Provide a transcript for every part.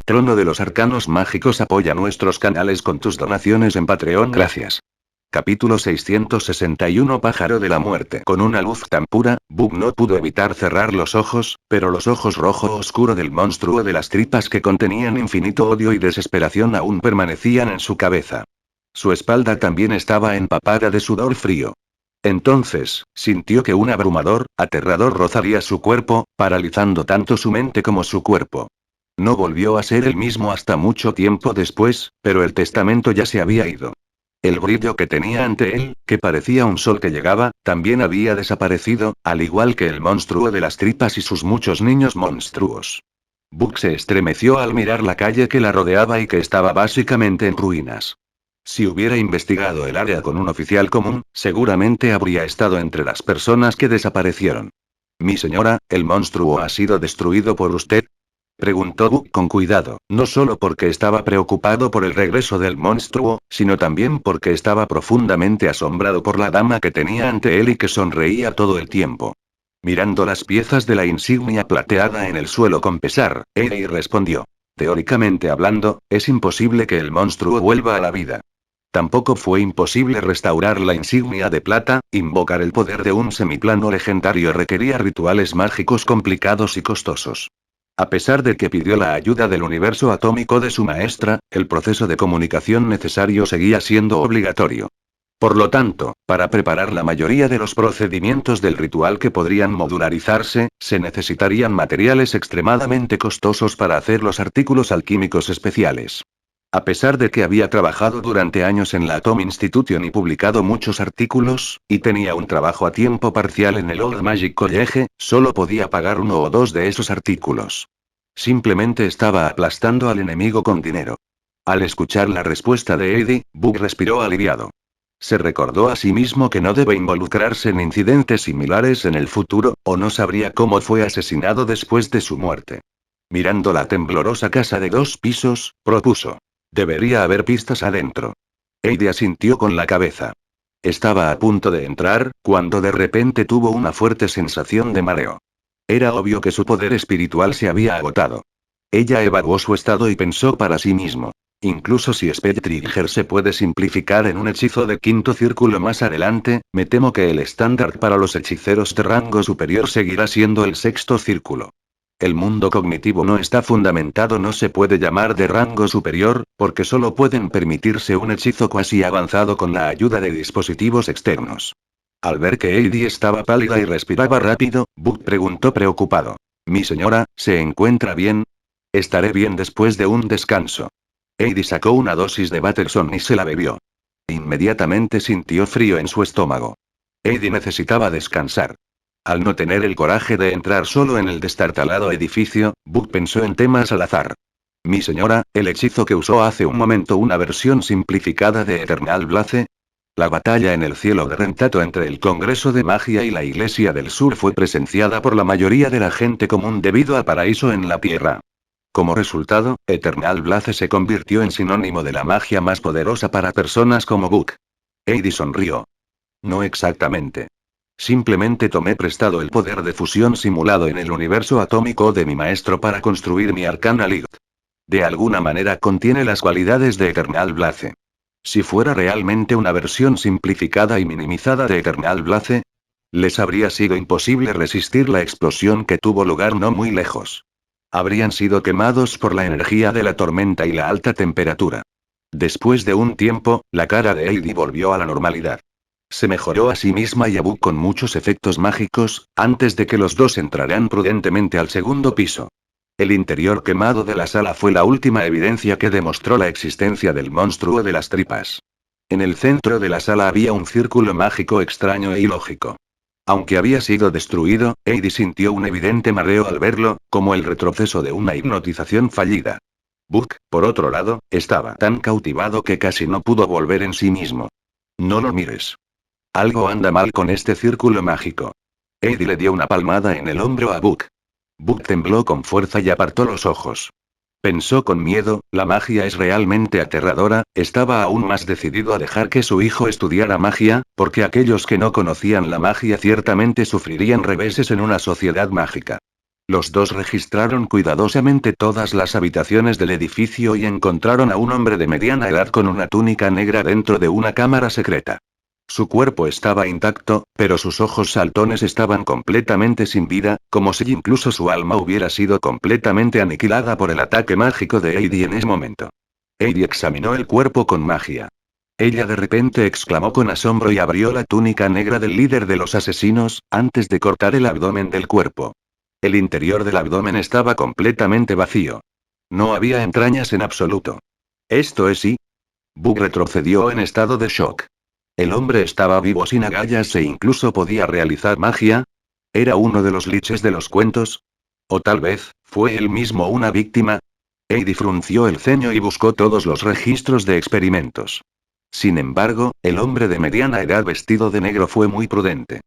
Trono de los Arcanos Mágicos apoya nuestros canales con tus donaciones en Patreon. Gracias. Capítulo 661 Pájaro de la Muerte. Con una luz tan pura, Bug no pudo evitar cerrar los ojos, pero los ojos rojo oscuro del monstruo de las tripas que contenían infinito odio y desesperación aún permanecían en su cabeza. Su espalda también estaba empapada de sudor frío. Entonces, sintió que un abrumador, aterrador rozaría su cuerpo, paralizando tanto su mente como su cuerpo. No volvió a ser el mismo hasta mucho tiempo después, pero el testamento ya se había ido. El brillo que tenía ante él, que parecía un sol que llegaba, también había desaparecido, al igual que el monstruo de las tripas y sus muchos niños monstruos. Bug se estremeció al mirar la calle que la rodeaba y que estaba básicamente en ruinas. Si hubiera investigado el área con un oficial común, seguramente habría estado entre las personas que desaparecieron. «Mi señora, ¿el monstruo ha sido destruido por usted?», preguntó Bug con cuidado, no solo porque estaba preocupado por el regreso del monstruo, sino también porque estaba profundamente asombrado por la dama que tenía ante él y que sonreía todo el tiempo. Mirando las piezas de la insignia plateada en el suelo con pesar, Eddie respondió: «Teóricamente hablando, es imposible que el monstruo vuelva a la vida. Tampoco fue imposible restaurar la insignia de plata, invocar el poder de un semiplano legendario requería rituales mágicos complicados y costosos. A pesar de que pidió la ayuda del universo atómico de su maestra, el proceso de comunicación necesario seguía siendo obligatorio. Por lo tanto, para preparar la mayoría de los procedimientos del ritual que podrían modularizarse, se necesitarían materiales extremadamente costosos para hacer los artículos alquímicos especiales. A pesar de que había trabajado durante años en la Atom Institution y publicado muchos artículos, y tenía un trabajo a tiempo parcial en el Old Magic College, solo podía pagar 1 o 2 de esos artículos. Simplemente estaba aplastando al enemigo con dinero. Al escuchar la respuesta de Eddie, Bug respiró aliviado. Se recordó a sí mismo que no debe involucrarse en incidentes similares en el futuro, o no sabría cómo fue asesinado después de su muerte. Mirando la temblorosa casa de 2 pisos, propuso: «Debería haber pistas adentro». Eddie asintió con la cabeza. Estaba a punto de entrar, cuando de repente tuvo una fuerte sensación de mareo. Era obvio que su poder espiritual se había agotado. Ella evaluó su estado y pensó para sí mismo: incluso si Spelltrigger se puede simplificar en un hechizo de 5º círculo más adelante, me temo que el estándar para los hechiceros de rango superior seguirá siendo el 6º círculo. El mundo cognitivo no está fundamentado, no se puede llamar de rango superior, porque solo pueden permitirse un hechizo cuasi avanzado con la ayuda de dispositivos externos. Al ver que Eddie estaba pálida y respiraba rápido, Bug preguntó preocupado: «Mi señora, ¿se encuentra bien?». «Estaré bien después de un descanso». Eddie sacó una dosis de Batterson y se la bebió. Inmediatamente sintió frío en su estómago. Eddie necesitaba descansar. Al no tener el coraje de entrar solo en el destartalado edificio, Bug pensó en temas al azar. «Mi señora, el hechizo que usó hace un momento, una versión simplificada de Eternal Blaze». La batalla en el cielo de Rentato entre el Congreso de Magia y la Iglesia del Sur fue presenciada por la mayoría de la gente común debido al paraíso en la Tierra. Como resultado, Eternal Blaze se convirtió en sinónimo de la magia más poderosa para personas como Bug. Eddie sonrió. «No exactamente. Simplemente tomé prestado el poder de fusión simulado en el universo atómico de mi maestro para construir mi Arcana Light. De alguna manera contiene las cualidades de Eternal Blaze. Si fuera realmente una versión simplificada y minimizada de Eternal Blaze, les habría sido imposible resistir la explosión que tuvo lugar no muy lejos. Habrían sido quemados por la energía de la tormenta y la alta temperatura». Después de un tiempo, la cara de Eddie volvió a la normalidad. Se mejoró a sí misma y a Bug con muchos efectos mágicos, antes de que los dos entraran prudentemente al 2º piso. El interior quemado de la sala fue la última evidencia que demostró la existencia del monstruo de las tripas. En el centro de la sala había un círculo mágico extraño e ilógico. Aunque había sido destruido, Eddie sintió un evidente mareo al verlo, como el retroceso de una hipnotización fallida. Bug, por otro lado, estaba tan cautivado que casi no pudo volver en sí mismo. «No lo mires. Algo anda mal con este círculo mágico». Eddie le dio una palmada en el hombro a Bug. Bug tembló con fuerza y apartó los ojos. Pensó con miedo: la magia es realmente aterradora. Estaba aún más decidido a dejar que su hijo estudiara magia, porque aquellos que no conocían la magia ciertamente sufrirían reveses en una sociedad mágica. Los dos registraron cuidadosamente todas las habitaciones del edificio y encontraron a un hombre de mediana edad con una túnica negra dentro de una cámara secreta. Su cuerpo estaba intacto, pero sus ojos saltones estaban completamente sin vida, como si incluso su alma hubiera sido completamente aniquilada por el ataque mágico de Heidi en ese momento. Heidi examinó el cuerpo con magia. Ella de repente exclamó con asombro y abrió la túnica negra del líder de los asesinos, antes de cortar el abdomen del cuerpo. El interior del abdomen estaba completamente vacío. No había entrañas en absoluto. ¿Esto es sí? Bug retrocedió en estado de shock. ¿El hombre estaba vivo sin agallas e incluso podía realizar magia? ¿Era uno de los liches de los cuentos? ¿O tal vez, fue él mismo una víctima? Heidi frunció el ceño y buscó todos los registros de experimentos. Sin embargo, el hombre de mediana edad vestido de negro fue muy prudente.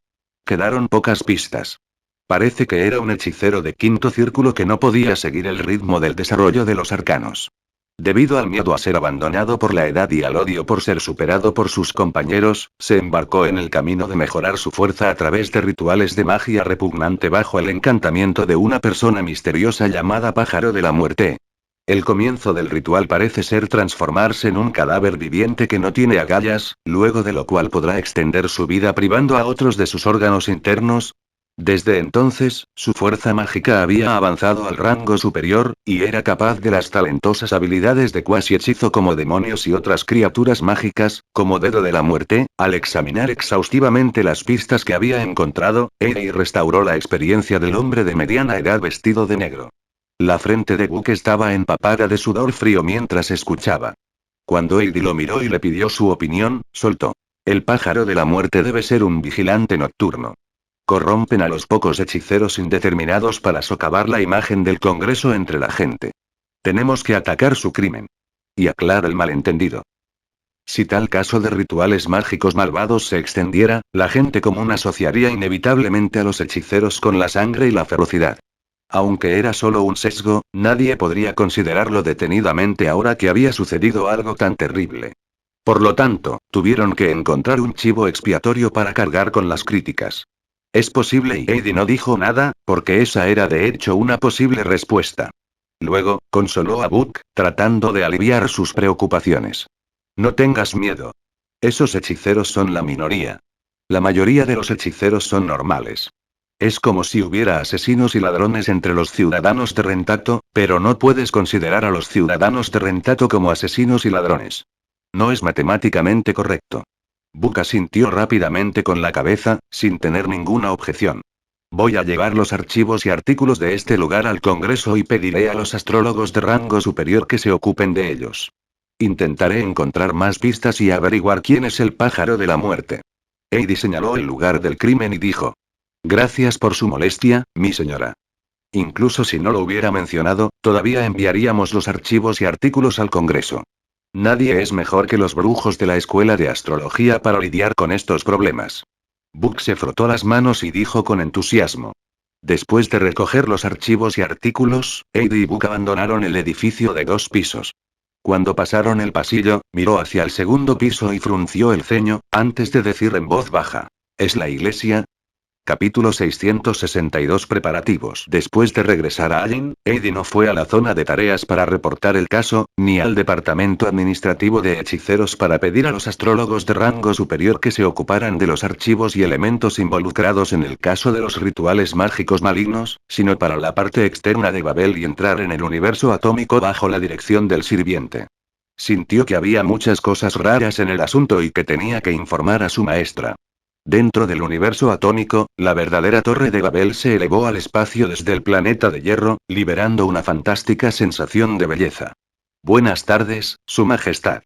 Quedaron pocas pistas. Parece que era un hechicero de quinto círculo que no podía seguir el ritmo del desarrollo de los arcanos. Debido al miedo a ser abandonado por la edad y al odio por ser superado por sus compañeros, se embarcó en el camino de mejorar su fuerza a través de rituales de magia repugnante bajo el encantamiento de una persona misteriosa llamada Pájaro de la Muerte. El comienzo del ritual parece ser transformarse en un cadáver viviente que no tiene agallas, luego de lo cual podrá extender su vida privando a otros de sus órganos internos. Desde entonces, su fuerza mágica había avanzado al rango superior, y era capaz de las talentosas habilidades de cuasi hechizo como demonios y otras criaturas mágicas, como Dedo de la Muerte. Al examinar exhaustivamente las pistas que había encontrado, Eddie restauró la experiencia del hombre de mediana edad vestido de negro. La frente de Book estaba empapada de sudor frío mientras escuchaba. Cuando Eddie lo miró y le pidió su opinión, soltó. El pájaro de la muerte debe ser un vigilante nocturno. Corrompen a los pocos hechiceros indeterminados para socavar la imagen del Congreso entre la gente. Tenemos que atacar su crimen. Y aclara el malentendido. Si tal caso de rituales mágicos malvados se extendiera, la gente común asociaría inevitablemente a los hechiceros con la sangre y la ferocidad. Aunque era solo un sesgo, nadie podría considerarlo detenidamente ahora que había sucedido algo tan terrible. Por lo tanto, tuvieron que encontrar un chivo expiatorio para cargar con las críticas. Es posible y Eddie no dijo nada, porque esa era de hecho una posible respuesta. Luego, consoló a Book, tratando de aliviar sus preocupaciones. No tengas miedo. Esos hechiceros son la minoría. La mayoría de los hechiceros son normales. Es como si hubiera asesinos y ladrones entre los ciudadanos de Rentato, pero no puedes considerar a los ciudadanos de Rentato como asesinos y ladrones. No es matemáticamente correcto. Book asintió rápidamente con la cabeza, sin tener ninguna objeción. Voy a llevar los archivos y artículos de este lugar al Congreso y pediré a los astrólogos de rango superior que se ocupen de ellos. Intentaré encontrar más pistas y averiguar quién es el pájaro de la muerte. Heidi señaló el lugar del crimen y dijo. Gracias por su molestia, mi señora. Incluso si no lo hubiera mencionado, todavía enviaríamos los archivos y artículos al Congreso. Nadie es mejor que los brujos de la escuela de astrología para lidiar con estos problemas. Book se frotó las manos y dijo con entusiasmo. Después de recoger los archivos y artículos, Heidi y Book abandonaron el edificio de 2 pisos. Cuando pasaron el pasillo, miró hacia el segundo piso y frunció el ceño, antes de decir en voz baja. ¿Es la iglesia? Capítulo 662 Preparativos. Después de regresar a Allen, Eddie no fue a la zona de tareas para reportar el caso, ni al departamento administrativo de hechiceros para pedir a los astrólogos de rango superior que se ocuparan de los archivos y elementos involucrados en el caso de los rituales mágicos malignos, sino para la parte externa de Babel y entrar en el universo atómico bajo la dirección del sirviente. Sintió que había muchas cosas raras en el asunto y que tenía que informar a su maestra. Dentro del universo atómico, la verdadera Torre de Babel se elevó al espacio desde el planeta de hierro, liberando una fantástica sensación de belleza. Buenas tardes, Su Majestad.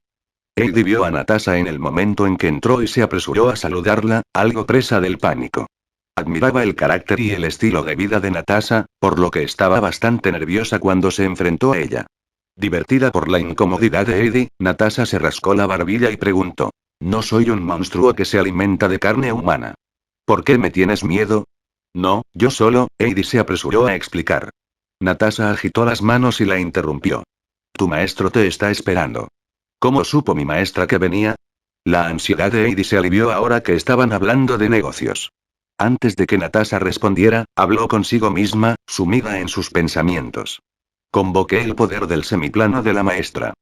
Heidi vio a Natasha en el momento en que entró y se apresuró a saludarla, algo presa del pánico. Admiraba el carácter y el estilo de vida de Natasha, por lo que estaba bastante nerviosa cuando se enfrentó a ella. Divertida por la incomodidad de Heidi, Natasha se rascó la barbilla y preguntó. No soy un monstruo que se alimenta de carne humana. ¿Por qué me tienes miedo? No, yo solo, Heidi se apresuró a explicar. Natasha agitó las manos y la interrumpió. Tu maestro te está esperando. ¿Cómo supo mi maestra que venía? La ansiedad de Heidi se alivió ahora que estaban hablando de negocios. Antes de que Natasha respondiera, habló consigo misma, sumida en sus pensamientos. Convoqué el poder del semiplano de la maestra.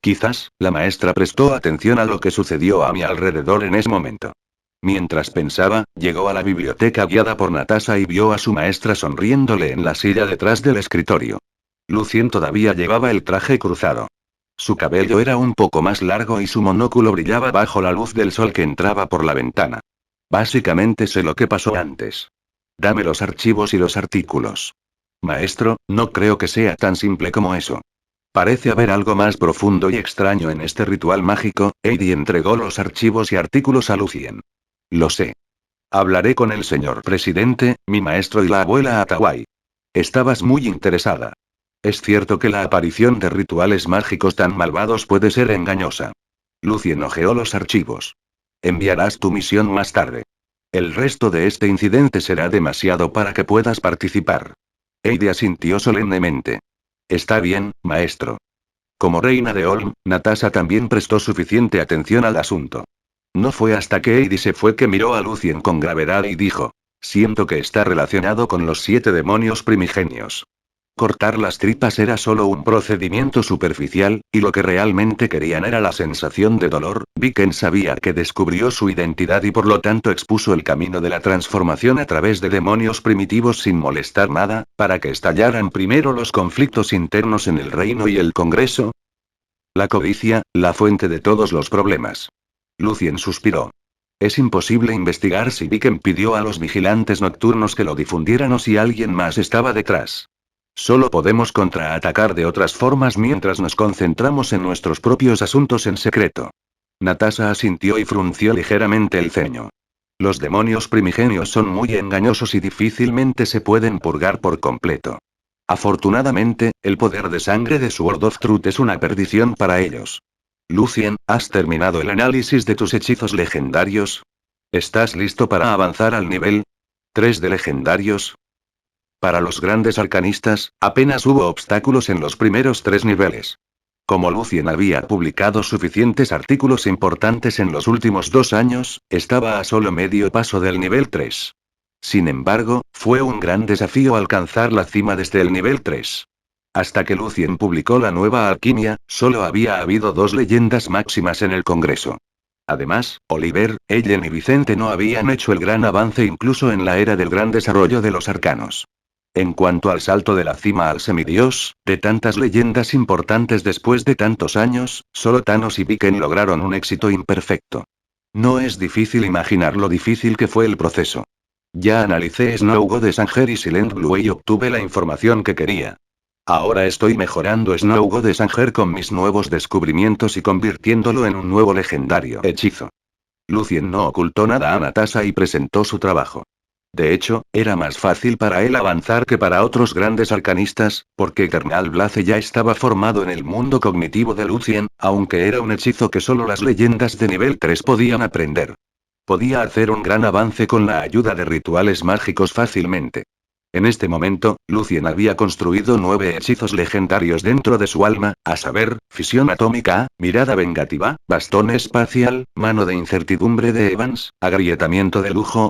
Quizás, la maestra prestó atención a lo que sucedió a mi alrededor en ese momento. Mientras pensaba, llegó a la biblioteca guiada por Natasha y vio a su maestra sonriéndole en la silla detrás del escritorio. Lucien todavía llevaba el traje cruzado. Su cabello era un poco más largo y su monóculo brillaba bajo la luz del sol que entraba por la ventana. Básicamente sé lo que pasó antes. Dame los archivos y los artículos. Maestro, no creo que sea tan simple como eso. Parece haber algo más profundo y extraño en este ritual mágico. Heidi entregó los archivos y artículos a Lucien. Lo sé. Hablaré con el señor presidente, mi maestro y la abuela Atawai. Estabas muy interesada. Es cierto que la aparición de rituales mágicos tan malvados puede ser engañosa. Lucien hojeó los archivos. Enviarás tu misión más tarde. El resto de este incidente será demasiado para que puedas participar. Heidi asintió solemnemente. Está bien, maestro. Como reina de Olm, Natasha también prestó suficiente atención al asunto. No fue hasta que Heidi se fue que miró a Lucien con gravedad y dijo: siento que está relacionado con los 7 demonios primigenios. Cortar las tripas era solo un procedimiento superficial, y lo que realmente querían era la sensación de dolor. Viken sabía que descubrió su identidad y por lo tanto expuso el camino de la transformación a través de demonios primitivos sin molestar nada, para que estallaran primero los conflictos internos en el reino y el Congreso. La codicia, la fuente de todos los problemas. Lucien suspiró. Es imposible investigar si Viken pidió a los vigilantes nocturnos que lo difundieran o si alguien más estaba detrás. Solo podemos contraatacar de otras formas mientras nos concentramos en nuestros propios asuntos en secreto. Natasha asintió y frunció ligeramente el ceño. Los demonios primigenios son muy engañosos y difícilmente se pueden purgar por completo. Afortunadamente, el poder de sangre de Sword of Truth es una perdición para ellos. Lucien, ¿has terminado el análisis de tus hechizos legendarios? ¿Estás listo para avanzar al nivel 3 de legendarios? Para los grandes arcanistas, apenas hubo obstáculos en los primeros 3 niveles. Como Lucien había publicado suficientes artículos importantes en los últimos 2 años, estaba a solo medio paso del nivel 3. Sin embargo, fue un gran desafío alcanzar la cima desde el nivel 3. Hasta que Lucien publicó la nueva alquimia, solo había habido 2 leyendas máximas en el Congreso. Además, Oliver, Ellen y Vicente no habían hecho el gran avance incluso en la era del gran desarrollo de los arcanos. En cuanto al salto de la cima al semidios, de tantas leyendas importantes después de tantos años, solo Thanos y Viken lograron un éxito imperfecto. No es difícil imaginar lo difícil que fue el proceso. Ya analicé Snow God Sanger y Silent Blue y obtuve la información que quería. Ahora estoy mejorando Snow God Sanger con mis nuevos descubrimientos y convirtiéndolo en un nuevo legendario hechizo. Lucien no ocultó nada a Natasha y presentó su trabajo. De hecho, era más fácil para él avanzar que para otros grandes arcanistas, porque Eternal Blaze ya estaba formado en el mundo cognitivo de Lucien, aunque era un hechizo que solo las leyendas de nivel 3 podían aprender. Podía hacer un gran avance con la ayuda de rituales mágicos fácilmente. En este momento, Lucien había construido 9 hechizos legendarios dentro de su alma, a saber, fisión atómica, mirada vengativa, bastón espacial, mano de incertidumbre de Evans, agrietamiento de lujo,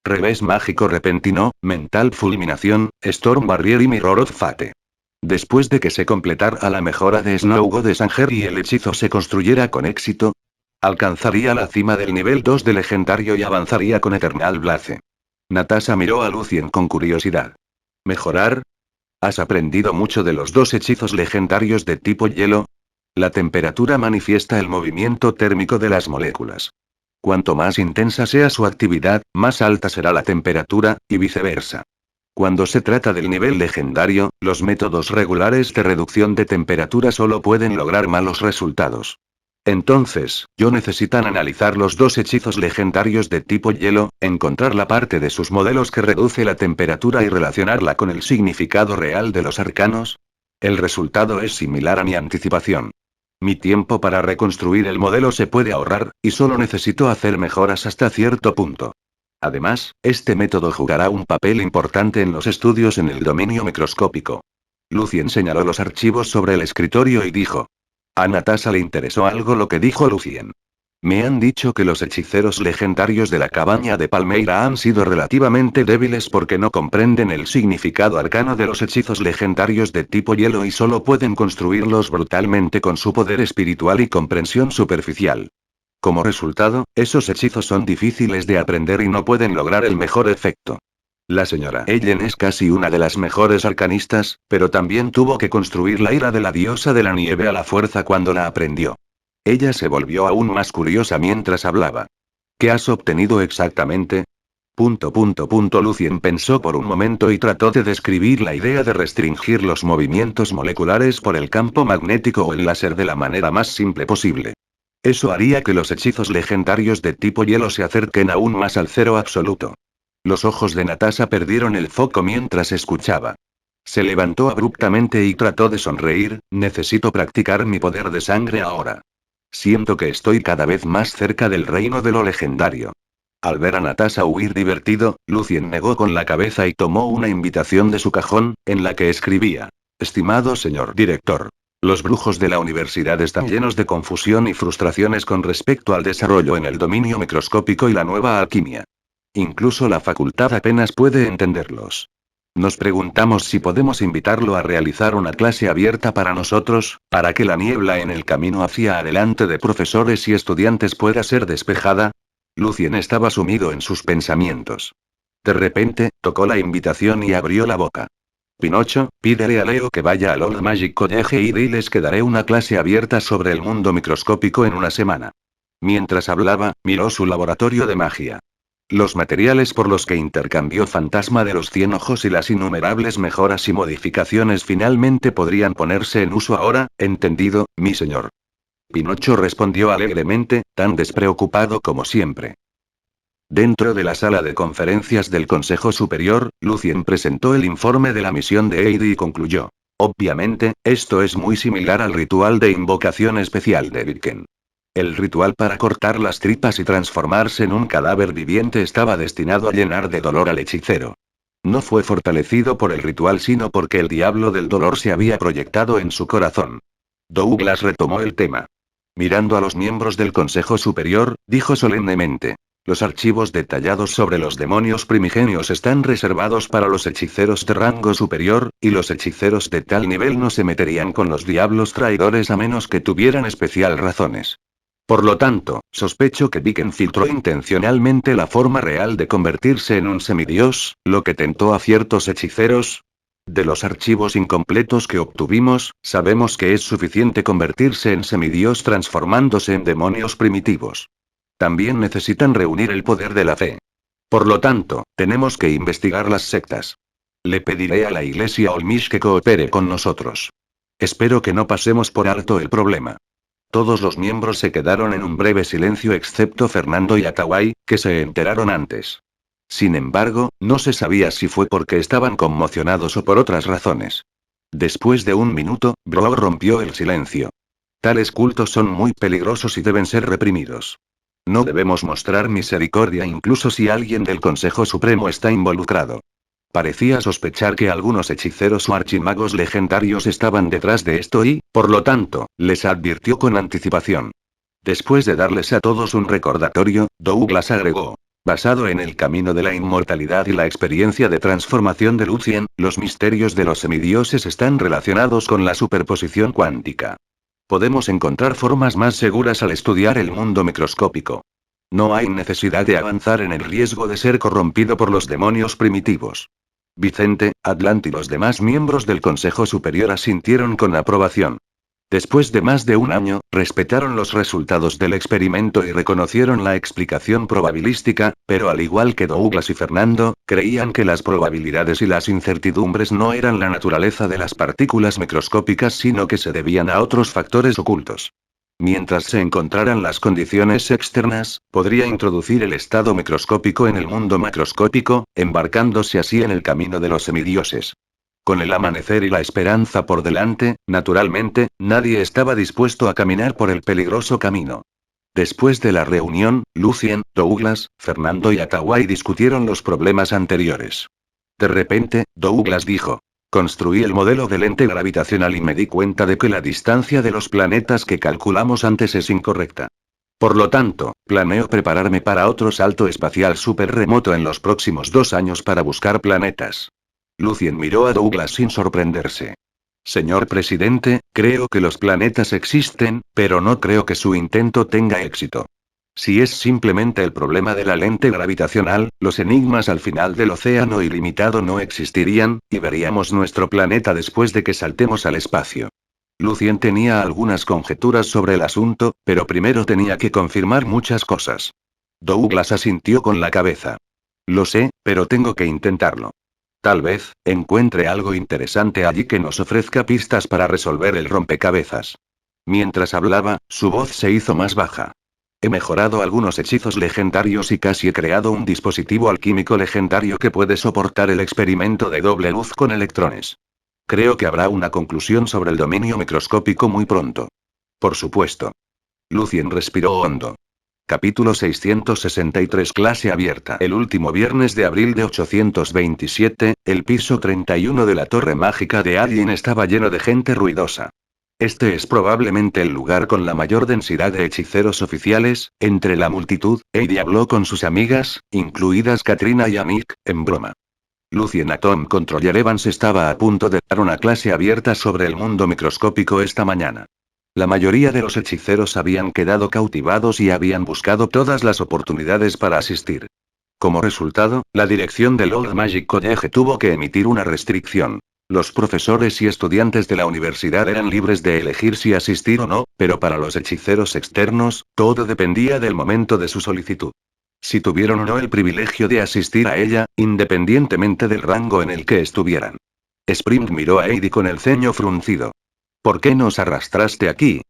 revés mágico repentino, mental fulminación, Storm Barrier y Mirror of Fate. Después de que se completara la mejora de Snow God Sanger y el hechizo se construyera con éxito, alcanzaría la cima del nivel 2 de legendario y avanzaría con Eternal Blaze. Natasha miró a Lucien con curiosidad. ¿Mejorar? ¿Has aprendido mucho de los 2 hechizos legendarios de tipo hielo? La temperatura manifiesta el movimiento térmico de las moléculas. Cuanto más intensa sea su actividad, más alta será la temperatura, y viceversa. Cuando se trata del nivel legendario, los métodos regulares de reducción de temperatura solo pueden lograr malos resultados. Entonces, necesitan analizar los 2 hechizos legendarios de tipo hielo, encontrar la parte de sus modelos que reduce la temperatura y relacionarla con el significado real de los arcanos. El resultado es similar a mi anticipación. Mi tiempo para reconstruir el modelo se puede ahorrar, y solo necesito hacer mejoras hasta cierto punto. Además, este método jugará un papel importante en los estudios en el dominio microscópico. Lucien señaló los archivos sobre el escritorio y dijo. A Natasha le interesó algo lo que dijo Lucien. Me han dicho que los hechiceros legendarios de la cabaña de Palmeira han sido relativamente débiles porque no comprenden el significado arcano de los hechizos legendarios de tipo hielo y solo pueden construirlos brutalmente con su poder espiritual y comprensión superficial. Como resultado, esos hechizos son difíciles de aprender y no pueden lograr el mejor efecto. La señora Ellen es casi una de las mejores arcanistas, pero también tuvo que construir la ira de la diosa de la nieve a la fuerza cuando la aprendió. Ella se volvió aún más curiosa mientras hablaba. ¿Qué has obtenido exactamente? Lucien pensó por un momento y trató de describir la idea de restringir los movimientos moleculares por el campo magnético o el láser de la manera más simple posible. Eso haría que los hechizos legendarios de tipo hielo se acerquen aún más al cero absoluto. Los ojos de Natasha perdieron el foco mientras escuchaba. Se levantó abruptamente y trató de sonreír. Necesito practicar mi poder de sangre ahora. Siento que estoy cada vez más cerca del reino de lo legendario. Al ver a Natasha huir divertido, Lucien negó con la cabeza y tomó una invitación de su cajón, en la que escribía: Estimado señor director. Los brujos de la universidad están llenos de confusión y frustraciones con respecto al desarrollo en el dominio microscópico y la nueva alquimia. Incluso la facultad apenas puede entenderlos. Nos preguntamos si podemos invitarlo a realizar una clase abierta para nosotros, para que la niebla en el camino hacia adelante de profesores y estudiantes pueda ser despejada. Lucien estaba sumido en sus pensamientos. De repente, tocó la invitación y abrió la boca. Pinocho, pídele a Leo que vaya al Old Magic College y diles que daré una clase abierta sobre el mundo microscópico en una semana. Mientras hablaba, miró su laboratorio de magia. Los materiales por los que intercambió Fantasma de los 100 ojos y las innumerables mejoras y modificaciones finalmente podrían ponerse en uso ahora, ¿entendido, mi señor? Pinocho respondió alegremente, tan despreocupado como siempre. Dentro de la sala de conferencias del Consejo Superior, Lucien presentó el informe de la misión de Heidi y concluyó. Obviamente, esto es muy similar al ritual de invocación especial de Viken. El ritual para cortar las tripas y transformarse en un cadáver viviente estaba destinado a llenar de dolor al hechicero. No fue fortalecido por el ritual sino porque el diablo del dolor se había proyectado en su corazón. Douglas retomó el tema. Mirando a los miembros del Consejo Superior, dijo solemnemente. Los archivos detallados sobre los demonios primigenios están reservados para los hechiceros de rango superior, y los hechiceros de tal nivel no se meterían con los diablos traidores a menos que tuvieran especial razones. Por lo tanto, sospecho que Viken filtró intencionalmente la forma real de convertirse en un semidios, lo que tentó a ciertos hechiceros. De los archivos incompletos que obtuvimos, sabemos que es suficiente convertirse en semidios transformándose en demonios primitivos. También necesitan reunir el poder de la fe. Por lo tanto, tenemos que investigar las sectas. Le pediré a la iglesia Olmish que coopere con nosotros. Espero que no pasemos por alto el problema. Todos los miembros se quedaron en un breve silencio excepto Fernando y Atawai, que se enteraron antes. Sin embargo, no se sabía si fue porque estaban conmocionados o por otras razones. Después de un minuto, Brog rompió el silencio. Tales cultos son muy peligrosos y deben ser reprimidos. No debemos mostrar misericordia incluso si alguien del Consejo Supremo está involucrado. Parecía sospechar que algunos hechiceros o archimagos legendarios estaban detrás de esto y, por lo tanto, les advirtió con anticipación. Después de darles a todos un recordatorio, Douglas agregó. Basado en el camino de la inmortalidad y la experiencia de transformación de Lucien, los misterios de los semidioses están relacionados con la superposición cuántica. Podemos encontrar formas más seguras al estudiar el mundo microscópico. No hay necesidad de avanzar en el riesgo de ser corrompido por los demonios primitivos. Vicente, Atlant y los demás miembros del Consejo Superior asintieron con aprobación. Después de más de un año, respetaron los resultados del experimento y reconocieron la explicación probabilística, pero al igual que Douglas y Fernando, creían que las probabilidades y las incertidumbres no eran la naturaleza de las partículas microscópicas sino que se debían a otros factores ocultos. Mientras se encontraran las condiciones externas, podría introducir el estado microscópico en el mundo macroscópico, embarcándose así en el camino de los semidioses. Con el amanecer y la esperanza por delante, naturalmente, nadie estaba dispuesto a caminar por el peligroso camino. Después de la reunión, Lucien, Douglas, Fernando y Atawai discutieron los problemas anteriores. De repente, Douglas dijo. Construí el modelo de lente gravitacional y me di cuenta de que la distancia de los planetas que calculamos antes es incorrecta. Por lo tanto, planeo prepararme para otro salto espacial súper remoto en los próximos 2 años para buscar planetas. Lucien miró a Douglas sin sorprenderse. Señor presidente, creo que los planetas existen, pero no creo que su intento tenga éxito. Si es simplemente el problema de la lente gravitacional, los enigmas al final del océano ilimitado no existirían, y veríamos nuestro planeta después de que saltemos al espacio. Lucien tenía algunas conjeturas sobre el asunto, pero primero tenía que confirmar muchas cosas. Douglas asintió con la cabeza. Lo sé, pero tengo que intentarlo. Tal vez, encuentre algo interesante allí que nos ofrezca pistas para resolver el rompecabezas. Mientras hablaba, su voz se hizo más baja. He mejorado algunos hechizos legendarios y casi he creado un dispositivo alquímico legendario que puede soportar el experimento de doble luz con electrones. Creo que habrá una conclusión sobre el dominio microscópico muy pronto. Por supuesto. Lucien respiró hondo. Capítulo 663 Clase abierta. El último viernes de abril de 827, el piso 31 de la Torre Mágica de Alien estaba lleno de gente ruidosa. Este es probablemente el lugar con la mayor densidad de hechiceros oficiales. Entre la multitud, Heidi habló con sus amigas, incluidas Katrina y Annick, en broma. Lucien Atom Controller Evans estaba a punto de dar una clase abierta sobre el mundo microscópico esta mañana. La mayoría de los hechiceros habían quedado cautivados y habían buscado todas las oportunidades para asistir. Como resultado, la dirección del Old Magic College tuvo que emitir una restricción. Los profesores y estudiantes de la universidad eran libres de elegir si asistir o no, pero para los hechiceros externos, todo dependía del momento de su solicitud. Si tuvieron o no el privilegio de asistir a ella, independientemente del rango en el que estuvieran. Spring miró a Heidi con el ceño fruncido. ¿Por qué nos arrastraste aquí?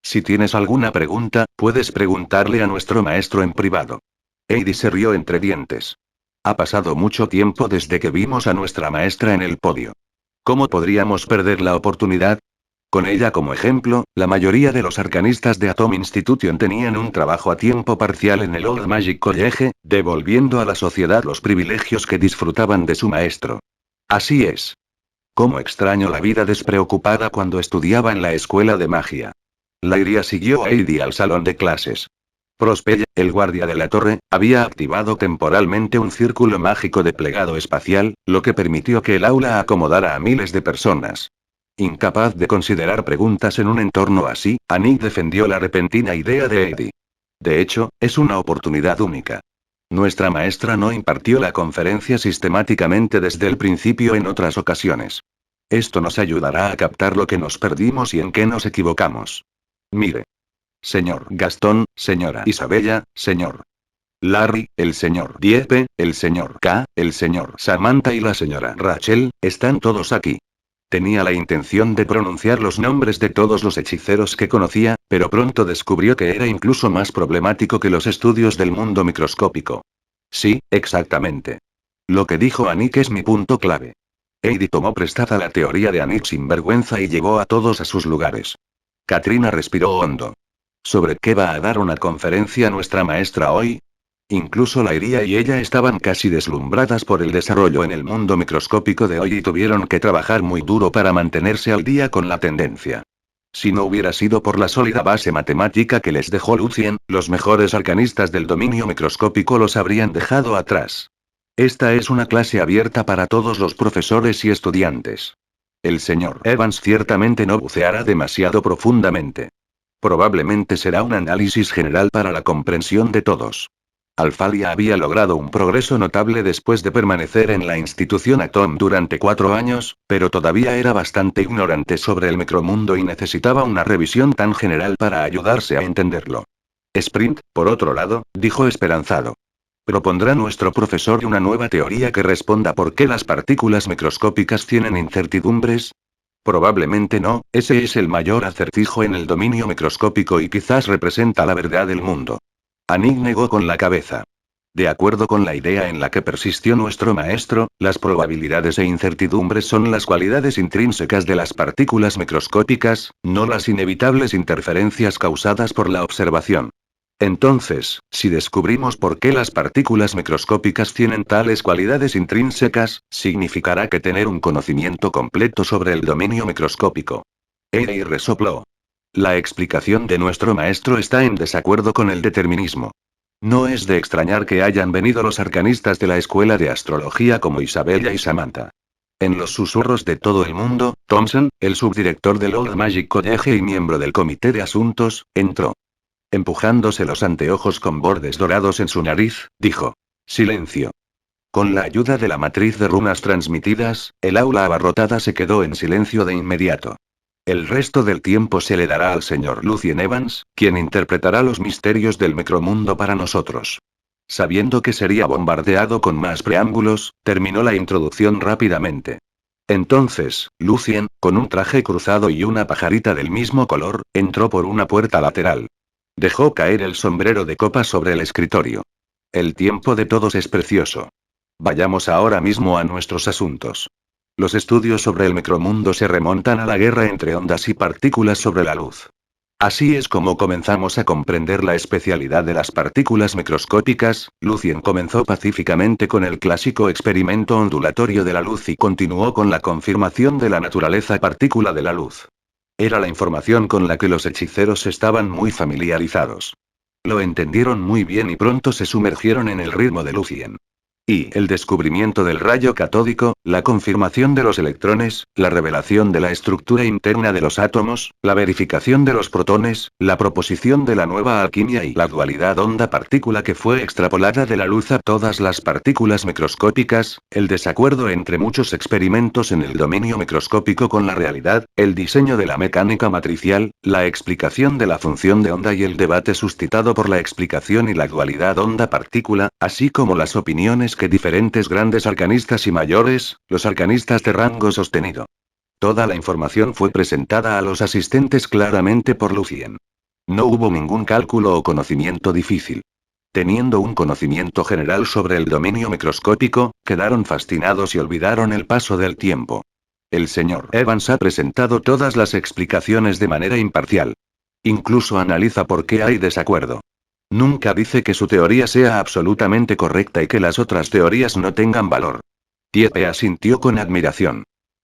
Si tienes alguna pregunta, puedes preguntarle a nuestro maestro en privado. Heidi se rió entre dientes. Ha pasado mucho tiempo desde que vimos a nuestra maestra en el podio. ¿Cómo podríamos perder la oportunidad? Con ella como ejemplo, la mayoría de los arcanistas de Atom Institution tenían un trabajo a tiempo parcial en el Old Magic College, devolviendo a la sociedad los privilegios que disfrutaban de su maestro. Así es. Cómo extraño la vida despreocupada cuando estudiaba en la escuela de magia. Lyria siguió a Heidi al salón de clases. Prospella, el guardia de la torre, había activado temporalmente un círculo mágico de plegado espacial, lo que permitió que el aula acomodara a miles de personas. Incapaz de considerar preguntas en un entorno así, Annick defendió la repentina idea de Heidi. De hecho, es una oportunidad única. Nuestra maestra no impartió la conferencia sistemáticamente desde el principio en otras ocasiones. Esto nos ayudará a captar lo que nos perdimos y en qué nos equivocamos. Mire. Señor Gastón, señora Isabella, señor Larry, el señor Dieppe, el señor K, el señor Samantha y la señora Rachel, están todos aquí. Tenía la intención de pronunciar los nombres de todos los hechiceros que conocía, pero pronto descubrió que era incluso más problemático que los estudios del mundo microscópico. Sí, exactamente. Lo que dijo Annick es mi punto clave. Heidi tomó prestada la teoría de Annick sin vergüenza y llevó a todos a sus lugares. Katrina respiró hondo. ¿Sobre qué va a dar una conferencia nuestra maestra hoy? Incluso Lyria y ella estaban casi deslumbradas por el desarrollo en el mundo microscópico de hoy y tuvieron que trabajar muy duro para mantenerse al día con la tendencia. Si no hubiera sido por la sólida base matemática que les dejó Lucien, los mejores arcanistas del dominio microscópico los habrían dejado atrás. Esta es una clase abierta para todos los profesores y estudiantes. El señor Evans ciertamente no buceará demasiado profundamente. Probablemente será un análisis general para la comprensión de todos. Alphalia había logrado un progreso notable después de permanecer en la institución Atom durante 4 años, pero todavía era bastante ignorante sobre el micromundo y necesitaba una revisión tan general para ayudarse a entenderlo. Sprint, por otro lado, dijo esperanzado. ¿Propondrá nuestro profesor una nueva teoría que responda por qué las partículas microscópicas tienen incertidumbres? Probablemente no, ese es el mayor acertijo en el dominio microscópico y quizás representa la verdad del mundo. Annick negó con la cabeza. De acuerdo con la idea en la que persistió nuestro maestro, las probabilidades e incertidumbres son las cualidades intrínsecas de las partículas microscópicas, no las inevitables interferencias causadas por la observación. Entonces, si descubrimos por qué las partículas microscópicas tienen tales cualidades intrínsecas, significará que tener un conocimiento completo sobre el dominio microscópico. Heidi resopló. La explicación de nuestro maestro está en desacuerdo con el determinismo. No es de extrañar que hayan venido los arcanistas de la escuela de astrología como Isabella y Samantha. En los susurros de todo el mundo, Thompson, el subdirector del Old Magic College y miembro del comité de asuntos, entró. Empujándose los anteojos con bordes dorados en su nariz, dijo: «Silencio». Con la ayuda de la matriz de runas transmitidas, el aula abarrotada se quedó en silencio de inmediato. El resto del tiempo se le dará al señor Lucien Evans, quien interpretará los misterios del micromundo para nosotros. Sabiendo que sería bombardeado con más preámbulos, terminó la introducción rápidamente. Entonces, Lucien, con un traje cruzado y una pajarita del mismo color, entró por una puerta lateral. Dejó caer el sombrero de copa sobre el escritorio. El tiempo de todos es precioso. Vayamos ahora mismo a nuestros asuntos. Los estudios sobre el micromundo se remontan a la guerra entre ondas y partículas sobre la luz. Así es como comenzamos a comprender la especialidad de las partículas microscópicas. Lucien comenzó pacíficamente con el clásico experimento ondulatorio de la luz y continuó con la confirmación de la naturaleza partícula de la luz. Era la información con la que los hechiceros estaban muy familiarizados. Lo entendieron muy bien y pronto se sumergieron en el ritmo de Lucien. Y el descubrimiento del rayo catódico, la confirmación de los electrones, la revelación de la estructura interna de los átomos, la verificación de los protones, la proposición de la nueva alquimia y la dualidad onda-partícula que fue extrapolada de la luz a todas las partículas microscópicas, el desacuerdo entre muchos experimentos en el dominio microscópico con la realidad, el diseño de la mecánica matricial, la explicación de la función de onda y el debate suscitado por la explicación y la dualidad onda-partícula, así como las opiniones que diferentes grandes arcanistas y mayores, los arcanistas de rango sostenido. Toda la información fue presentada a los asistentes claramente por Lucien. No hubo ningún cálculo o conocimiento difícil. Teniendo un conocimiento general sobre el dominio microscópico, quedaron fascinados y olvidaron el paso del tiempo. El señor Evans ha presentado todas las explicaciones de manera imparcial. Incluso analiza por qué hay desacuerdo. Nunca dice que su teoría sea absolutamente correcta y que las otras teorías no tengan valor. Tiepe asintió con admiración.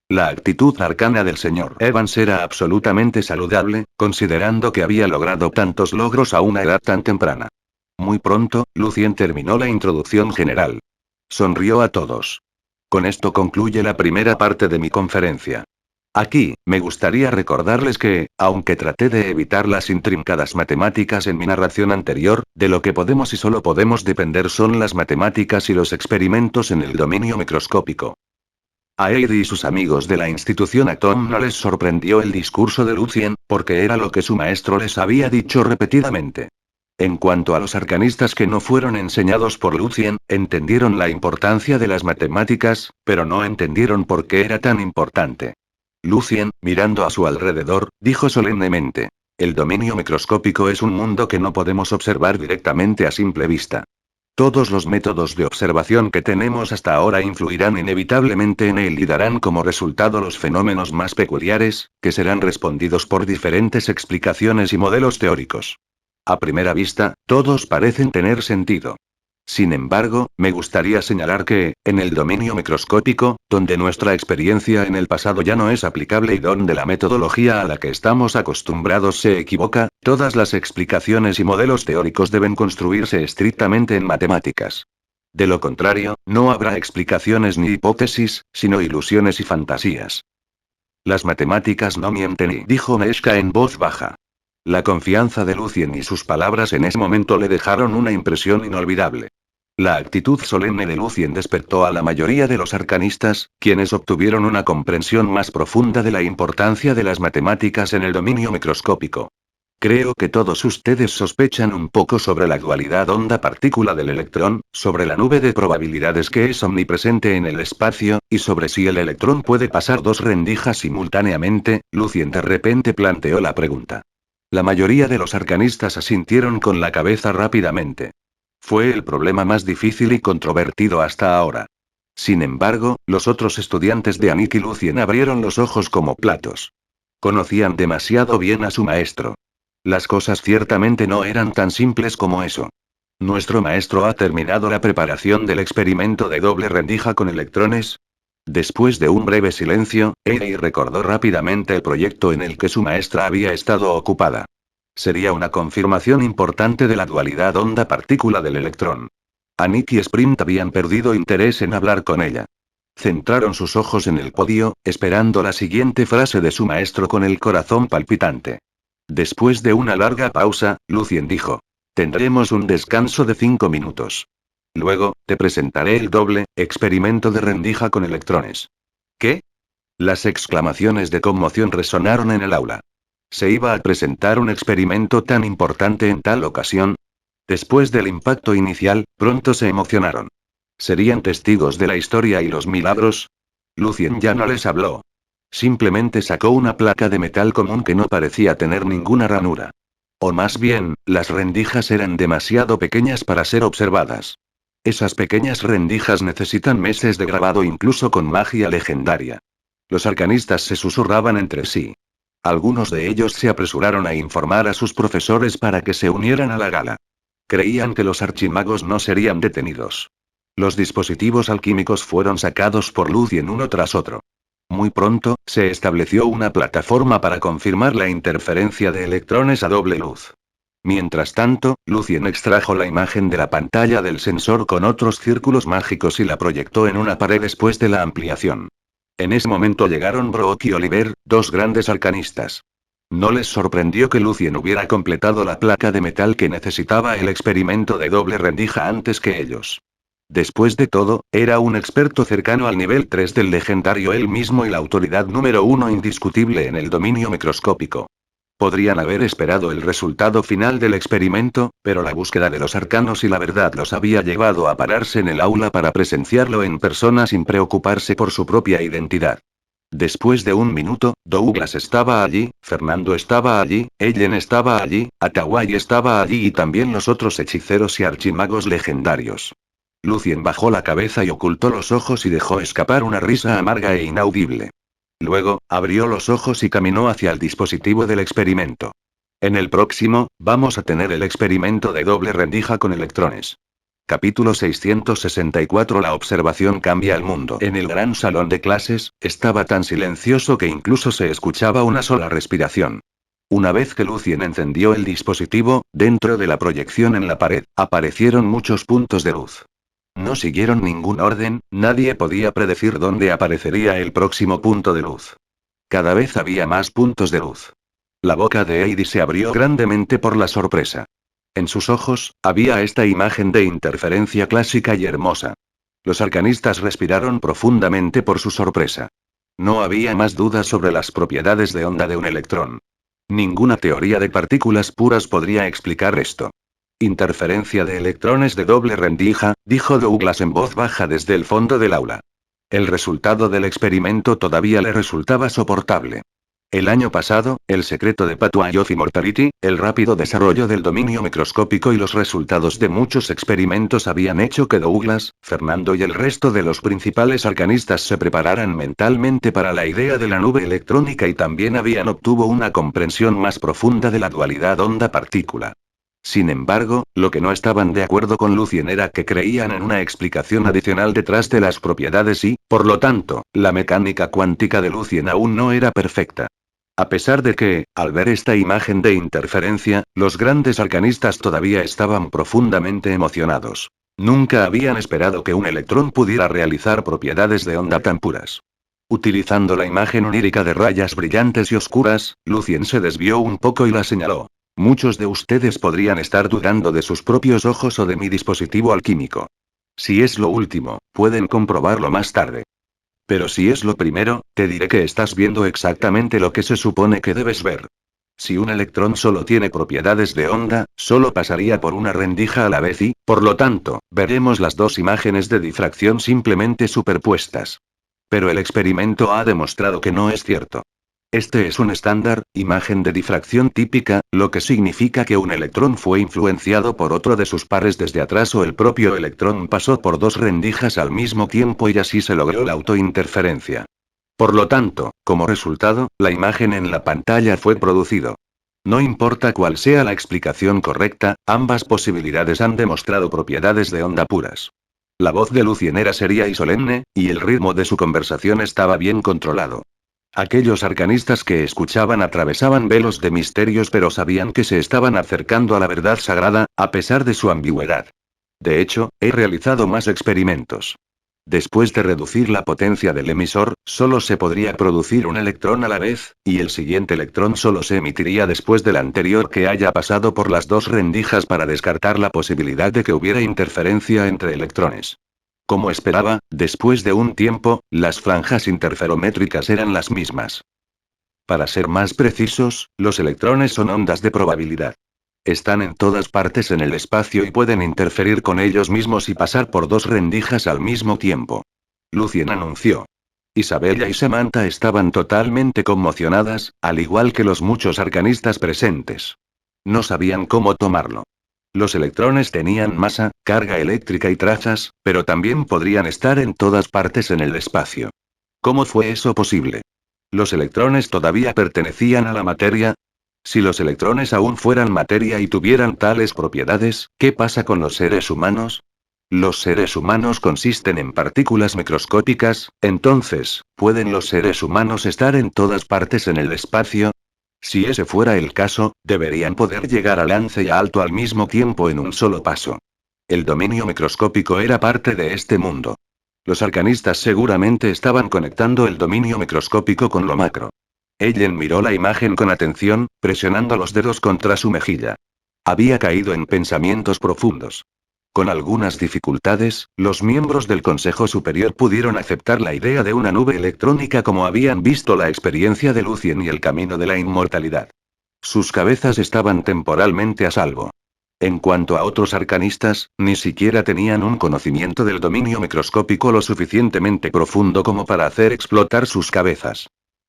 La actitud arcana del señor Evans era absolutamente saludable, considerando que había logrado tantos logros a una edad tan temprana. Muy pronto, Lucien terminó la introducción general. Sonrió a todos. Con esto concluye la primera parte de mi conferencia. Aquí, me gustaría recordarles que, aunque traté de evitar las intrincadas matemáticas en mi narración anterior, de lo que podemos y solo podemos depender son las matemáticas y los experimentos en el dominio microscópico. A Eddie y sus amigos de la institución Atom no les sorprendió el discurso de Lucien, porque era lo que su maestro les había dicho repetidamente. En cuanto a los arcanistas que no fueron enseñados por Lucien, entendieron la importancia de las matemáticas, pero no entendieron por qué era tan importante. Lucien, mirando a su alrededor, dijo solemnemente: el dominio microscópico es un mundo que no podemos observar directamente a simple vista. Todos los métodos de observación que tenemos hasta ahora influirán inevitablemente en él y darán como resultado los fenómenos más peculiares, que serán respondidos por diferentes explicaciones y modelos teóricos. A primera vista, todos parecen tener sentido. Sin embargo, me gustaría señalar que, en el dominio microscópico, donde nuestra experiencia en el pasado ya no es aplicable y donde la metodología a la que estamos acostumbrados se equivoca, todas las explicaciones y modelos teóricos deben construirse estrictamente en matemáticas. De lo contrario, no habrá explicaciones ni hipótesis, sino ilusiones y fantasías. Las matemáticas no mienten, dijo Meshka en voz baja. La confianza de Lucien y sus palabras en ese momento le dejaron una impresión inolvidable. La actitud solemne de Lucien despertó a la mayoría de los arcanistas, quienes obtuvieron una comprensión más profunda de la importancia de las matemáticas en el dominio microscópico. Creo que todos ustedes sospechan un poco sobre la dualidad onda-partícula del electrón, sobre la nube de probabilidades que es omnipresente en el espacio, y sobre si el electrón puede pasar dos rendijas simultáneamente. Lucien de repente planteó la pregunta. La mayoría de los arcanistas asintieron con la cabeza rápidamente. Fue el problema más difícil y controvertido hasta ahora. Sin embargo, los otros estudiantes de Annick y Lucien abrieron los ojos como platos. Conocían demasiado bien a su maestro. Las cosas ciertamente no eran tan simples como eso. Nuestro maestro ha terminado la preparación del experimento de doble rendija con electrones. Después de un breve silencio, Ei recordó rápidamente el proyecto en el que su maestra había estado ocupada. Sería una confirmación importante de la dualidad onda-partícula del electrón. Aniki y Sprint habían perdido interés en hablar con ella. Centraron sus ojos en el podio, esperando la siguiente frase de su maestro con el corazón palpitante. Después de una larga pausa, Lucien dijo: tendremos un descanso de 5 minutos. Luego, te presentaré el doble experimento de rendija con electrones. ¿Qué? Las exclamaciones de conmoción resonaron en el aula. ¿Se iba a presentar un experimento tan importante en tal ocasión? Después del impacto inicial, pronto se emocionaron. ¿Serían testigos de la historia y los milagros? Lucien ya no les habló. Simplemente sacó una placa de metal común que no parecía tener ninguna ranura. O más bien, las rendijas eran demasiado pequeñas para ser observadas. Esas pequeñas rendijas necesitan meses de grabado incluso con magia legendaria. Los arcanistas se susurraban entre sí. Algunos de ellos se apresuraron a informar a sus profesores para que se unieran a la gala. Creían que los archimagos no serían detenidos. Los dispositivos alquímicos fueron sacados por Lucien uno tras otro. Muy pronto, se estableció una plataforma para confirmar la interferencia de electrones a doble luz. Mientras tanto, Lucien extrajo la imagen de la pantalla del sensor con otros círculos mágicos y la proyectó en una pared después de la ampliación. En ese momento llegaron Brooke y Oliver, dos grandes arcanistas. No les sorprendió que Lucien hubiera completado la placa de metal que necesitaba el experimento de doble rendija antes que ellos. Después de todo, era un experto cercano al nivel 3 del legendario él mismo y la autoridad número 1 indiscutible en el dominio microscópico. Podrían haber esperado el resultado final del experimento, pero la búsqueda de los arcanos y la verdad los había llevado a pararse en el aula para presenciarlo en persona sin preocuparse por su propia identidad. Después de un minuto, Douglas estaba allí, Fernando estaba allí, Ellen estaba allí, Atawai estaba allí y también los otros hechiceros y archimagos legendarios. Lucien bajó la cabeza y ocultó los ojos y dejó escapar una risa amarga e inaudible. Luego, abrió los ojos y caminó hacia el dispositivo del experimento. En el próximo, vamos a tener el experimento de doble rendija con electrones. Capítulo 664. La observación cambia el mundo. En el gran salón de clases, estaba tan silencioso que incluso se escuchaba una sola respiración. Una vez que Lucien encendió el dispositivo, dentro de la proyección en la pared, aparecieron muchos puntos de luz. No siguieron ningún orden, nadie podía predecir dónde aparecería el próximo punto de luz. Cada vez había más puntos de luz. La boca de Heidi se abrió grandemente por la sorpresa. En sus ojos, había esta imagen de interferencia clásica y hermosa. Los arcanistas respiraron profundamente por su sorpresa. No había más dudas sobre las propiedades de onda de un electrón. Ninguna teoría de partículas puras podría explicar esto. Interferencia de electrones de doble rendija, dijo Douglas en voz baja desde el fondo del aula. El resultado del experimento todavía le resultaba soportable. El año pasado, el secreto de Patway of Immortality, el rápido desarrollo del dominio microscópico y los resultados de muchos experimentos habían hecho que Douglas, Fernando y el resto de los principales arcanistas se prepararan mentalmente para la idea de la nube electrónica y también habían obtuvo una comprensión más profunda de la dualidad onda-partícula. Sin embargo, lo que no estaban de acuerdo con Lucien era que creían en una explicación adicional detrás de las propiedades y, por lo tanto, la mecánica cuántica de Lucien aún no era perfecta. A pesar de que, al ver esta imagen de interferencia, los grandes arcanistas todavía estaban profundamente emocionados. Nunca habían esperado que un electrón pudiera realizar propiedades de onda tan puras. Utilizando la imagen onírica de rayas brillantes y oscuras, Lucien se desvió un poco y la señaló. Muchos de ustedes podrían estar dudando de sus propios ojos o de mi dispositivo alquímico. Si es lo último, pueden comprobarlo más tarde. Pero si es lo primero, te diré que estás viendo exactamente lo que se supone que debes ver. Si un electrón solo tiene propiedades de onda, solo pasaría por una rendija a la vez y, por lo tanto, veremos las dos imágenes de difracción simplemente superpuestas. Pero el experimento ha demostrado que no es cierto. Este es un estándar, imagen de difracción típica, lo que significa que un electrón fue influenciado por otro de sus pares desde atrás o el propio electrón pasó por dos rendijas al mismo tiempo y así se logró la autointerferencia. Por lo tanto, como resultado, la imagen en la pantalla fue producido. No importa cuál sea la explicación correcta, ambas posibilidades han demostrado propiedades de onda puras. La voz de Lucien era seria y solemne, y el ritmo de su conversación estaba bien controlado. Aquellos arcanistas que escuchaban atravesaban velos de misterios, pero sabían que se estaban acercando a la verdad sagrada, a pesar de su ambigüedad. De hecho, he realizado más experimentos. Después de reducir la potencia del emisor, solo se podría producir un electrón a la vez, y el siguiente electrón solo se emitiría después del anterior que haya pasado por las dos rendijas para descartar la posibilidad de que hubiera interferencia entre electrones. Como esperaba, después de un tiempo, las franjas interferométricas eran las mismas. Para ser más precisos, los electrones son ondas de probabilidad. Están en todas partes en el espacio y pueden interferir con ellos mismos y pasar por dos rendijas al mismo tiempo. Lucien anunció. Isabella y Samantha estaban totalmente conmocionadas, al igual que los muchos arcanistas presentes. No sabían cómo tomarlo. Los electrones tenían masa, carga eléctrica y trazas, pero también podrían estar en todas partes en el espacio. ¿Cómo fue eso posible? ¿Los electrones todavía pertenecían a la materia? Si los electrones aún fueran materia y tuvieran tales propiedades, ¿qué pasa con los seres humanos? Los seres humanos consisten en partículas microscópicas, entonces, ¿pueden los seres humanos estar en todas partes en el espacio? Si ese fuera el caso, deberían poder llegar a Lance y a Alto al mismo tiempo en un solo paso. El dominio microscópico era parte de este mundo. Los arcanistas seguramente estaban conectando el dominio microscópico con lo macro. Ellen miró la imagen con atención, presionando los dedos contra su mejilla. Había caído en pensamientos profundos. Con algunas dificultades, los miembros del Consejo Superior pudieron aceptar la idea de una nube electrónica como habían visto la experiencia de Lucien y el camino de la inmortalidad. Sus cabezas estaban temporalmente a salvo. En cuanto a otros arcanistas, ni siquiera tenían un conocimiento del dominio microscópico lo suficientemente profundo como para hacer explotar sus cabezas.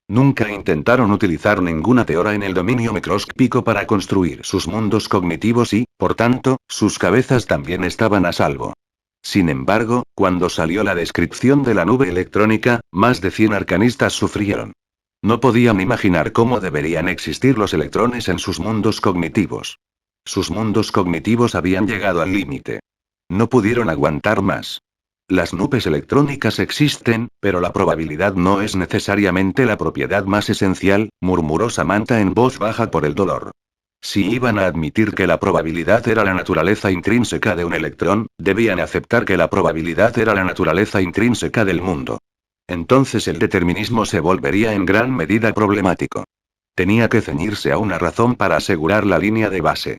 Nunca intentaron utilizar ninguna teoría en el dominio microscópico para construir sus mundos cognitivos y, por tanto, sus cabezas también estaban a salvo. Sin embargo, cuando salió la descripción de la nube electrónica, más de 100 arcanistas sufrieron. No podían imaginar cómo deberían existir los electrones en sus mundos cognitivos. Sus mundos cognitivos habían llegado al límite. No pudieron aguantar más. Las nubes electrónicas existen, pero la probabilidad no es necesariamente la propiedad más esencial, murmuró Samantha en voz baja por el dolor. Si iban a admitir que la probabilidad era la naturaleza intrínseca de un electrón, debían aceptar que la probabilidad era la naturaleza intrínseca del mundo. Entonces el determinismo se volvería en gran medida problemático. Tenía que ceñirse a una razón para asegurar la línea de base.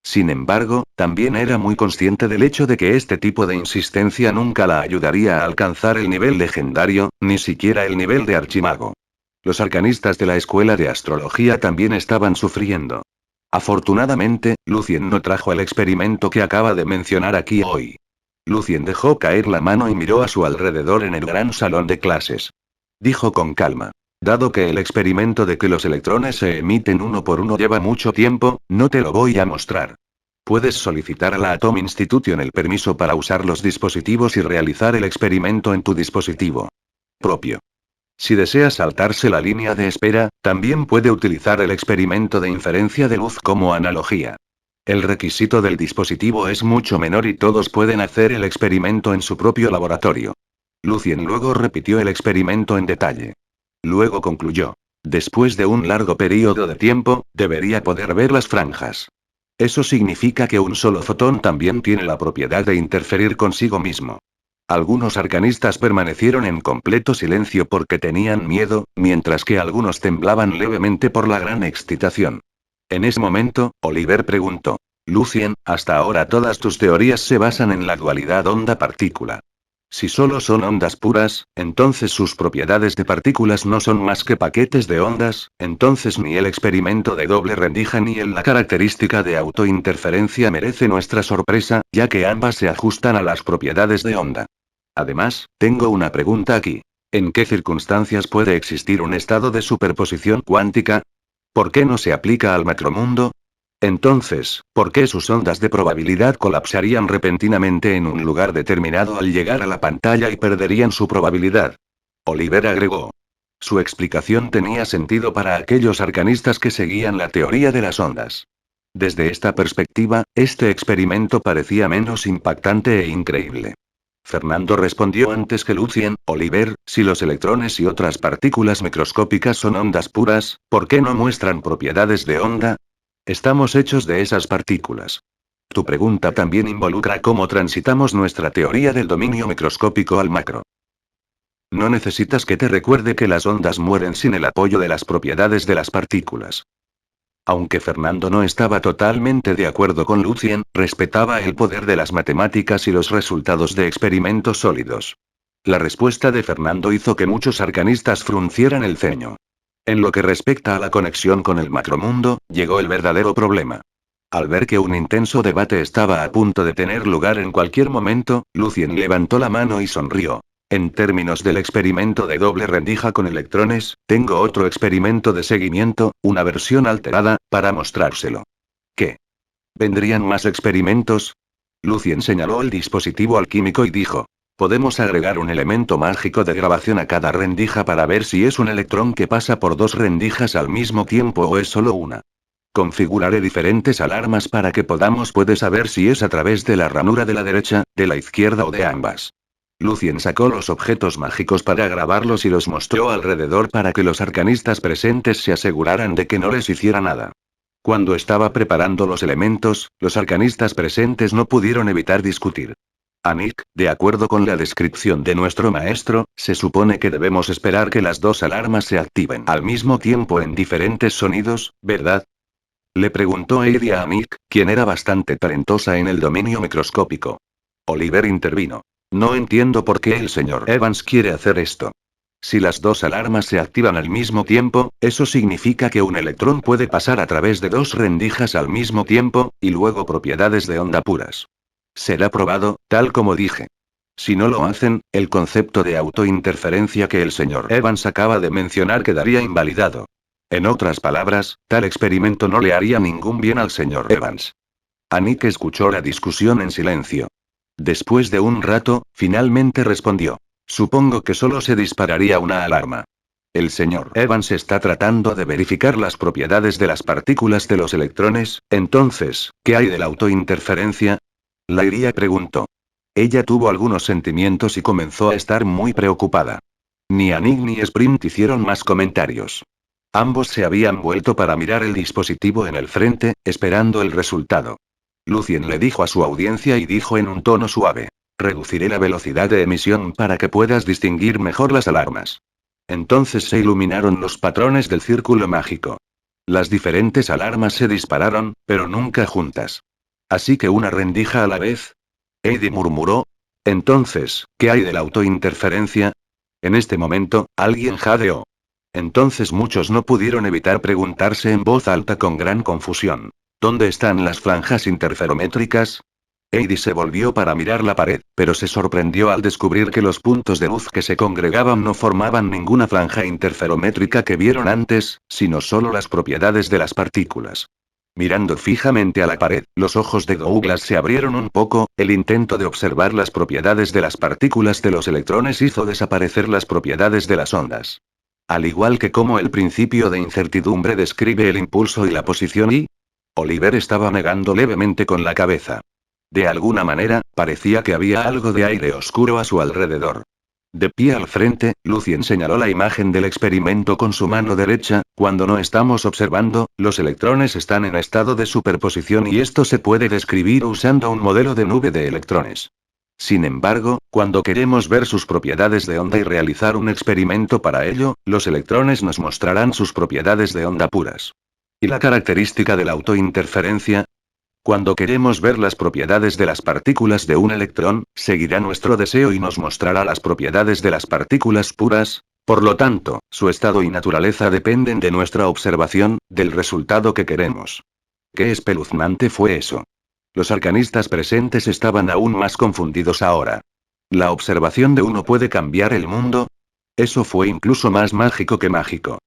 Sin embargo, también era muy consciente del hecho de que este tipo de insistencia nunca la ayudaría a alcanzar el nivel legendario, ni siquiera el nivel de archimago. Los arcanistas de la escuela de astrología también estaban sufriendo. Afortunadamente, Lucien no trajo el experimento que acaba de mencionar aquí hoy. Lucien dejó caer la mano y miró a su alrededor en el gran salón de clases. Dijo con calma. Dado que el experimento de que los electrones se emiten uno por uno lleva mucho tiempo, no te lo voy a mostrar. Puedes solicitar a la Atom Institution el permiso para usar los dispositivos y realizar el experimento en tu dispositivo propio. Si desea saltarse la línea de espera, también puede utilizar el experimento de inferencia de luz como analogía. El requisito del dispositivo es mucho menor y todos pueden hacer el experimento en su propio laboratorio. Lucien luego repitió el experimento en detalle. Luego concluyó. Después de un largo periodo de tiempo, debería poder ver las franjas. Eso significa que un solo fotón también tiene la propiedad de interferir consigo mismo. Algunos arcanistas permanecieron en completo silencio porque tenían miedo, mientras que algunos temblaban levemente por la gran excitación. En ese momento, Oliver preguntó. Lucien, hasta ahora todas tus teorías se basan en la dualidad onda-partícula. Si solo son ondas puras, entonces sus propiedades de partículas no son más que paquetes de ondas, entonces ni el experimento de doble rendija ni la característica de autointerferencia merece nuestra sorpresa, ya que ambas se ajustan a las propiedades de onda. Además, tengo una pregunta aquí. ¿En qué circunstancias puede existir un estado de superposición cuántica? ¿Por qué no se aplica al macromundo? Entonces, ¿por qué sus ondas de probabilidad colapsarían repentinamente en un lugar determinado al llegar a la pantalla y perderían su probabilidad? Oliver agregó. Su explicación tenía sentido para aquellos arcanistas que seguían la teoría de las ondas. Desde esta perspectiva, este experimento parecía menos impactante e increíble. Fernando respondió antes que Lucien. Oliver, si los electrones y otras partículas microscópicas son ondas puras, ¿por qué no muestran propiedades de onda? Estamos hechos de esas partículas. Tu pregunta también involucra cómo transitamos nuestra teoría del dominio microscópico al macro. No necesitas que te recuerde que las ondas mueren sin el apoyo de las propiedades de las partículas. Aunque Fernando no estaba totalmente de acuerdo con Lucien, respetaba el poder de las matemáticas y los resultados de experimentos sólidos. La respuesta de Fernando hizo que muchos arcanistas fruncieran el ceño. En lo que respecta a la conexión con el macromundo, llegó el verdadero problema. Al ver que un intenso debate estaba a punto de tener lugar en cualquier momento, Lucien levantó la mano y sonrió. En términos del experimento de doble rendija con electrones, tengo otro experimento de seguimiento, una versión alterada, para mostrárselo. ¿Qué? ¿Vendrían más experimentos? Lucien señaló el dispositivo alquímico y dijo. Podemos agregar un elemento mágico de grabación a cada rendija para ver si es un electrón que pasa por dos rendijas al mismo tiempo o es solo una. Configuraré diferentes alarmas para que puedes saber si es a través de la ranura de la derecha, de la izquierda o de ambas. Lucien sacó los objetos mágicos para grabarlos y los mostró alrededor para que los arcanistas presentes se aseguraran de que no les hiciera nada. Cuando estaba preparando los elementos, los arcanistas presentes no pudieron evitar discutir. Anik, de acuerdo con la descripción de nuestro maestro, se supone que debemos esperar que las dos alarmas se activen al mismo tiempo en diferentes sonidos, ¿verdad? Le preguntó Heidi a Anik, quien era bastante talentosa en el dominio microscópico. Oliver intervino. No entiendo por qué el señor Evans quiere hacer esto. Si las dos alarmas se activan al mismo tiempo, eso significa que un electrón puede pasar a través de dos rendijas al mismo tiempo, y luego propiedades de onda puras. Será probado, tal como dije. Si no lo hacen, el concepto de autointerferencia que el señor Evans acaba de mencionar quedaría invalidado. En otras palabras, tal experimento no le haría ningún bien al señor Evans. Anik escuchó la discusión en silencio. Después de un rato, finalmente respondió. Supongo que solo se dispararía una alarma. El señor Evans está tratando de verificar las propiedades de las partículas de los electrones, entonces, ¿qué hay de la autointerferencia? Lyria preguntó. Ella tuvo algunos sentimientos y comenzó a estar muy preocupada. Ni Anik ni Sprint hicieron más comentarios. Ambos se habían vuelto para mirar el dispositivo en el frente, esperando el resultado. Lucien le dijo a su audiencia y dijo en un tono suave. Reduciré la velocidad de emisión para que puedas distinguir mejor las alarmas. Entonces se iluminaron los patrones del círculo mágico. Las diferentes alarmas se dispararon, pero nunca juntas. Así que una rendija a la vez. Heidi murmuró. Entonces, ¿qué hay de la autointerferencia? En este momento, alguien jadeó. Entonces muchos no pudieron evitar preguntarse en voz alta con gran confusión. ¿Dónde están las franjas interferométricas? Heidi se volvió para mirar la pared, pero se sorprendió al descubrir que los puntos de luz que se congregaban no formaban ninguna franja interferométrica que vieron antes, sino solo las propiedades de las partículas. Mirando fijamente a la pared, los ojos de Douglas se abrieron un poco, el intento de observar las propiedades de las partículas de los electrones hizo desaparecer las propiedades de las ondas. Al igual que como el principio de incertidumbre describe el impulso y la posición y... Oliver estaba negando levemente con la cabeza. De alguna manera, parecía que había algo de aire oscuro a su alrededor. De pie al frente, Lucien señaló la imagen del experimento con su mano derecha. Cuando no estamos observando, los electrones están en estado de superposición y esto se puede describir usando un modelo de nube de electrones. Sin embargo, cuando queremos ver sus propiedades de onda y realizar un experimento para ello, los electrones nos mostrarán sus propiedades de onda puras. ¿Y la característica de la autointerferencia? Cuando queremos ver las propiedades de las partículas de un electrón, seguirá nuestro deseo y nos mostrará las propiedades de las partículas puras. Por lo tanto, su estado y naturaleza dependen de nuestra observación, del resultado que queremos. Qué espeluznante fue eso. Los arcanistas presentes estaban aún más confundidos ahora. ¿La observación de uno puede cambiar el mundo? Eso fue incluso más mágico que mágico.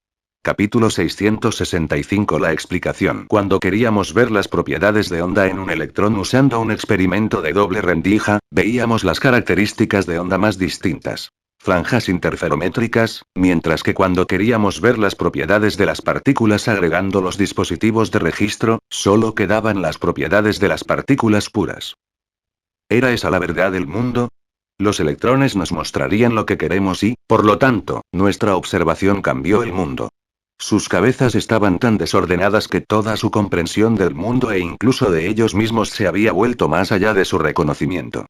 Capítulo 665. La explicación. Cuando queríamos ver las propiedades de onda en un electrón usando un experimento de doble rendija, veíamos las características de onda más distintas. Franjas interferométricas, mientras que cuando queríamos ver las propiedades de las partículas agregando los dispositivos de registro, solo quedaban las propiedades de las partículas puras. ¿Era esa la verdad del mundo? Los electrones nos mostrarían lo que queremos y, por lo tanto, nuestra observación cambió el mundo. Sus cabezas estaban tan desordenadas que toda su comprensión del mundo e incluso de ellos mismos se había vuelto más allá de su reconocimiento.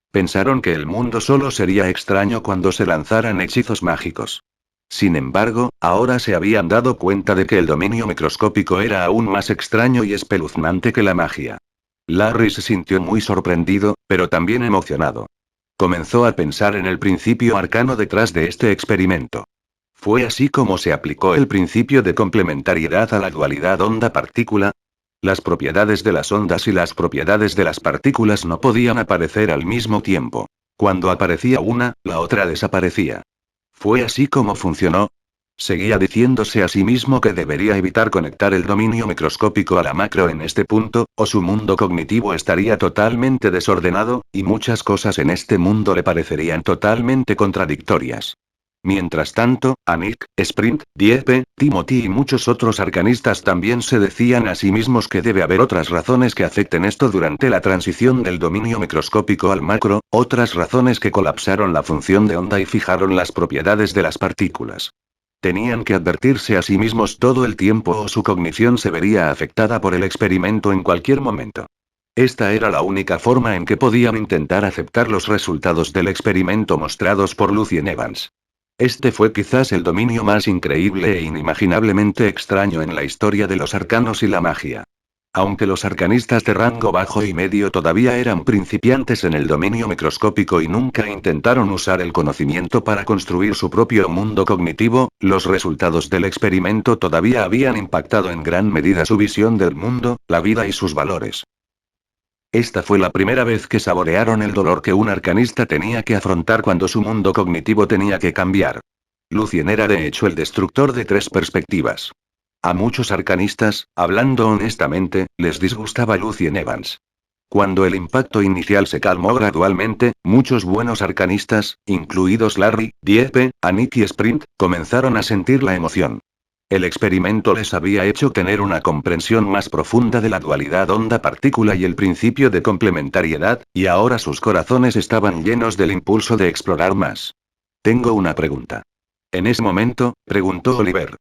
Pensaron que el mundo solo sería extraño cuando se lanzaran hechizos mágicos. Sin embargo, ahora se habían dado cuenta de que el dominio microscópico era aún más extraño y espeluznante que la magia. Larry se sintió muy sorprendido, pero también emocionado. Comenzó a pensar en el principio arcano detrás de este experimento. ¿Fue así como se aplicó el principio de complementariedad a la dualidad onda-partícula? Las propiedades de las ondas y las propiedades de las partículas no podían aparecer al mismo tiempo. Cuando aparecía una, la otra desaparecía. ¿Fue así como funcionó? Seguía diciéndose a sí mismo que debería evitar conectar el dominio microscópico a la macro en este punto, o su mundo cognitivo estaría totalmente desordenado, y muchas cosas en este mundo le parecerían totalmente contradictorias. Mientras tanto, Anik, Sprint, Dieppe, Timothy y muchos otros arcanistas también se decían a sí mismos que debe haber otras razones que afecten esto durante la transición del dominio microscópico al macro, otras razones que colapsaron la función de onda y fijaron las propiedades de las partículas. Tenían que advertirse a sí mismos todo el tiempo o su cognición se vería afectada por el experimento en cualquier momento. Esta era la única forma en que podían intentar aceptar los resultados del experimento mostrados por Lucien Evans. Este fue quizás el dominio más increíble e inimaginablemente extraño en la historia de los arcanos y la magia. Aunque los arcanistas de rango bajo y medio todavía eran principiantes en el dominio microscópico y nunca intentaron usar el conocimiento para construir su propio mundo cognitivo, los resultados del experimento todavía habían impactado en gran medida su visión del mundo, la vida y sus valores. Esta fue la primera vez que saborearon el dolor que un arcanista tenía que afrontar cuando su mundo cognitivo tenía que cambiar. Lucien era de hecho el destructor de tres perspectivas. A muchos arcanistas, hablando honestamente, les disgustaba Lucien Evans. Cuando el impacto inicial se calmó gradualmente, muchos buenos arcanistas, incluidos Larry, Dieppe, Anik y Sprint, comenzaron a sentir la emoción. El experimento les había hecho tener una comprensión más profunda de la dualidad onda-partícula y el principio de complementariedad, y ahora sus corazones estaban llenos del impulso de explorar más. Tengo una pregunta. En ese momento, preguntó Oliver.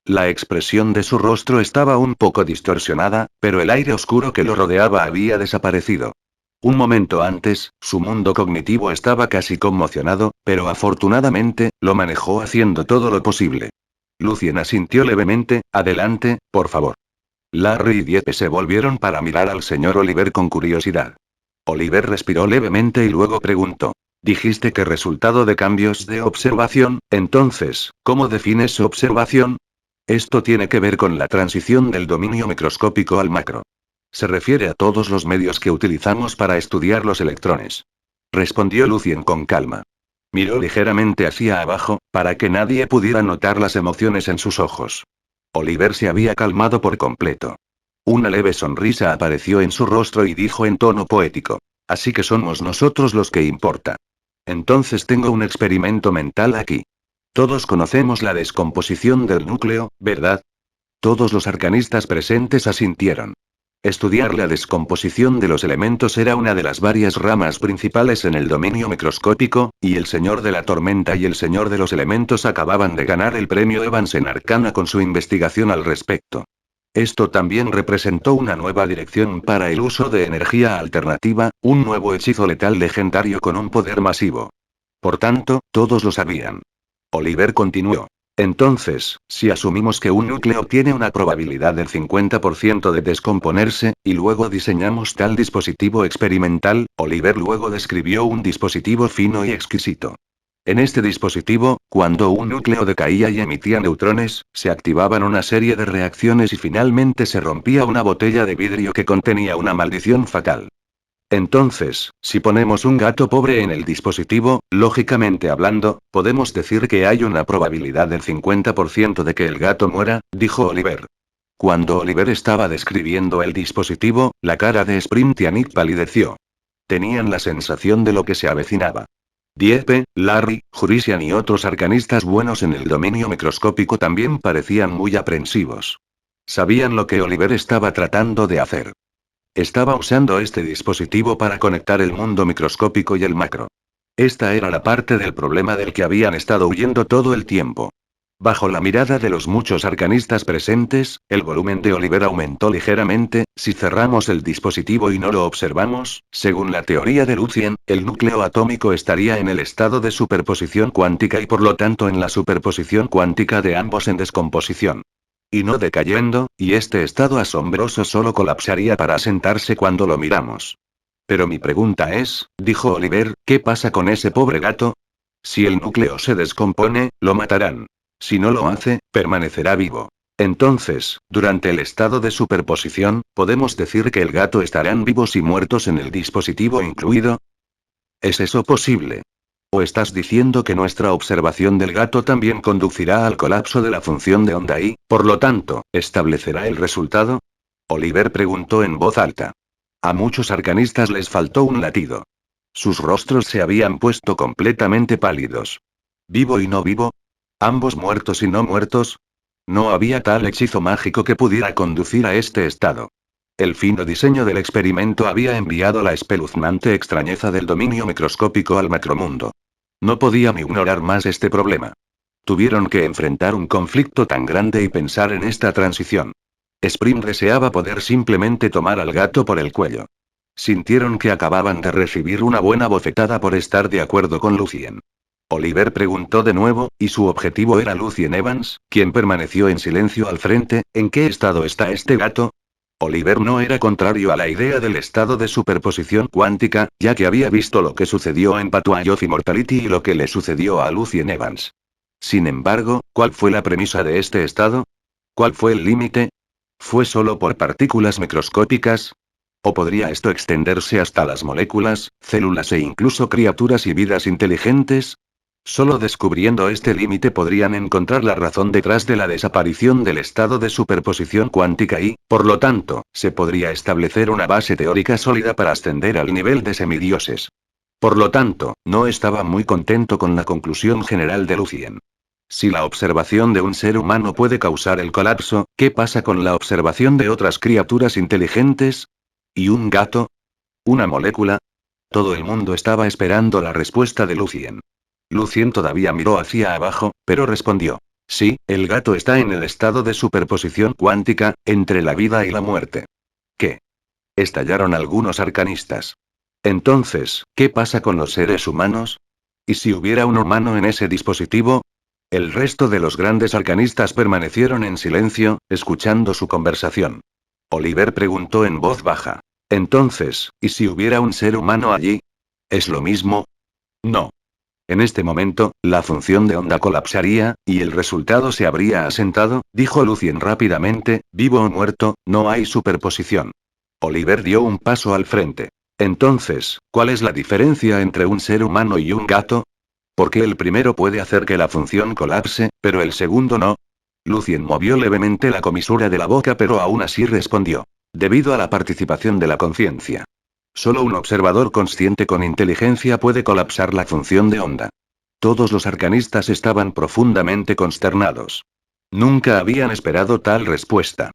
La expresión de su rostro estaba un poco distorsionada, pero el aire oscuro que lo rodeaba había desaparecido. Un momento antes, su mundo cognitivo estaba casi conmocionado, pero afortunadamente, lo manejó haciendo todo lo posible. Lucien asintió levemente. Adelante, por favor. Larry y Dieppe se volvieron para mirar al señor Oliver con curiosidad. Oliver respiró levemente y luego preguntó. Dijiste que resultado de cambios de observación, entonces, ¿cómo defines su observación? Esto tiene que ver con la transición del dominio microscópico al macro. Se refiere a todos los medios que utilizamos para estudiar los electrones. Respondió Lucien con calma. Miró ligeramente hacia abajo, para que nadie pudiera notar las emociones en sus ojos. Oliver se había calmado por completo. Una leve sonrisa apareció en su rostro y dijo en tono poético. Así que somos nosotros los que importa. Entonces tengo un experimento mental aquí. Todos conocemos la descomposición del núcleo, ¿verdad? Todos los arcanistas presentes asintieron. Estudiar la descomposición de los elementos era una de las varias ramas principales en el dominio microscópico, y el Señor de la Tormenta y el Señor de los Elementos acababan de ganar el premio Evans en Arcana con su investigación al respecto. Esto también representó una nueva dirección para el uso de energía alternativa, un nuevo hechizo letal legendario con un poder masivo. Por tanto, todos lo sabían. Oliver continuó. Entonces, si asumimos que un núcleo tiene una probabilidad del 50% de descomponerse, y luego diseñamos tal dispositivo experimental, Oliver luego describió un dispositivo fino y exquisito. En este dispositivo, cuando un núcleo decaía y emitía neutrones, se activaban una serie de reacciones y finalmente se rompía una botella de vidrio que contenía una maldición fatal. Entonces, si ponemos un gato pobre en el dispositivo, lógicamente hablando, podemos decir que hay una probabilidad del 50% de que el gato muera, dijo Oliver. Cuando Oliver estaba describiendo el dispositivo, la cara de Sprint y Anik palideció. Tenían la sensación de lo que se avecinaba. Dieppe, Larry, Jurisian y otros arcanistas buenos en el dominio microscópico también parecían muy aprensivos. Sabían lo que Oliver estaba tratando de hacer. Estaba usando este dispositivo para conectar el mundo microscópico y el macro. Esta era la parte del problema del que habían estado huyendo todo el tiempo. Bajo la mirada de los muchos arcanistas presentes, el volumen de Oliver aumentó ligeramente. Si cerramos el dispositivo y no lo observamos, según la teoría de Lucien, el núcleo atómico estaría en el estado de superposición cuántica y por lo tanto en la superposición cuántica de ambos en descomposición. Y no decayendo, y este estado asombroso solo colapsaría para asentarse cuando lo miramos. Pero mi pregunta es, dijo Oliver, ¿qué pasa con ese pobre gato? Si el núcleo se descompone, lo matarán. Si no lo hace, permanecerá vivo. Entonces, durante el estado de superposición, ¿podemos decir que el gato estarán vivos y muertos en el dispositivo incluido? ¿Es eso posible? ¿O estás diciendo que nuestra observación del gato también conducirá al colapso de la función de onda y, por lo tanto, establecerá el resultado? Oliver preguntó en voz alta. A muchos arcanistas les faltó un latido. Sus rostros se habían puesto completamente pálidos. ¿Vivo y no vivo? ¿Ambos muertos y no muertos? No había tal hechizo mágico que pudiera conducir a este estado. El fino diseño del experimento había enviado la espeluznante extrañeza del dominio microscópico al macromundo. No podían ignorar más este problema. Tuvieron que enfrentar un conflicto tan grande y pensar en esta transición. Spring deseaba poder simplemente tomar al gato por el cuello. Sintieron que acababan de recibir una buena bofetada por estar de acuerdo con Lucien. Oliver preguntó de nuevo, y su objetivo era Lucien Evans, quien permaneció en silencio al frente. ¿En qué estado está este gato? Oliver no era contrario a la idea del estado de superposición cuántica, ya que había visto lo que sucedió en Patway of Immortality y lo que le sucedió a Lucien Evans. Sin embargo, ¿cuál fue la premisa de este estado? ¿Cuál fue el límite? ¿Fue solo por partículas microscópicas? ¿O podría esto extenderse hasta las moléculas, células e incluso criaturas y vidas inteligentes? Solo descubriendo este límite podrían encontrar la razón detrás de la desaparición del estado de superposición cuántica y, por lo tanto, se podría establecer una base teórica sólida para ascender al nivel de semidioses. Por lo tanto, no estaba muy contento con la conclusión general de Lucien. Si la observación de un ser humano puede causar el colapso, ¿qué pasa con la observación de otras criaturas inteligentes? ¿Y un gato? ¿Una molécula? Todo el mundo estaba esperando la respuesta de Lucien. Lucien todavía miró hacia abajo, pero respondió. Sí, el gato está en el estado de superposición cuántica, entre la vida y la muerte. ¿Qué? Estallaron algunos arcanistas. Entonces, ¿qué pasa con los seres humanos? ¿Y si hubiera un humano en ese dispositivo? El resto de los grandes arcanistas permanecieron en silencio, escuchando su conversación. Oliver preguntó en voz baja. Entonces, ¿y si hubiera un ser humano allí? ¿Es lo mismo? No. En este momento, la función de onda colapsaría, y el resultado se habría asentado, dijo Lucien rápidamente, vivo o muerto, no hay superposición. Oliver dio un paso al frente. Entonces, ¿cuál es la diferencia entre un ser humano y un gato? ¿Por qué el primero puede hacer que la función colapse, pero el segundo no? Lucien movió levemente la comisura de la boca pero aún así respondió. Debido a la participación de la conciencia. Solo un observador consciente con inteligencia puede colapsar la función de onda. Todos los arcanistas estaban profundamente consternados. Nunca habían esperado tal respuesta.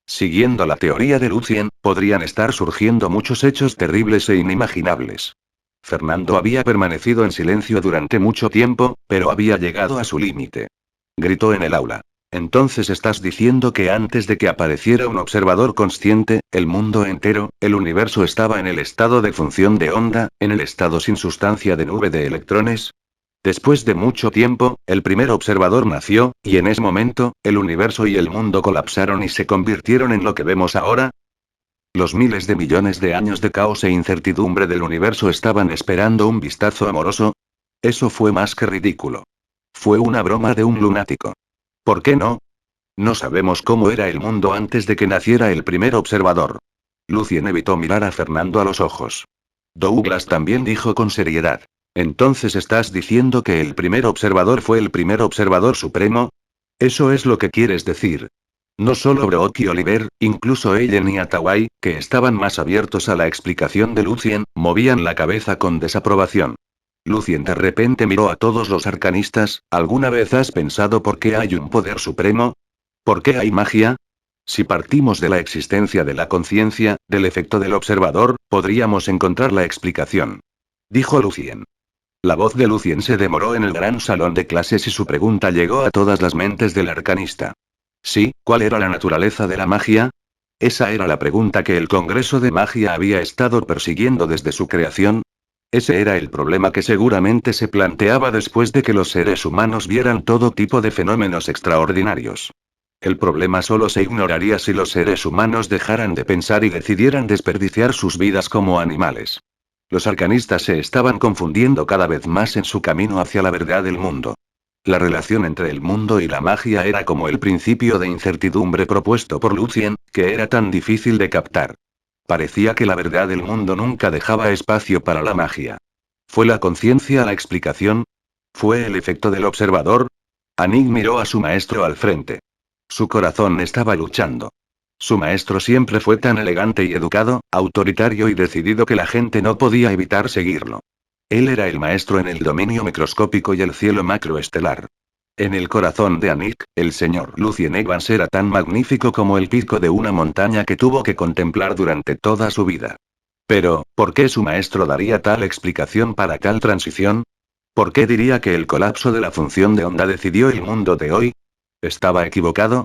Siguiendo la teoría de Lucien, podrían estar surgiendo muchos hechos terribles e inimaginables. Fernando había permanecido en silencio durante mucho tiempo, pero había llegado a su límite. Gritó en el aula. Entonces estás diciendo que antes de que apareciera un observador consciente, el mundo entero, el universo estaba en el estado de función de onda, en el estado sin sustancia de nube de electrones. Después de mucho tiempo, el primer observador nació, y en ese momento, el universo y el mundo colapsaron y se convirtieron en lo que vemos ahora. Los miles de millones de años de caos e incertidumbre del universo estaban esperando un vistazo amoroso. Eso fue más que ridículo. Fue una broma de un lunático. ¿Por qué no? No sabemos cómo era el mundo antes de que naciera el primer observador. Lucien evitó mirar a Fernando a los ojos. Douglas también dijo con seriedad. ¿Entonces estás diciendo que el primer observador fue el primer observador supremo? ¿Eso es lo que quieres decir? No solo Brock y Oliver, incluso Ellen y Attaway, que estaban más abiertos a la explicación de Lucien, movían la cabeza con desaprobación. Lucien de repente miró a todos los arcanistas. ¿Alguna vez has pensado por qué hay un poder supremo? ¿Por qué hay magia? Si partimos de la existencia de la conciencia, del efecto del observador, podríamos encontrar la explicación. Dijo Lucien. La voz de Lucien se demoró en el gran salón de clases y su pregunta llegó a todas las mentes del arcanista. Sí, ¿cuál era la naturaleza de la magia? Esa era la pregunta que el Congreso de Magia había estado persiguiendo desde su creación. Ese era el problema que seguramente se planteaba después de que los seres humanos vieran todo tipo de fenómenos extraordinarios. El problema solo se ignoraría si los seres humanos dejaran de pensar y decidieran desperdiciar sus vidas como animales. Los arcanistas se estaban confundiendo cada vez más en su camino hacia la verdad del mundo. La relación entre el mundo y la magia era como el principio de incertidumbre propuesto por Lucien, que era tan difícil de captar. Parecía que la verdad del mundo nunca dejaba espacio para la magia. ¿Fue la conciencia la explicación? ¿Fue el efecto del observador? Anik miró a su maestro al frente. Su corazón estaba luchando. Su maestro siempre fue tan elegante y educado, autoritario y decidido que la gente no podía evitar seguirlo. Él era el maestro en el dominio microscópico y el cielo macroestelar. En el corazón de Anik, el señor Lucien Evans era tan magnífico como el pico de una montaña que tuvo que contemplar durante toda su vida. Pero, ¿por qué su maestro daría tal explicación para tal transición? ¿Por qué diría que el colapso de la función de onda decidió el mundo de hoy? ¿Estaba equivocado?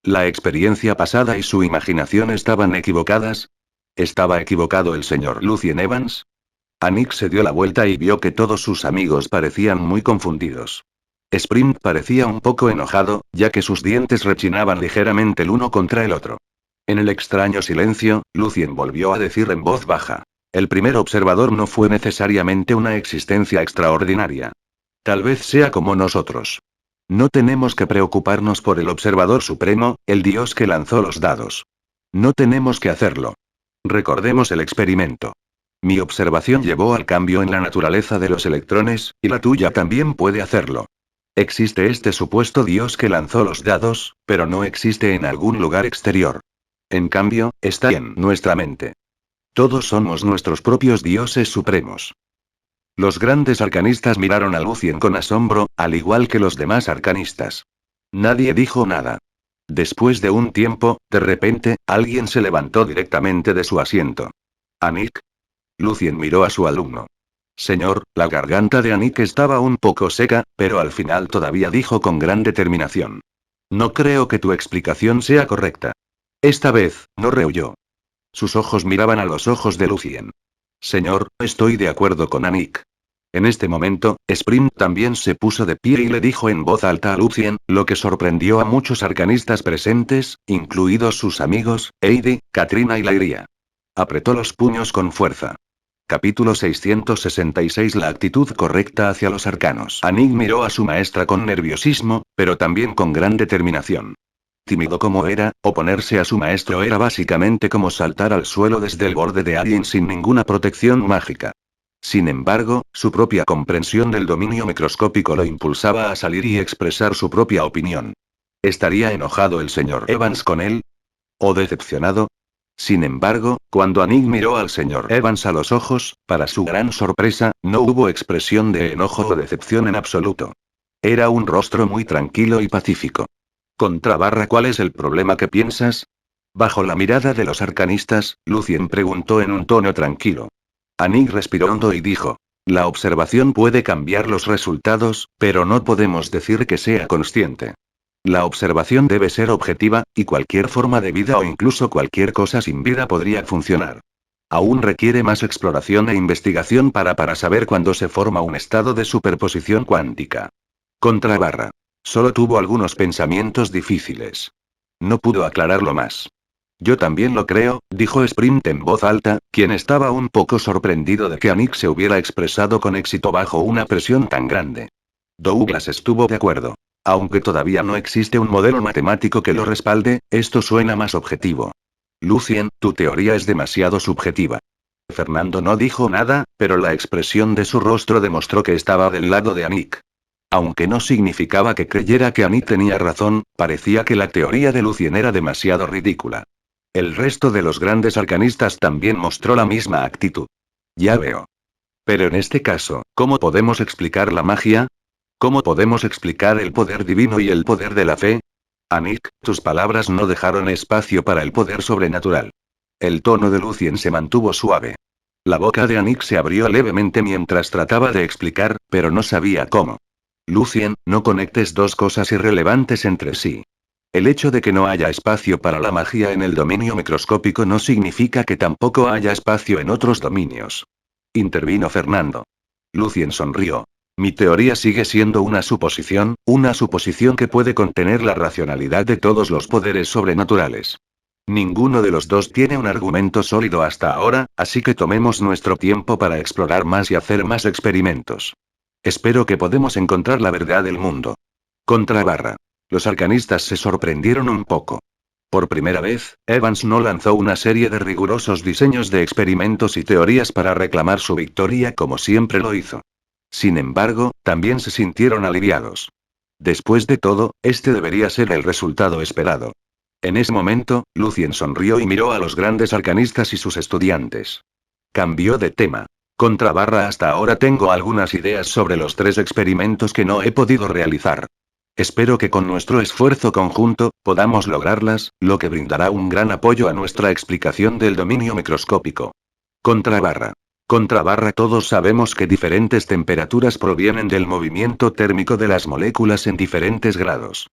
¿La experiencia pasada y su imaginación estaban equivocadas? ¿Estaba equivocado el señor Lucien Evans? Anik se dio la vuelta y vio que todos sus amigos parecían muy confundidos. Sprint parecía un poco enojado, ya que sus dientes rechinaban ligeramente el uno contra el otro. En el extraño silencio, Lucien volvió a decir en voz baja. El primer observador no fue necesariamente una existencia extraordinaria. Tal vez sea como nosotros. No tenemos que preocuparnos por el observador supremo, el dios que lanzó los dados. No tenemos que hacerlo. Recordemos el experimento. Mi observación llevó al cambio en la naturaleza de los electrones, y la tuya también puede hacerlo. Existe este supuesto Dios que lanzó los dados, pero no existe en algún lugar exterior. En cambio, está en nuestra mente. Todos somos nuestros propios dioses supremos. Los grandes arcanistas miraron a Lucien con asombro, al igual que los demás arcanistas. Nadie dijo nada. Después de un tiempo, de repente, alguien se levantó directamente de su asiento. ¿Anik? Lucien miró a su alumno. Señor, la garganta de Anik estaba un poco seca, pero al final todavía dijo con gran determinación. No creo que tu explicación sea correcta. Esta vez, no rehuyó. Sus ojos miraban a los ojos de Lucien. Señor, estoy de acuerdo con Anik. En este momento, Sprint también se puso de pie y le dijo en voz alta a Lucien, lo que sorprendió a muchos arcanistas presentes, incluidos sus amigos, Heidi, Katrina y Lyria. Apretó los puños con fuerza. Capítulo 666. La actitud correcta hacia los arcanos. Anik miró a su maestra con nerviosismo, pero también con gran determinación. Tímido como era, oponerse a su maestro era básicamente como saltar al suelo desde el borde de alguien sin ninguna protección mágica. Sin embargo, su propia comprensión del dominio microscópico lo impulsaba a salir y expresar su propia opinión. ¿Estaría enojado el señor Evans con él? ¿O decepcionado? Sin embargo, cuando Anik miró al señor Evans a los ojos, para su gran sorpresa, no hubo expresión de enojo o decepción en absoluto. Era un rostro muy tranquilo y pacífico. ¿Cuál es el problema que piensas? Bajo la mirada de los arcanistas, Lucien preguntó en un tono tranquilo. Anik respiró hondo y dijo. La observación puede cambiar los resultados, pero no podemos decir que sea consciente. La observación debe ser objetiva, y cualquier forma de vida o incluso cualquier cosa sin vida podría funcionar. Aún requiere más exploración e investigación para saber cuándo se forma un estado de superposición cuántica. Contrabarra. Solo tuvo algunos pensamientos difíciles. No pudo aclararlo más. Yo también lo creo, dijo Sprint en voz alta, quien estaba un poco sorprendido de que Anik se hubiera expresado con éxito bajo una presión tan grande. Douglas estuvo de acuerdo. Aunque todavía no existe un modelo matemático que lo respalde, esto suena más objetivo. Lucien, tu teoría es demasiado subjetiva. Fernando no dijo nada, pero la expresión de su rostro demostró que estaba del lado de Anik. Aunque no significaba que creyera que Anik tenía razón, parecía que la teoría de Lucien era demasiado ridícula. El resto de los grandes arcanistas también mostró la misma actitud. Ya veo. Pero en este caso, ¿cómo podemos explicar la magia? ¿Cómo podemos explicar el poder divino y el poder de la fe? Anik, tus palabras no dejaron espacio para el poder sobrenatural. El tono de Lucien se mantuvo suave. La boca de Anik se abrió levemente mientras trataba de explicar, pero no sabía cómo. Lucien, no conectes dos cosas irrelevantes entre sí. El hecho de que no haya espacio para la magia en el dominio microscópico no significa que tampoco haya espacio en otros dominios. Intervino Fernando. Lucien sonrió. Mi teoría sigue siendo una suposición que puede contener la racionalidad de todos los poderes sobrenaturales. Ninguno de los dos tiene un argumento sólido hasta ahora, así que tomemos nuestro tiempo para explorar más y hacer más experimentos. Espero que podamos encontrar la verdad del mundo. Contrabarra. Los arcanistas se sorprendieron un poco. Por primera vez, Evans no lanzó una serie de rigurosos diseños de experimentos y teorías para reclamar su victoria como siempre lo hizo. Sin embargo, también se sintieron aliviados. Después de todo, este debería ser el resultado esperado. En ese momento, Lucien sonrió y miró a los grandes arcanistas y sus estudiantes. Cambió de tema. Contrabarra, hasta ahora tengo algunas ideas sobre los 3 experimentos que no he podido realizar. Espero que con nuestro esfuerzo conjunto, podamos lograrlas, lo que brindará un gran apoyo a nuestra explicación del dominio microscópico. Contrabarra. Contrabarra, todos sabemos que diferentes temperaturas provienen del movimiento térmico de las moléculas en diferentes grados.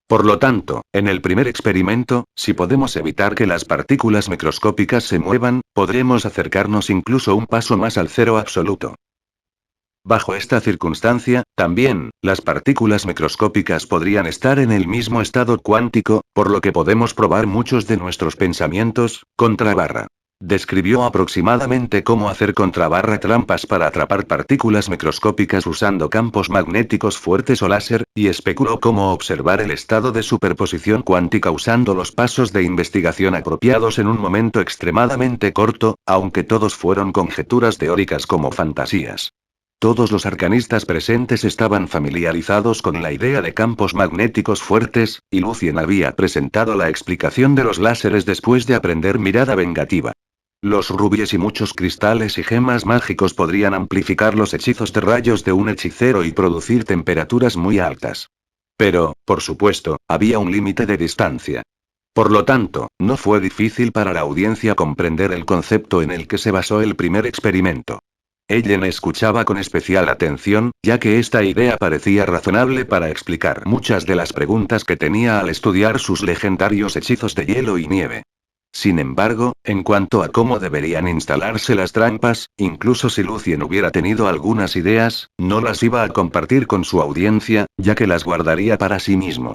Por lo tanto, en el primer experimento, si podemos evitar que las partículas microscópicas se muevan, podremos acercarnos incluso un paso más al cero absoluto. Bajo esta circunstancia, también, las partículas microscópicas podrían estar en el mismo estado cuántico, por lo que podemos probar muchos de nuestros pensamientos. Contrabarra. Describió aproximadamente cómo hacer contrabarra trampas para atrapar partículas microscópicas usando campos magnéticos fuertes o láser, y especuló cómo observar el estado de superposición cuántica usando los pasos de investigación apropiados en un momento extremadamente corto, aunque todos fueron conjeturas teóricas como fantasías. Todos los arcanistas presentes estaban familiarizados con la idea de campos magnéticos fuertes, y Lucien había presentado la explicación de los láseres después de aprender mirada vengativa. Los rubíes y muchos cristales y gemas mágicos podrían amplificar los hechizos de rayos de un hechicero y producir temperaturas muy altas. Pero, por supuesto, había un límite de distancia. Por lo tanto, no fue difícil para la audiencia comprender el concepto en el que se basó el primer experimento. Ellen escuchaba con especial atención, ya que esta idea parecía razonable para explicar muchas de las preguntas que tenía al estudiar sus legendarios hechizos de hielo y nieve. Sin embargo, en cuanto a cómo deberían instalarse las trampas, incluso si Lucien hubiera tenido algunas ideas, no las iba a compartir con su audiencia, ya que las guardaría para sí mismo.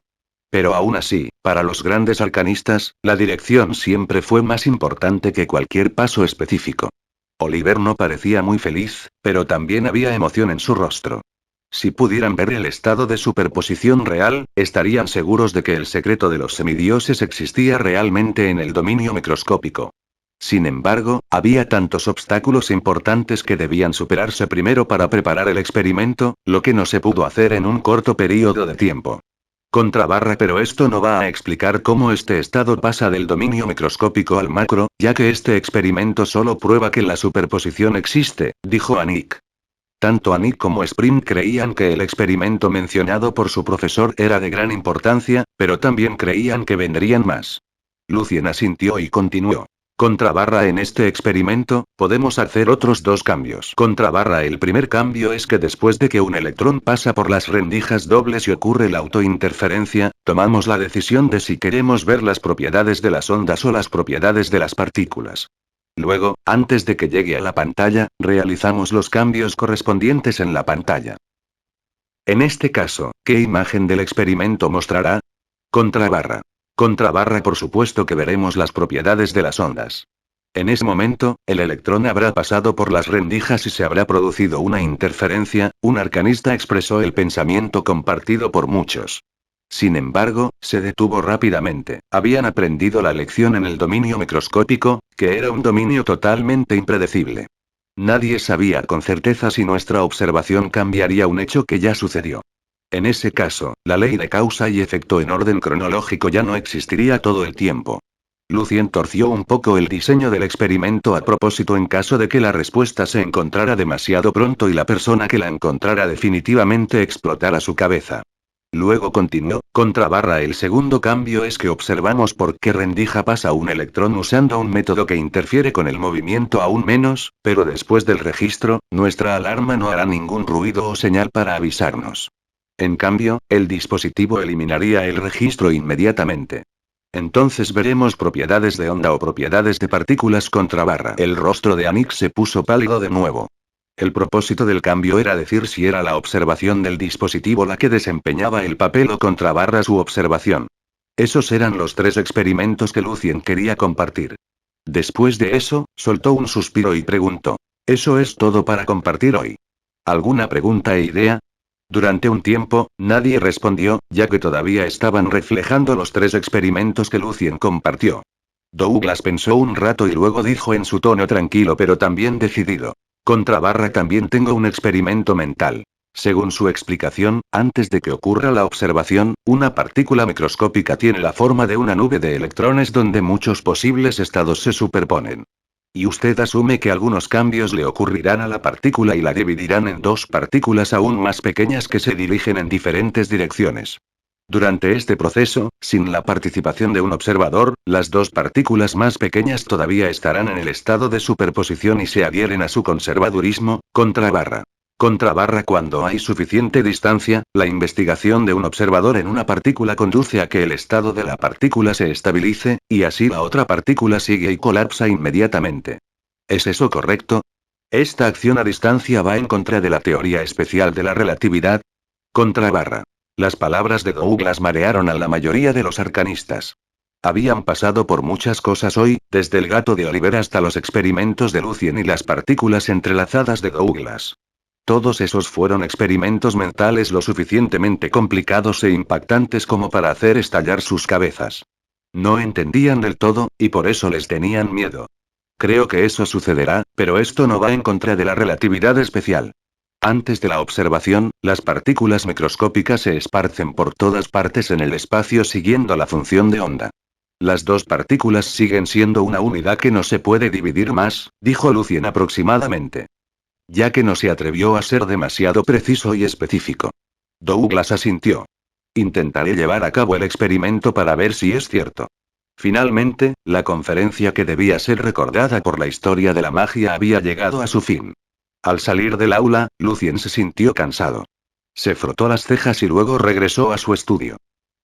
Pero aún así, para los grandes arcanistas, la dirección siempre fue más importante que cualquier paso específico. Oliver no parecía muy feliz, pero también había emoción en su rostro. Si pudieran ver el estado de superposición real, estarían seguros de que el secreto de los semidioses existía realmente en el dominio microscópico. Sin embargo, había tantos obstáculos importantes que debían superarse primero para preparar el experimento, lo que no se pudo hacer en un corto período de tiempo. Contrabarra, pero esto no va a explicar cómo este estado pasa del dominio microscópico al macro, ya que este experimento solo prueba que la superposición existe, dijo Anik. Tanto Anik como Spring creían que el experimento mencionado por su profesor era de gran importancia, pero también creían que vendrían más. Lucien asintió y continuó. Contrabarra, en este experimento, podemos hacer otros 2 cambios. Contrabarra, el primer cambio es que después de que un electrón pasa por las rendijas dobles y ocurre la autointerferencia, tomamos la decisión de si queremos ver las propiedades de las ondas o las propiedades de las partículas. Luego, antes de que llegue a la pantalla, realizamos los cambios correspondientes en la pantalla. En este caso, ¿qué imagen del experimento mostrará? Contrabarra. Contrabarra, por supuesto que veremos las propiedades de las ondas. En ese momento, el electrón habrá pasado por las rendijas y se habrá producido una interferencia. Un arcanista expresó el pensamiento compartido por muchos. Sin embargo, se detuvo rápidamente. Habían aprendido la lección en el dominio microscópico, que era un dominio totalmente impredecible. Nadie sabía con certeza si nuestra observación cambiaría un hecho que ya sucedió. En ese caso, la ley de causa y efecto en orden cronológico ya no existiría todo el tiempo. Lucien torció un poco el diseño del experimento a propósito en caso de que la respuesta se encontrara demasiado pronto y la persona que la encontrara definitivamente explotara su cabeza. Luego continuó, el segundo cambio es que observamos por qué rendija pasa un electrón usando un método que interfiere con el movimiento aún menos, pero después del registro, nuestra alarma no hará ningún ruido o señal para avisarnos. En cambio, el dispositivo eliminaría el registro inmediatamente. Entonces veremos propiedades de onda o propiedades de partículas . El rostro de Anik se puso pálido de nuevo. El propósito del cambio era decir si era la observación del dispositivo la que desempeñaba el papel o su observación. Esos eran los 3 experimentos que Lucien quería compartir. Después de eso, soltó un suspiro y preguntó: ¿Eso es todo para compartir hoy? ¿Alguna pregunta e idea? Durante un tiempo, nadie respondió, ya que todavía estaban reflejando los 3 experimentos que Lucien compartió. Douglas pensó un rato y luego dijo en su tono tranquilo pero también decidido: también tengo un experimento mental. Según su explicación, antes de que ocurra la observación, una partícula microscópica tiene la forma de una nube de electrones donde muchos posibles estados se superponen. Y usted asume que algunos cambios le ocurrirán a la partícula y la dividirán en 2 partículas aún más pequeñas que se dirigen en diferentes direcciones. Durante este proceso, sin la participación de un observador, las 2 partículas más pequeñas todavía estarán en el estado de superposición y se adhieren a su conservadurismo. Cuando hay suficiente distancia, la investigación de un observador en una partícula conduce a que el estado de la partícula se estabilice, y así la otra partícula sigue y colapsa inmediatamente. ¿Es eso correcto? ¿Esta acción a distancia va en contra de la teoría especial de la relatividad? Las palabras de Douglas marearon a la mayoría de los arcanistas. Habían pasado por muchas cosas hoy, desde el gato de Oliver hasta los experimentos de Lucien y las partículas entrelazadas de Douglas. Todos esos fueron experimentos mentales lo suficientemente complicados e impactantes como para hacer estallar sus cabezas. No entendían del todo, y por eso les tenían miedo. Creo que eso sucederá, pero esto no va en contra de la relatividad especial. Antes de la observación, las partículas microscópicas se esparcen por todas partes en el espacio siguiendo la función de onda. Las 2 partículas siguen siendo una unidad que no se puede dividir más, dijo Lucien aproximadamente. Ya que no se atrevió a ser demasiado preciso y específico. Douglas asintió. Intentaré llevar a cabo el experimento para ver si es cierto. Finalmente, la conferencia que debía ser recordada por la historia de la magia había llegado a su fin. Al salir del aula, Lucien se sintió cansado. Se frotó las cejas y luego regresó a su estudio.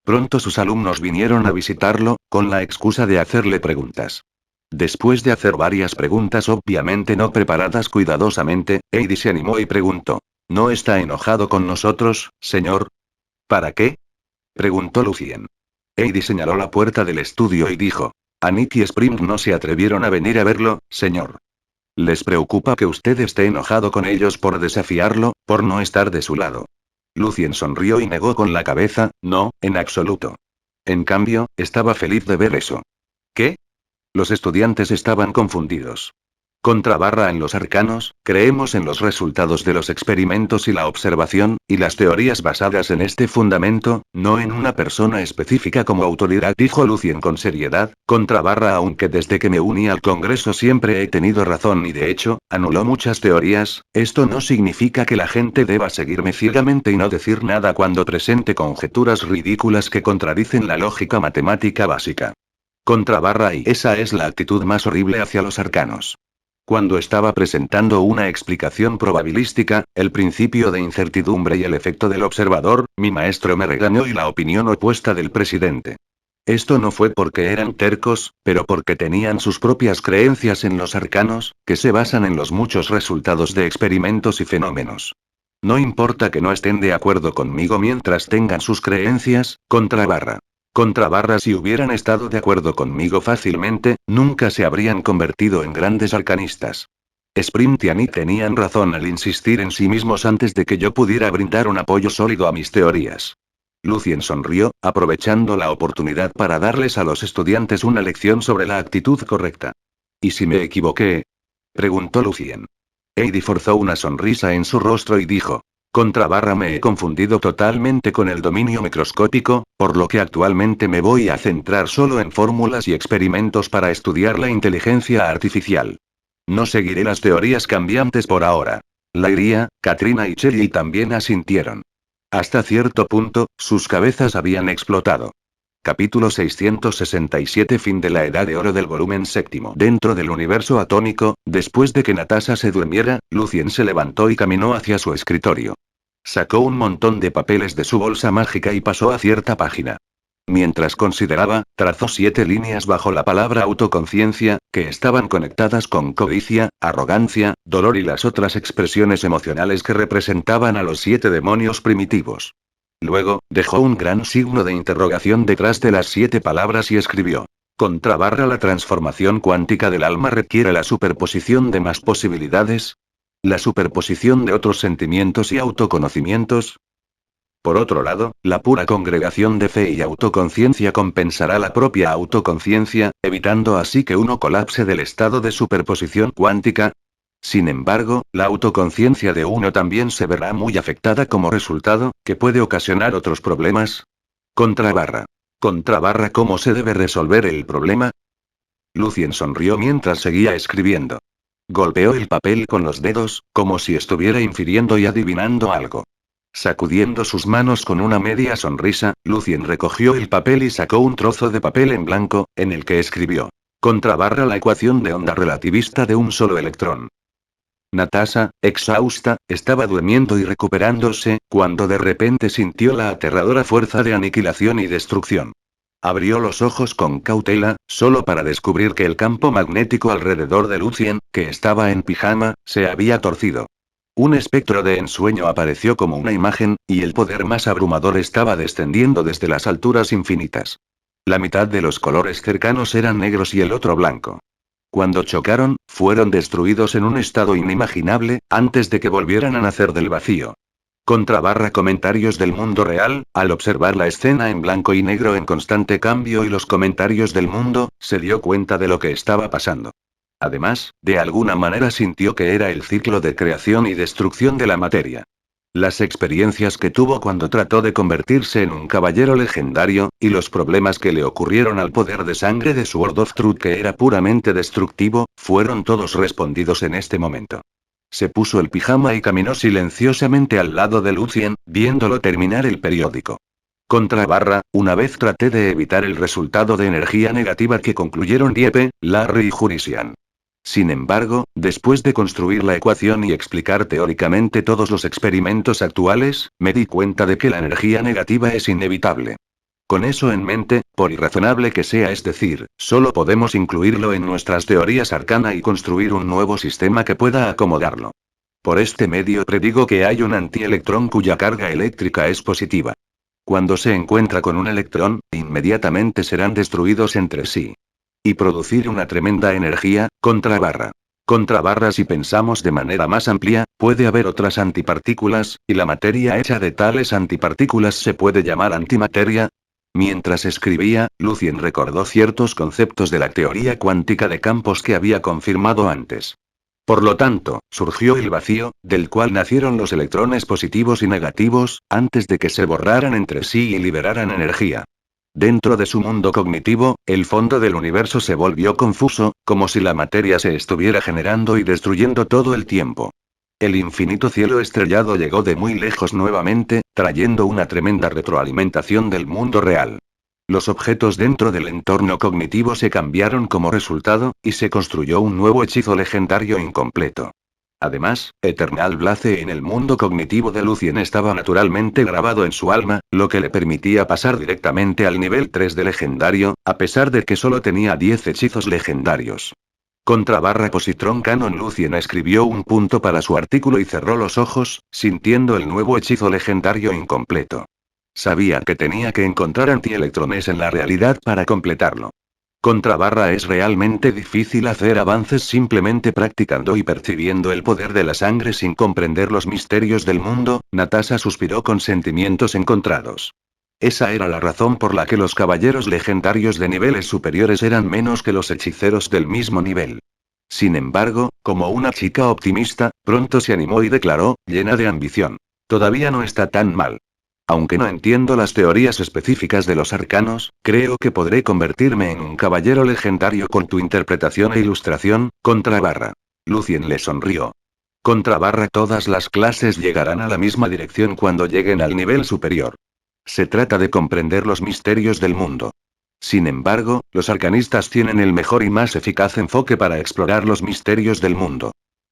Pronto sus alumnos vinieron a visitarlo, con la excusa de hacerle preguntas. Después de hacer varias preguntas obviamente no preparadas cuidadosamente, Heidi se animó y preguntó: ¿No está enojado con nosotros, señor? ¿Para qué? Preguntó Lucien. Heidi señaló la puerta del estudio y dijo: Anik y Spring no se atrevieron a venir a verlo, señor. ¿Les preocupa que usted esté enojado con ellos por desafiarlo, por no estar de su lado? Lucien sonrió y negó con la cabeza: no, en absoluto. En cambio, estaba feliz de ver eso. ¿Qué? Los estudiantes estaban confundidos. En los arcanos, creemos en los resultados de los experimentos y la observación, y las teorías basadas en este fundamento, no en una persona específica como autoridad, dijo Lucien con seriedad. Aunque desde que me uní al Congreso siempre he tenido razón y de hecho, anuló muchas teorías, esto no significa que la gente deba seguirme ciegamente y no decir nada cuando presente conjeturas ridículas que contradicen la lógica matemática básica. Y esa es la actitud más horrible hacia los arcanos. Cuando estaba presentando una explicación probabilística, el principio de incertidumbre y el efecto del observador, mi maestro me regañó y la opinión opuesta del presidente. Esto no fue porque eran tercos, pero porque tenían sus propias creencias en los arcanos, que se basan en los muchos resultados de experimentos y fenómenos. No importa que no estén de acuerdo conmigo mientras tengan sus creencias. Si hubieran estado de acuerdo conmigo fácilmente, nunca se habrían convertido en grandes arcanistas. Sprint y Annie tenían razón al insistir en sí mismos antes de que yo pudiera brindar un apoyo sólido a mis teorías. Lucien sonrió, aprovechando la oportunidad para darles a los estudiantes una lección sobre la actitud correcta. ¿Y si me equivoqué? Preguntó Lucien. Heidi forzó una sonrisa en su rostro y dijo: me he confundido totalmente con el dominio microscópico, por lo que actualmente me voy a centrar solo en fórmulas y experimentos para estudiar la inteligencia artificial. No seguiré las teorías cambiantes por ahora. Lyria, Katrina y Shelley también asintieron. Hasta cierto punto, sus cabezas habían explotado. Capítulo 667. Fin de la Edad de Oro del volumen séptimo. Dentro del universo atómico, después de que Natasha se durmiera, Lucien se levantó y caminó hacia su escritorio. Sacó un montón de papeles de su bolsa mágica y pasó a cierta página. Mientras consideraba, trazó 7 líneas bajo la palabra autoconciencia, que estaban conectadas con codicia, arrogancia, dolor y las otras expresiones emocionales que representaban a los 7 demonios primitivos. Luego, dejó un gran signo de interrogación detrás de las 7 palabras y escribió: la transformación cuántica del alma requiere la superposición de más posibilidades. La superposición de otros sentimientos y autoconocimientos. Por otro lado, la pura congregación de fe y autoconciencia compensará la propia autoconciencia, evitando así que uno colapse del estado de superposición cuántica. Sin embargo, la autoconciencia de uno también se verá muy afectada como resultado, que puede ocasionar otros problemas. Contrabarra. ¿Cómo se debe resolver el problema? Lucien sonrió mientras seguía escribiendo. Golpeó el papel con los dedos, como si estuviera infiriendo y adivinando algo. Sacudiendo sus manos con una media sonrisa, Lucien recogió el papel y sacó un trozo de papel en blanco, en el que escribió: la ecuación de onda relativista de un solo electrón. Natasha, exhausta, estaba durmiendo y recuperándose, cuando de repente sintió la aterradora fuerza de aniquilación y destrucción. Abrió los ojos con cautela, solo para descubrir que el campo magnético alrededor de Lucien, que estaba en pijama, se había torcido. Un espectro de ensueño apareció como una imagen, y el poder más abrumador estaba descendiendo desde las alturas infinitas. La mitad de los colores cercanos eran negros y el otro blanco. Cuando chocaron, fueron destruidos en un estado inimaginable, antes de que volvieran a nacer del vacío. Comentarios del mundo real. Al observar la escena en blanco y negro en constante cambio y los comentarios del mundo, se dio cuenta de lo que estaba pasando. Además, de alguna manera sintió que era el ciclo de creación y destrucción de la materia. Las experiencias que tuvo cuando trató de convertirse en un caballero legendario, y los problemas que le ocurrieron al poder de sangre de Sword of Truth, que era puramente destructivo, fueron todos respondidos en este momento. Se puso el pijama y caminó silenciosamente al lado de Lucien, viéndolo terminar el periódico. Una vez traté de evitar el resultado de energía negativa que concluyeron Dieppe, Larry y Jurisian. Sin embargo, después de construir la ecuación y explicar teóricamente todos los experimentos actuales, me di cuenta de que la energía negativa es inevitable. Con eso en mente, por irrazonable que sea, es decir, solo podemos incluirlo en nuestras teorías arcana y construir un nuevo sistema que pueda acomodarlo. Por este medio predigo que hay un antielectrón cuya carga eléctrica es positiva. Cuando se encuentra con un electrón, inmediatamente serán destruidos entre sí. Y producir una tremenda energía. Si pensamos de manera más amplia, puede haber otras antipartículas, y la materia hecha de tales antipartículas se puede llamar antimateria. Mientras escribía, Lucien recordó ciertos conceptos de la teoría cuántica de campos que había confirmado antes. Por lo tanto, surgió el vacío, del cual nacieron los electrones positivos y negativos, antes de que se borraran entre sí y liberaran energía. Dentro de su mundo cognitivo, el fondo del universo se volvió confuso, como si la materia se estuviera generando y destruyendo todo el tiempo. El infinito cielo estrellado llegó de muy lejos nuevamente, trayendo una tremenda retroalimentación del mundo real. Los objetos dentro del entorno cognitivo se cambiaron como resultado, y se construyó un nuevo hechizo legendario incompleto. Además, Eternal Blaze en el mundo cognitivo de Lucien estaba naturalmente grabado en su alma, lo que le permitía pasar directamente al nivel 3 de legendario, a pesar de que solo tenía 10 hechizos legendarios. Positron Canon. Lucien escribió un punto para su artículo y cerró los ojos, sintiendo el nuevo hechizo legendario incompleto. Sabía que tenía que encontrar antielectrones en la realidad para completarlo. Es realmente difícil hacer avances simplemente practicando y percibiendo el poder de la sangre sin comprender los misterios del mundo. Natasha suspiró con sentimientos encontrados. Esa era la razón por la que los caballeros legendarios de niveles superiores eran menos que los hechiceros del mismo nivel. Sin embargo, como una chica optimista, pronto se animó y declaró, llena de ambición: todavía no está tan mal. Aunque no entiendo las teorías específicas de los arcanos, creo que podré convertirme en un caballero legendario con tu interpretación e ilustración. Lucien le sonrió. Todas las clases llegarán a la misma dirección cuando lleguen al nivel superior. Se trata de comprender los misterios del mundo. Sin embargo, los arcanistas tienen el mejor y más eficaz enfoque para explorar los misterios del mundo.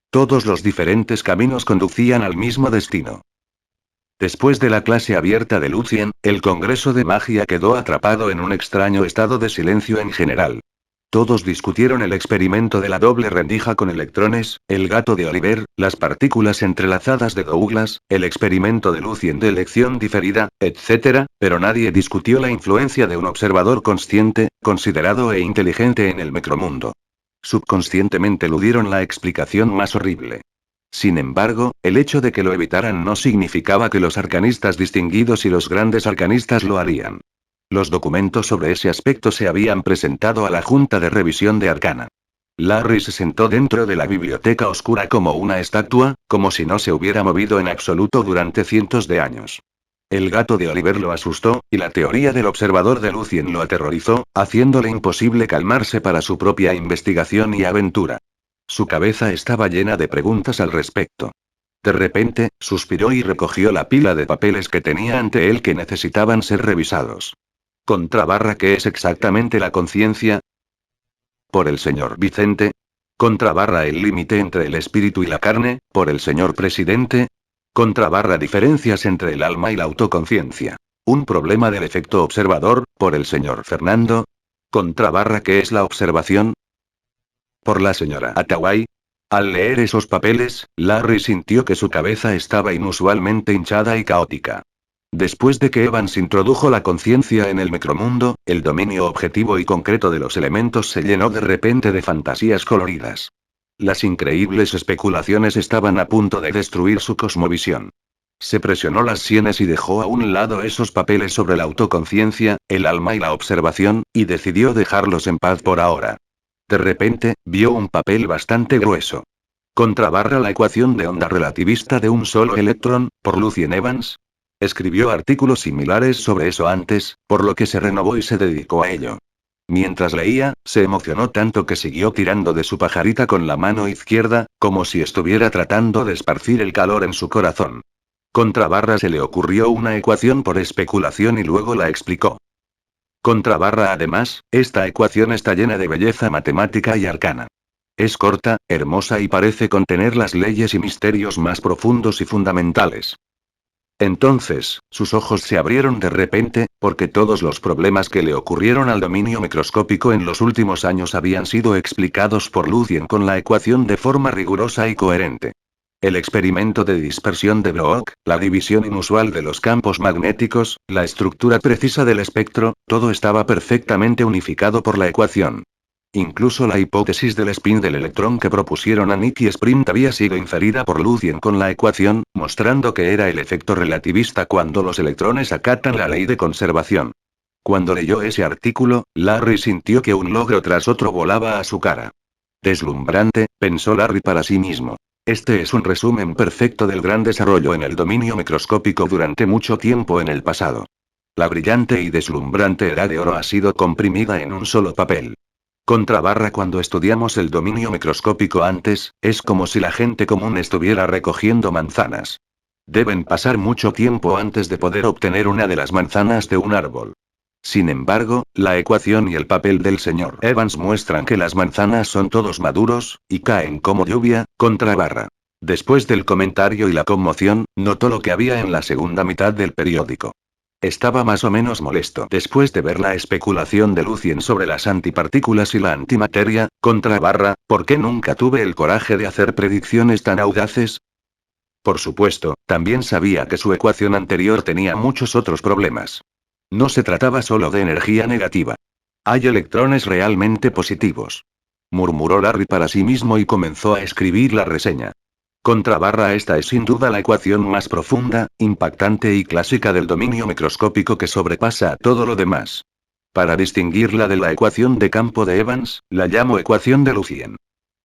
Todos los diferentes caminos conducían al mismo destino. Después de la clase abierta de Lucien, el Congreso de Magia quedó atrapado en un extraño estado de silencio en general. Todos discutieron el experimento de la doble rendija con electrones, el gato de Oliver, las partículas entrelazadas de Douglas, el experimento de Lucien de elección diferida, etc., pero nadie discutió la influencia de un observador consciente, considerado e inteligente en el micromundo. Subconscientemente eludieron la explicación más horrible. Sin embargo, el hecho de que lo evitaran no significaba que los arcanistas distinguidos y los grandes arcanistas lo harían. Los documentos sobre ese aspecto se habían presentado a la Junta de Revisión de Arcana. Larry se sentó dentro de la biblioteca oscura como una estatua, como si no se hubiera movido en absoluto durante cientos de años. El gato de Oliver lo asustó, y la teoría del observador de Lucien lo aterrorizó, haciéndole imposible calmarse para su propia investigación y aventura. Su cabeza estaba llena de preguntas al respecto. De repente, suspiró y recogió la pila de papeles que tenía ante él que necesitaban ser revisados. ¿Qué es exactamente la conciencia? Por el señor Vicente. El límite entre el espíritu y la carne, por el señor presidente. Diferencias entre el alma y la autoconciencia. Un problema del efecto observador, por el señor Fernando. ¿Qué es la observación? Por la señora Attaway. Al leer esos papeles, Larry sintió que su cabeza estaba inusualmente hinchada y caótica. Después de que Evans introdujo la conciencia en el micromundo, el dominio objetivo y concreto de los elementos se llenó de repente de fantasías coloridas. Las increíbles especulaciones estaban a punto de destruir su cosmovisión. Se presionó las sienes y dejó a un lado esos papeles sobre la autoconciencia, el alma y la observación, y decidió dejarlos en paz por ahora. De repente, vio un papel bastante grueso. La ecuación de onda relativista de un solo electrón, por Lucien Evans. Escribió artículos similares sobre eso antes, por lo que se renovó y se dedicó a ello. Mientras leía, se emocionó tanto que siguió tirando de su pajarita con la mano izquierda, como si estuviera tratando de esparcir el calor en su corazón. Se le ocurrió una ecuación por especulación y luego la explicó. Además, esta ecuación está llena de belleza matemática y arcana. Es corta, hermosa y parece contener las leyes y misterios más profundos y fundamentales. Entonces, sus ojos se abrieron de repente, porque todos los problemas que le ocurrieron al dominio microscópico en los últimos años habían sido explicados por Lucien con la ecuación de forma rigurosa y coherente. El experimento de dispersión de Bloch, la división inusual de los campos magnéticos, la estructura precisa del espectro, todo estaba perfectamente unificado por la ecuación. Incluso la hipótesis del spin del electrón que propusieron a Nicky Sprint había sido inferida por Lucien con la ecuación, mostrando que era el efecto relativista cuando los electrones acatan la ley de conservación. Cuando leyó ese artículo, Larry sintió que un logro tras otro volaba a su cara. Deslumbrante, pensó Larry para sí mismo. Este es un resumen perfecto del gran desarrollo en el dominio microscópico durante mucho tiempo en el pasado. La brillante y deslumbrante era de oro ha sido comprimida en un solo papel. Cuando estudiamos el dominio microscópico antes, es como si la gente común estuviera recogiendo manzanas. Deben pasar mucho tiempo antes de poder obtener una de las manzanas de un árbol. Sin embargo, la ecuación y el papel del señor Evans muestran que las manzanas son todos maduros, y caen como lluvia. Después del comentario y la conmoción, notó lo que había en la segunda mitad del periódico. Estaba más o menos molesto después de ver la especulación de Lucien sobre las antipartículas y la antimateria. ¿Por qué nunca tuve el coraje de hacer predicciones tan audaces? Por supuesto, también sabía que su ecuación anterior tenía muchos otros problemas. No se trataba solo de energía negativa. Hay electrones realmente positivos. Murmuró Larry para sí mismo y comenzó a escribir la reseña. Esta es sin duda la ecuación más profunda, impactante y clásica del dominio microscópico que sobrepasa a todo lo demás. Para distinguirla de la ecuación de campo de Evans, la llamo ecuación de Lucien.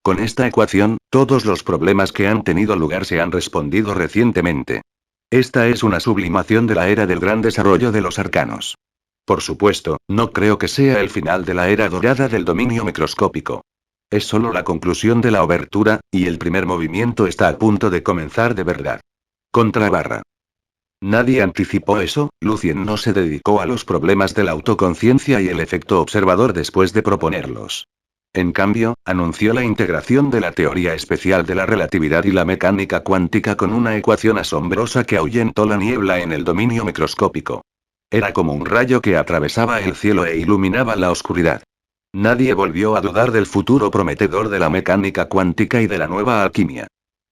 Con esta ecuación, todos los problemas que han tenido lugar se han respondido recientemente. Esta es una sublimación de la era del gran desarrollo de los arcanos. Por supuesto, no creo que sea el final de la era dorada del dominio microscópico. Es solo la conclusión de la obertura, y el primer movimiento está a punto de comenzar de verdad. Contrabarra. Nadie anticipó eso. Lucien no se dedicó a los problemas de la autoconciencia y el efecto observador después de proponerlos. En cambio, anunció la integración de la teoría especial de la relatividad y la mecánica cuántica con una ecuación asombrosa que ahuyentó la niebla en el dominio microscópico. Era como un rayo que atravesaba el cielo e iluminaba la oscuridad. Nadie volvió a dudar del futuro prometedor de la mecánica cuántica y de la nueva alquimia.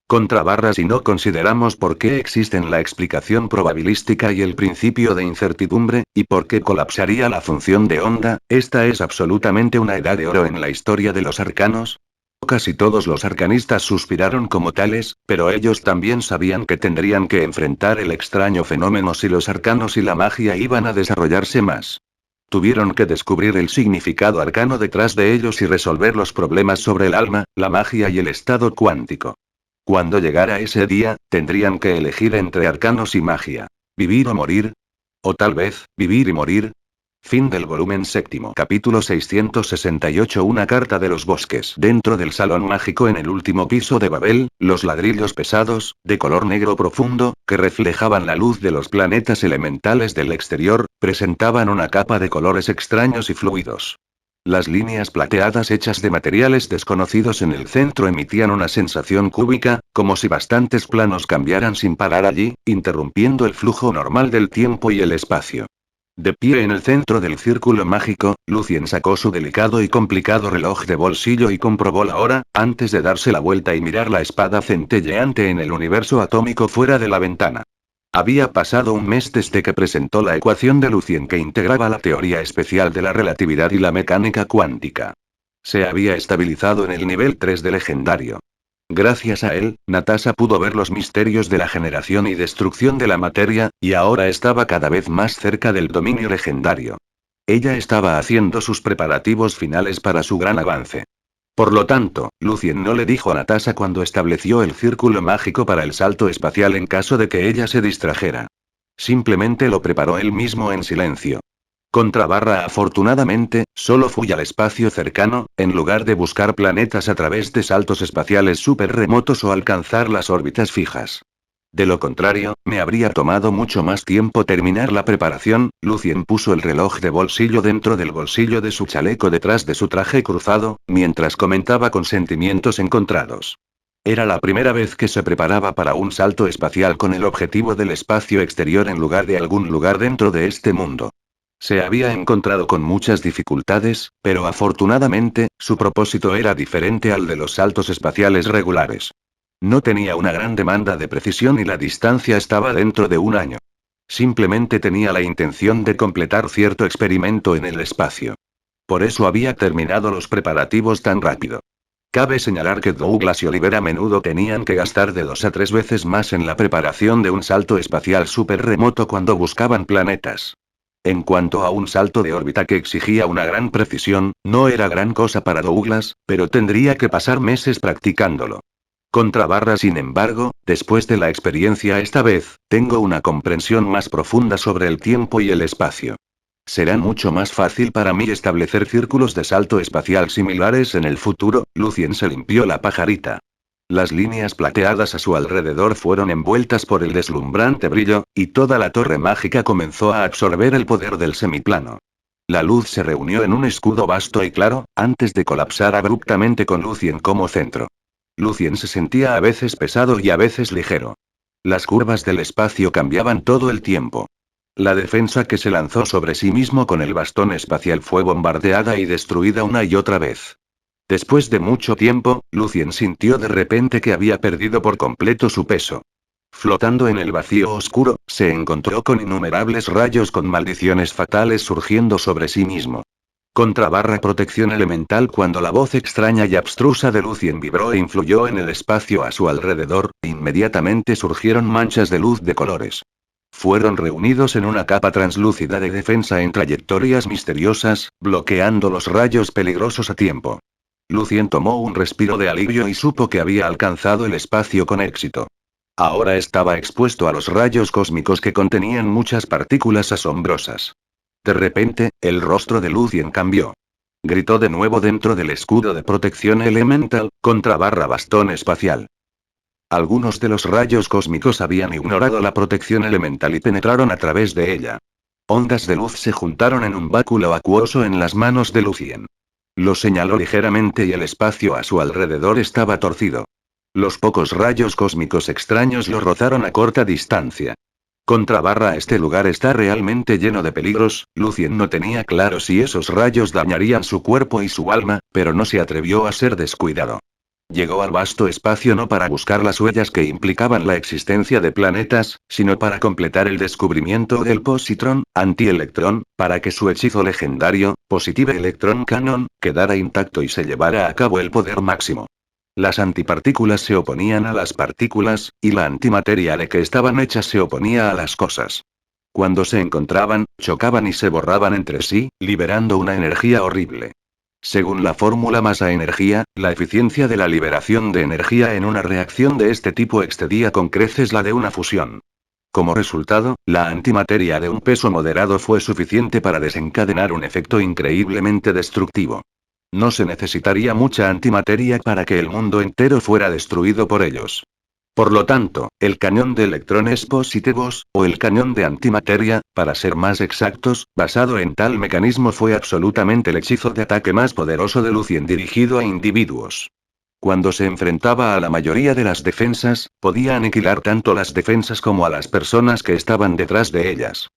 Contrabarra si no consideramos por qué existen la explicación probabilística y el principio de incertidumbre, y por qué colapsaría la función de onda, esta es absolutamente una edad de oro en la historia de los arcanos. Casi todos los arcanistas suspiraron como tales, pero ellos también sabían que tendrían que enfrentar el extraño fenómeno si los arcanos y la magia iban a desarrollarse más. Tuvieron que descubrir el significado arcano detrás de ellos y resolver los problemas sobre el alma, la magia y el estado cuántico. Cuando llegara ese día, tendrían que elegir entre arcanos y magia. ¿Vivir o morir? O tal vez, vivir y morir. Fin del volumen 7. Capítulo 668. Una carta de los bosques. Dentro del salón mágico en el último piso de Babel, los ladrillos pesados, de color negro profundo, que reflejaban la luz de los planetas elementales del exterior, presentaban una capa de colores extraños y fluidos. Las líneas plateadas hechas de materiales desconocidos en el centro emitían una sensación cúbica, como si bastantes planos cambiaran sin parar allí, interrumpiendo el flujo normal del tiempo y el espacio. De pie en el centro del círculo mágico, Lucien sacó su delicado y complicado reloj de bolsillo y comprobó la hora, antes de darse la vuelta y mirar la espada centelleante en el universo atómico fuera de la ventana. Había pasado un mes desde que presentó la ecuación de Lucien que integraba la teoría especial de la relatividad y la mecánica cuántica. Se había estabilizado en el nivel 3 de legendario. Gracias a él, Natasha pudo ver los misterios de la generación y destrucción de la materia, y ahora estaba cada vez más cerca del dominio legendario. Ella estaba haciendo sus preparativos finales para su gran avance. Por lo tanto, Lucien no le dijo a Natasha cuando estableció el círculo mágico para el salto espacial en caso de que ella se distrajera. Simplemente lo preparó él mismo en silencio. Contrabarra afortunadamente, solo fui al espacio cercano, en lugar de buscar planetas a través de saltos espaciales súper remotos o alcanzar las órbitas fijas. De lo contrario, me habría tomado mucho más tiempo terminar la preparación. Lucien puso el reloj de bolsillo dentro del bolsillo de su chaleco detrás de su traje cruzado, mientras comentaba con sentimientos encontrados. Era la primera vez que se preparaba para un salto espacial con el objetivo del espacio exterior en lugar de algún lugar dentro de este mundo. Se había encontrado con muchas dificultades, pero afortunadamente, su propósito era diferente al de los saltos espaciales regulares. No tenía una gran demanda de precisión y la distancia estaba dentro de un año. Simplemente tenía la intención de completar cierto experimento en el espacio. Por eso había terminado los preparativos tan rápido. Cabe señalar que Douglas y Oliver a menudo tenían que gastar de 2 a 3 veces más en la preparación de un salto espacial súper remoto cuando buscaban planetas. En cuanto a un salto de órbita que exigía una gran precisión, no era gran cosa para Douglas, pero tendría que pasar meses practicándolo. Contrabarra sin embargo, después de la experiencia esta vez, tengo una comprensión más profunda sobre el tiempo y el espacio. Será mucho más fácil para mí establecer círculos de salto espacial similares en el futuro. Lucien se limpió la pajarita. Las líneas plateadas a su alrededor fueron envueltas por el deslumbrante brillo, y toda la torre mágica comenzó a absorber el poder del semiplano. La luz se reunió en un escudo vasto y claro, antes de colapsar abruptamente con Lucien como centro. Lucien se sentía a veces pesado y a veces ligero. Las curvas del espacio cambiaban todo el tiempo. La defensa que se lanzó sobre sí mismo con el bastón espacial fue bombardeada y destruida una y otra vez. Después de mucho tiempo, Lucien sintió de repente que había perdido por completo su peso. Flotando en el vacío oscuro, se encontró con innumerables rayos con maldiciones fatales surgiendo sobre sí mismo. Contrabarra protección elemental. Cuando la voz extraña y abstrusa de Lucien vibró e influyó en el espacio a su alrededor, inmediatamente surgieron manchas de luz de colores. Fueron reunidos en una capa translúcida de defensa en trayectorias misteriosas, bloqueando los rayos peligrosos a tiempo. Lucien tomó un respiro de alivio y supo que había alcanzado el espacio con éxito. Ahora estaba expuesto a los rayos cósmicos que contenían muchas partículas asombrosas. De repente, el rostro de Lucien cambió. Gritó de nuevo dentro del escudo de protección elemental, _bastón espacial. Algunos de los rayos cósmicos habían ignorado la protección elemental y penetraron a través de ella. Ondas de luz se juntaron en un báculo acuoso en las manos de Lucien. Lo señaló ligeramente y el espacio a su alrededor estaba torcido. Los pocos rayos cósmicos extraños lo rozaron a corta distancia. Este lugar está realmente lleno de peligros. Lucien no tenía claro si esos rayos dañarían su cuerpo y su alma, pero no se atrevió a ser descuidado. Llegó al vasto espacio no para buscar las huellas que implicaban la existencia de planetas, sino para completar el descubrimiento del positron, antielectrón, para que su hechizo legendario, Positive Electron Cannon, quedara intacto y se llevara a cabo el poder máximo. Las antipartículas se oponían a las partículas, y la antimateria de que estaban hechas se oponía a las cosas. Cuando se encontraban, chocaban y se borraban entre sí, liberando una energía horrible. Según la fórmula masa-energía, la eficiencia de la liberación de energía en una reacción de este tipo excedía con creces la de una fusión. Como resultado, la antimateria de un peso moderado fue suficiente para desencadenar un efecto increíblemente destructivo. No se necesitaría mucha antimateria para que el mundo entero fuera destruido por ellos. Por lo tanto, el cañón de electrones positivos, o el cañón de antimateria, para ser más exactos, basado en tal mecanismo fue absolutamente el hechizo de ataque más poderoso de Lucien dirigido a individuos. Cuando se enfrentaba a la mayoría de las defensas, podía aniquilar tanto las defensas como a las personas que estaban detrás de ellas.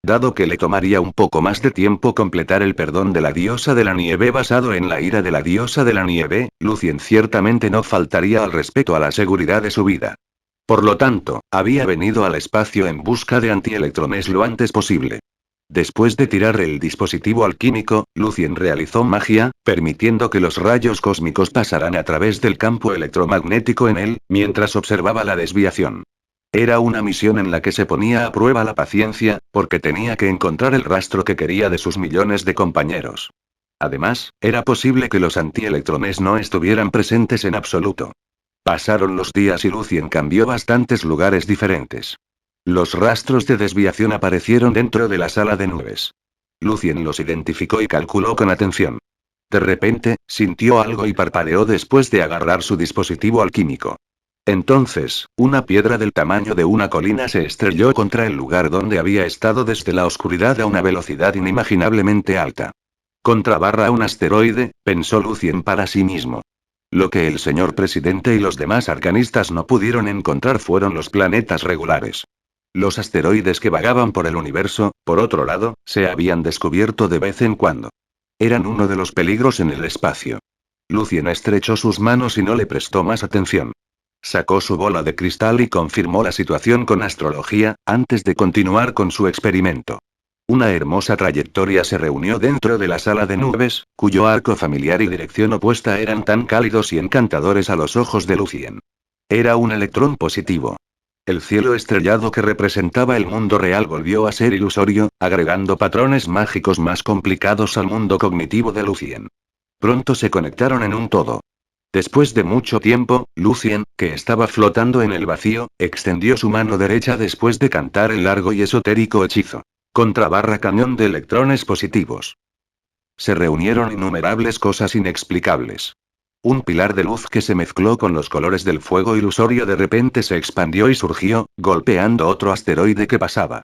Dado que le tomaría un poco más de tiempo completar el perdón de la diosa de la nieve basado en la ira de la diosa de la nieve, Lucien ciertamente no faltaría al respeto a la seguridad de su vida. Por lo tanto, había venido al espacio en busca de antielectrones lo antes posible. Después de tirar el dispositivo alquímico, Lucien realizó magia, permitiendo que los rayos cósmicos pasaran a través del campo electromagnético en él, mientras observaba la desviación. Era una misión en la que se ponía a prueba la paciencia, porque tenía que encontrar el rastro que quería de sus millones de compañeros. Además, era posible que los antielectrones no estuvieran presentes en absoluto. Pasaron los días y Lucien cambió bastantes lugares diferentes. Los rastros de desviación aparecieron dentro de la sala de nubes. Lucien los identificó y calculó con atención. De repente, sintió algo y parpadeó después de agarrar su dispositivo alquímico. Entonces, una piedra del tamaño de una colina se estrelló contra el lugar donde había estado desde la oscuridad a una velocidad inimaginablemente alta. Un asteroide, pensó Lucien para sí mismo. Lo que el señor presidente y los demás arcanistas no pudieron encontrar fueron los planetas regulares. Los asteroides que vagaban por el universo, por otro lado, se habían descubierto de vez en cuando. Eran uno de los peligros en el espacio. Lucien estrechó sus manos y no le prestó más atención. Sacó su bola de cristal y confirmó la situación con astrología, antes de continuar con su experimento. Una hermosa trayectoria se reunió dentro de la sala de nubes, cuyo arco familiar y dirección opuesta eran tan cálidos y encantadores a los ojos de Lucien. Era un electrón positivo. El cielo estrellado que representaba el mundo real volvió a ser ilusorio, agregando patrones mágicos más complicados al mundo cognitivo de Lucien. Pronto se conectaron en un todo. Después de mucho tiempo, Lucien, que estaba flotando en el vacío, extendió su mano derecha después de cantar el largo y esotérico hechizo. Cañón de electrones positivos. Se reunieron innumerables cosas inexplicables. Un pilar de luz que se mezcló con los colores del fuego ilusorio de repente se expandió y surgió, golpeando otro asteroide que pasaba.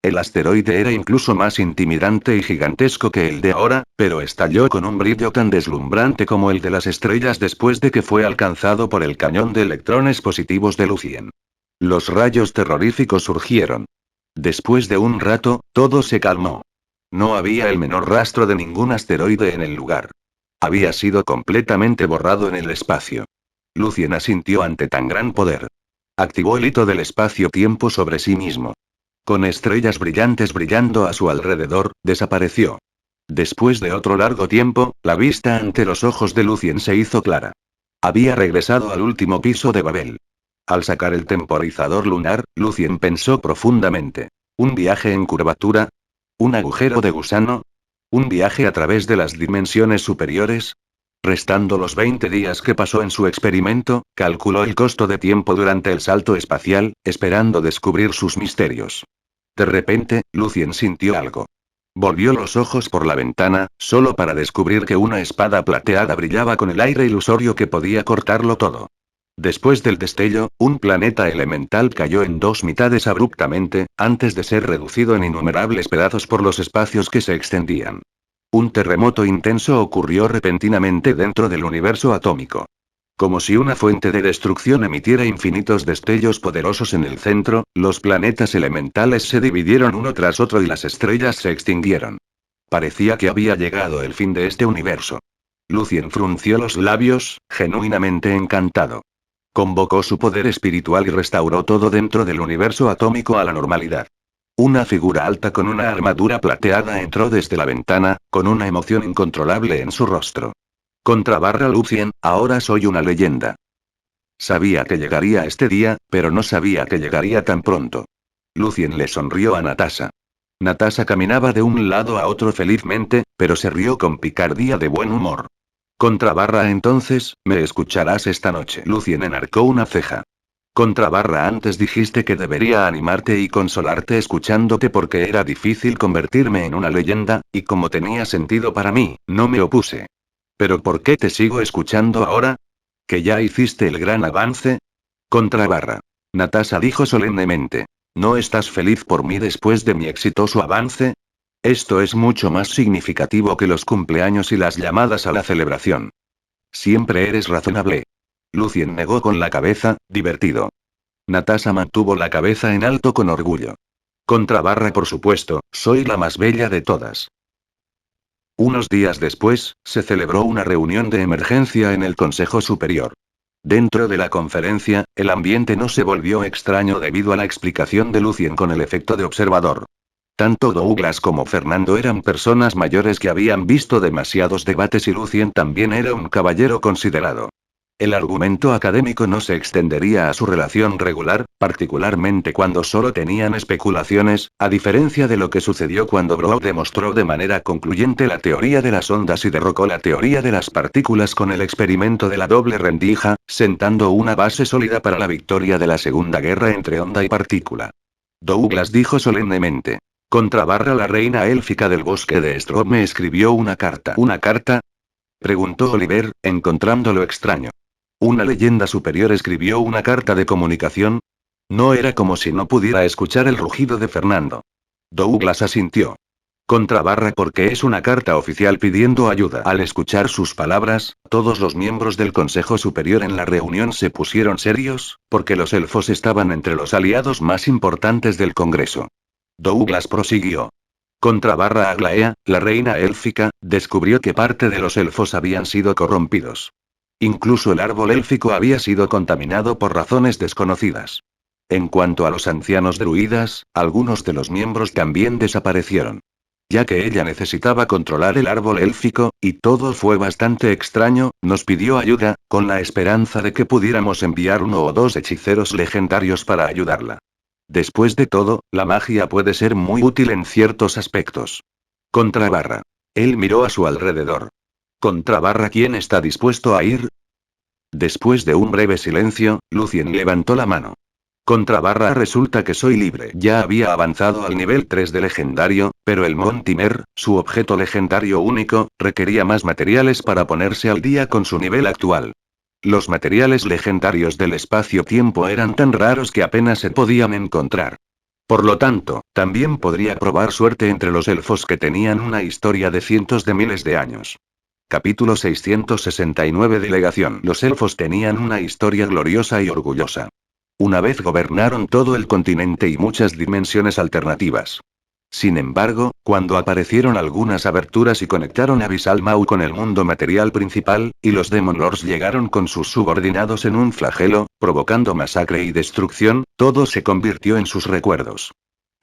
El asteroide era incluso más intimidante y gigantesco que el de ahora, pero estalló con un brillo tan deslumbrante como el de las estrellas después de que fue alcanzado por el cañón de electrones positivos de Lucien. Los rayos terroríficos surgieron. Después de un rato, todo se calmó. No había el menor rastro de ningún asteroide en el lugar. Había sido completamente borrado en el espacio. Lucien asintió ante tan gran poder. Activó el hito del espacio-tiempo sobre sí mismo. Con estrellas brillantes brillando a su alrededor, desapareció. Después de otro largo tiempo, la vista ante los ojos de Lucien se hizo clara. Había regresado al último piso de Babel. Al sacar el temporizador lunar, Lucien pensó profundamente. ¿Un viaje en curvatura? ¿Un agujero de gusano? ¿Un viaje a través de las dimensiones superiores? Restando los 20 días que pasó en su experimento, calculó el costo de tiempo durante el salto espacial, esperando descubrir sus misterios. De repente, Lucien sintió algo. Volvió los ojos por la ventana, solo para descubrir que una espada plateada brillaba con el aire ilusorio que podía cortarlo todo. Después del destello, un planeta elemental cayó en dos mitades abruptamente, antes de ser reducido en innumerables pedazos por los espacios que se extendían. Un terremoto intenso ocurrió repentinamente dentro del universo atómico. Como si una fuente de destrucción emitiera infinitos destellos poderosos en el centro, los planetas elementales se dividieron uno tras otro y las estrellas se extinguieron. Parecía que había llegado el fin de este universo. Lucien frunció los labios, genuinamente encantado. Convocó su poder espiritual y restauró todo dentro del universo atómico a la normalidad. Una figura alta con una armadura plateada entró desde la ventana, con una emoción incontrolable en su rostro. Contrabarra Lucien, ahora soy una leyenda. Sabía que llegaría este día, pero no sabía que llegaría tan pronto. Lucien le sonrió a Natasha. Natasha caminaba de un lado a otro felizmente, pero se rió con picardía de buen humor. Contrabarra entonces, ¿me escucharás esta noche? Lucien enarcó una ceja. Contrabarra, antes dijiste que debería animarte y consolarte escuchándote porque era difícil convertirme en una leyenda, y como tenía sentido para mí, no me opuse. ¿Pero por qué te sigo escuchando ahora? ¿Que ya hiciste el gran avance? Contrabarra. Natasha dijo solemnemente. ¿No estás feliz por mí después de mi exitoso avance? Esto es mucho más significativo que los cumpleaños y las llamadas a la celebración. Siempre eres razonable. Lucien negó con la cabeza, divertido. Natasha mantuvo la cabeza en alto con orgullo. Contrabarra, por supuesto, soy la más bella de todas. Unos días después, se celebró una reunión de emergencia en el Consejo Superior. Dentro de la conferencia, el ambiente no se volvió extraño debido a la explicación de Lucien con el efecto de observador. Tanto Douglas como Fernando eran personas mayores que habían visto demasiados debates y Lucien también era un caballero considerado. El argumento académico no se extendería a su relación regular, particularmente cuando solo tenían especulaciones, a diferencia de lo que sucedió cuando Brock demostró de manera concluyente la teoría de las ondas y derrocó la teoría de las partículas con el experimento de la doble rendija, sentando una base sólida para la victoria de la Segunda Guerra entre onda y partícula. Douglas dijo solemnemente. Contrabarra, la reina élfica del bosque de Strahd me escribió una carta. ¿Una carta? Preguntó Oliver, encontrándolo extraño. ¿Una leyenda superior escribió una carta de comunicación? No era como si no pudiera escuchar el rugido de Fernando. Douglas asintió. Contrabarra, porque es una carta oficial pidiendo ayuda. Al escuchar sus palabras, todos los miembros del Consejo Superior en la reunión se pusieron serios, porque los elfos estaban entre los aliados más importantes del Congreso. Douglas prosiguió. Contrabarra, Aglaea, la reina élfica, descubrió que parte de los elfos habían sido corrompidos. Incluso el árbol élfico había sido contaminado por razones desconocidas. En cuanto a los ancianos druidas, algunos de los miembros también desaparecieron. Ya que ella necesitaba controlar el árbol élfico, y todo fue bastante extraño, nos pidió ayuda, con la esperanza de que pudiéramos enviar uno o dos hechiceros legendarios para ayudarla. Después de todo, la magia puede ser muy útil en ciertos aspectos. Contrabarra. Él miró a su alrededor. Contrabarra, ¿quién está dispuesto a ir? Después de un breve silencio, Lucien levantó la mano. Contrabarra, resulta que soy libre. Ya había avanzado al nivel 3 de legendario, pero el Montimer, su objeto legendario único, requería más materiales para ponerse al día con su nivel actual. Los materiales legendarios del espacio-tiempo eran tan raros que apenas se podían encontrar. Por lo tanto, también podría probar suerte entre los elfos que tenían una historia de cientos de miles de años. Capítulo 669. Delegación. Los elfos tenían una historia gloriosa y orgullosa. Una vez gobernaron todo el continente y muchas dimensiones alternativas. Sin embargo, cuando aparecieron algunas aberturas y conectaron Abyssal Maw con el mundo material principal, y los Demon Lords llegaron con sus subordinados en un flagelo, provocando masacre y destrucción, todo se convirtió en sus recuerdos.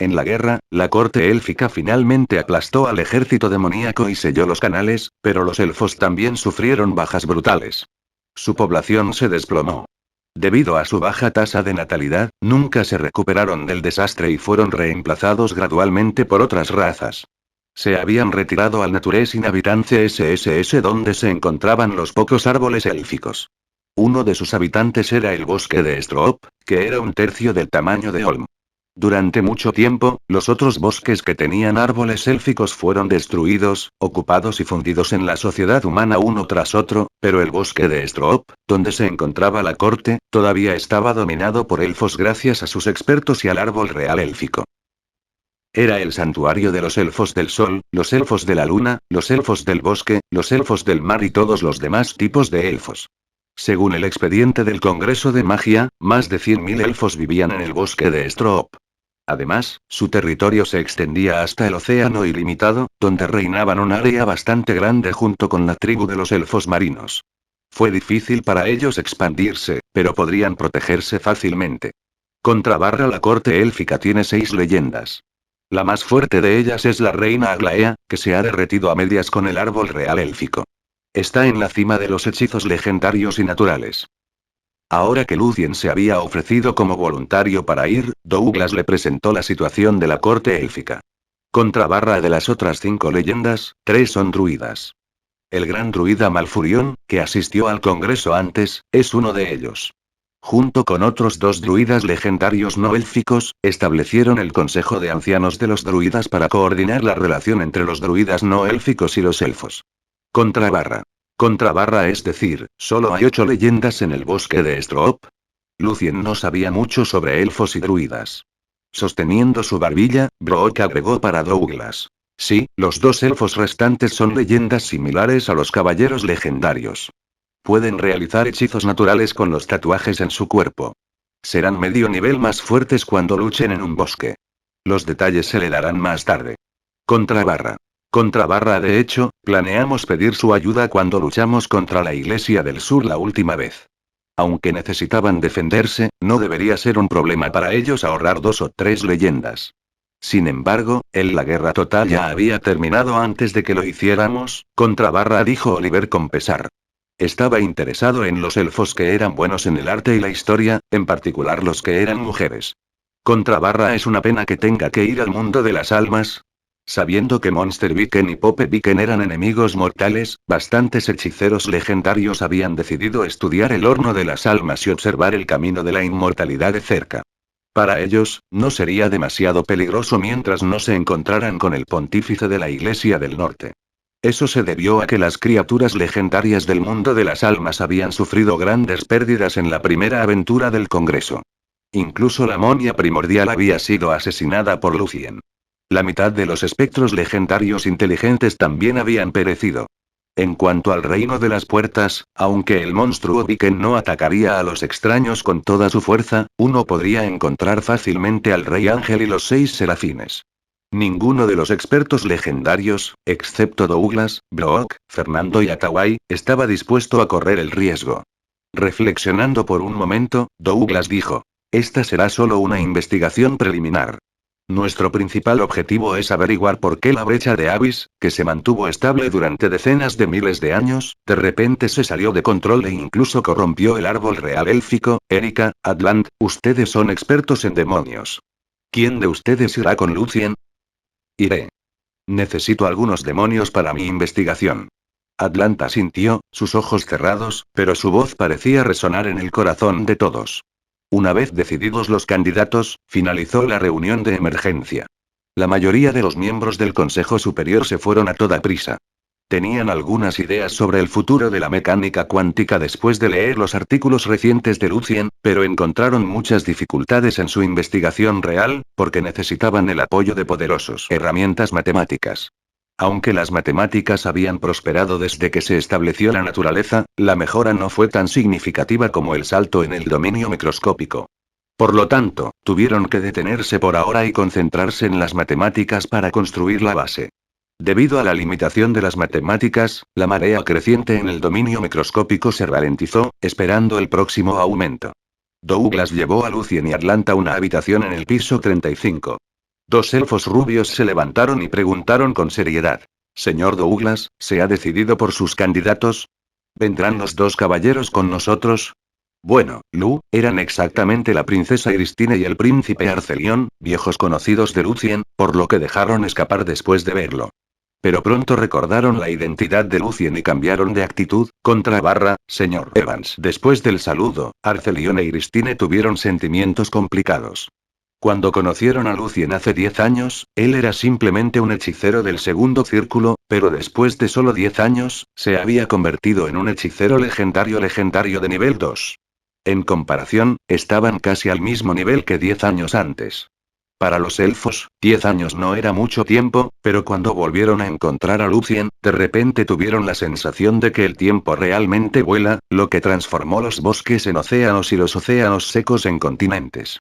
En la guerra, la corte élfica finalmente aplastó al ejército demoníaco y selló los canales, pero los elfos también sufrieron bajas brutales. Su población se desplomó. Debido a su baja tasa de natalidad, nunca se recuperaron del desastre y fueron reemplazados gradualmente por otras razas. Se habían retirado al Natures Inhabitance SSS donde se encontraban los pocos árboles élficos. Uno de sus habitantes era el bosque de Strahd, que era un tercio del tamaño de Olm. Durante mucho tiempo, los otros bosques que tenían árboles élficos fueron destruidos, ocupados y fundidos en la sociedad humana uno tras otro, pero el bosque de Strop, donde se encontraba la corte, todavía estaba dominado por elfos gracias a sus expertos y al árbol real élfico. Era el santuario de los elfos del sol, los elfos de la luna, los elfos del bosque, los elfos del mar y todos los demás tipos de elfos. Según el expediente del Congreso de Magia, más de 100.000 elfos vivían en el bosque de Strop. Además, su territorio se extendía hasta el océano ilimitado, donde reinaban un área bastante grande junto con la tribu de los elfos marinos. Fue difícil para ellos expandirse, pero podrían protegerse fácilmente. Contrabarra la corte élfica tiene 6 leyendas. La más fuerte de ellas es la reina Aglaea, que se ha derretido a medias con el árbol real élfico. Está en la cima de los hechizos legendarios y naturales. Ahora que Lucien se había ofrecido como voluntario para ir, Douglas le presentó la situación de la corte élfica. Contrabarra de las otras 5 leyendas, 3 son druidas. El gran druida Malfurion, que asistió al congreso antes, es uno de ellos. Junto con otros 2 druidas legendarios no élficos, establecieron el Consejo de Ancianos de los Druidas para coordinar la relación entre los druidas no élficos y los elfos. Contrabarra, es decir, solo hay 8 leyendas en el bosque de Strop. Lucien no sabía mucho sobre elfos y druidas. Sosteniendo su barbilla, Brook agregó para Douglas. Sí, los 2 elfos restantes son leyendas similares a los caballeros legendarios. Pueden realizar hechizos naturales con los tatuajes en su cuerpo. Serán medio nivel más fuertes cuando luchen en un bosque. Los detalles se le darán más tarde. Contrabarra, de hecho, planeamos pedir su ayuda cuando luchamos contra la Iglesia del Sur la última vez. Aunque necesitaban defenderse, no debería ser un problema para ellos ahorrar 2 o 3 leyendas. Sin embargo, la guerra total ya había terminado antes de que lo hiciéramos, Contrabarra, dijo Oliver con pesar. Estaba interesado en los elfos que eran buenos en el arte y la historia, en particular los que eran mujeres. Contrabarra, es una pena que tenga que ir al mundo de las almas. Sabiendo que Monster Viken y Pope Viken eran enemigos mortales, bastantes hechiceros legendarios habían decidido estudiar el horno de las almas y observar el camino de la inmortalidad de cerca. Para ellos, no sería demasiado peligroso mientras no se encontraran con el pontífice de la Iglesia del Norte. Eso se debió a que las criaturas legendarias del mundo de las almas habían sufrido grandes pérdidas en la primera aventura del Congreso. Incluso la Monia primordial había sido asesinada por Lucien. La mitad de los espectros legendarios inteligentes también habían perecido. En cuanto al reino de las puertas, aunque el monstruo Viken no atacaría a los extraños con toda su fuerza, uno podría encontrar fácilmente al Rey Ángel y los 6 serafines. Ninguno de los expertos legendarios, excepto Douglas, Brook, Fernando y Atawai, estaba dispuesto a correr el riesgo. Reflexionando por un momento, Douglas dijo: esta será solo una investigación preliminar. Nuestro principal objetivo es averiguar por qué la brecha de Abyss, que se mantuvo estable durante decenas de miles de años, de repente se salió de control e incluso corrompió el árbol real élfico. Erika, Atlant, ustedes son expertos en demonios. ¿Quién de ustedes irá con Lucien? Iré. Necesito algunos demonios para mi investigación. Atlanta sintió, sus ojos cerrados, pero su voz parecía resonar en el corazón de todos. Una vez decididos los candidatos, finalizó la reunión de emergencia. La mayoría de los miembros del Consejo Superior se fueron a toda prisa. Tenían algunas ideas sobre el futuro de la mecánica cuántica después de leer los artículos recientes de Lucien, pero encontraron muchas dificultades en su investigación real, porque necesitaban el apoyo de poderosas herramientas matemáticas. Aunque las matemáticas habían prosperado desde que se estableció la naturaleza, la mejora no fue tan significativa como el salto en el dominio microscópico. Por lo tanto, tuvieron que detenerse por ahora y concentrarse en las matemáticas para construir la base. Debido a la limitación de las matemáticas, la marea creciente en el dominio microscópico se ralentizó, esperando el próximo aumento. Douglas llevó a Lucien y Atlanta a una habitación en el piso 35. 2 elfos rubios se levantaron y preguntaron con seriedad: Señor Douglas, ¿se ha decidido por sus candidatos? ¿Vendrán los 2 caballeros con nosotros? Bueno, Lu, eran exactamente la princesa Iristine y el príncipe Arcelión, viejos conocidos de Lucien, por lo que dejaron escapar después de verlo. Pero pronto recordaron la identidad de Lucien y cambiaron de actitud. Señor Evans. Después del saludo, Arcelión e Iristine tuvieron sentimientos complicados. Cuando conocieron a Lucien hace 10 años, él era simplemente un hechicero del segundo círculo, pero después de solo 10 años, se había convertido en un hechicero legendario de nivel 2. En comparación, estaban casi al mismo nivel que 10 años antes. Para los elfos, 10 años no era mucho tiempo, pero cuando volvieron a encontrar a Lucien, de repente tuvieron la sensación de que el tiempo realmente vuela, lo que transformó los bosques en océanos y los océanos secos en continentes.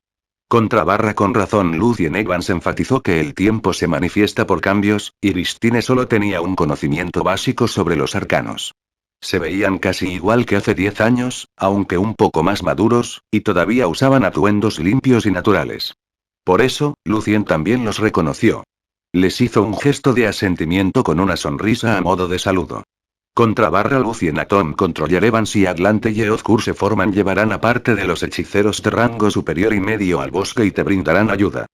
Con razón Lucien Evans enfatizó que el tiempo se manifiesta por cambios, y Ristine solo tenía un conocimiento básico sobre los arcanos. Se veían casi igual que hace 10 años, aunque un poco más maduros, y todavía usaban atuendos limpios y naturales. Por eso, Lucien también los reconoció. Les hizo un gesto de asentimiento con una sonrisa a modo de saludo. Lucien Atom Controller Evans y Atlante Yeozkur se llevarán a parte de los hechiceros de rango superior y medio al bosque y te brindarán ayuda.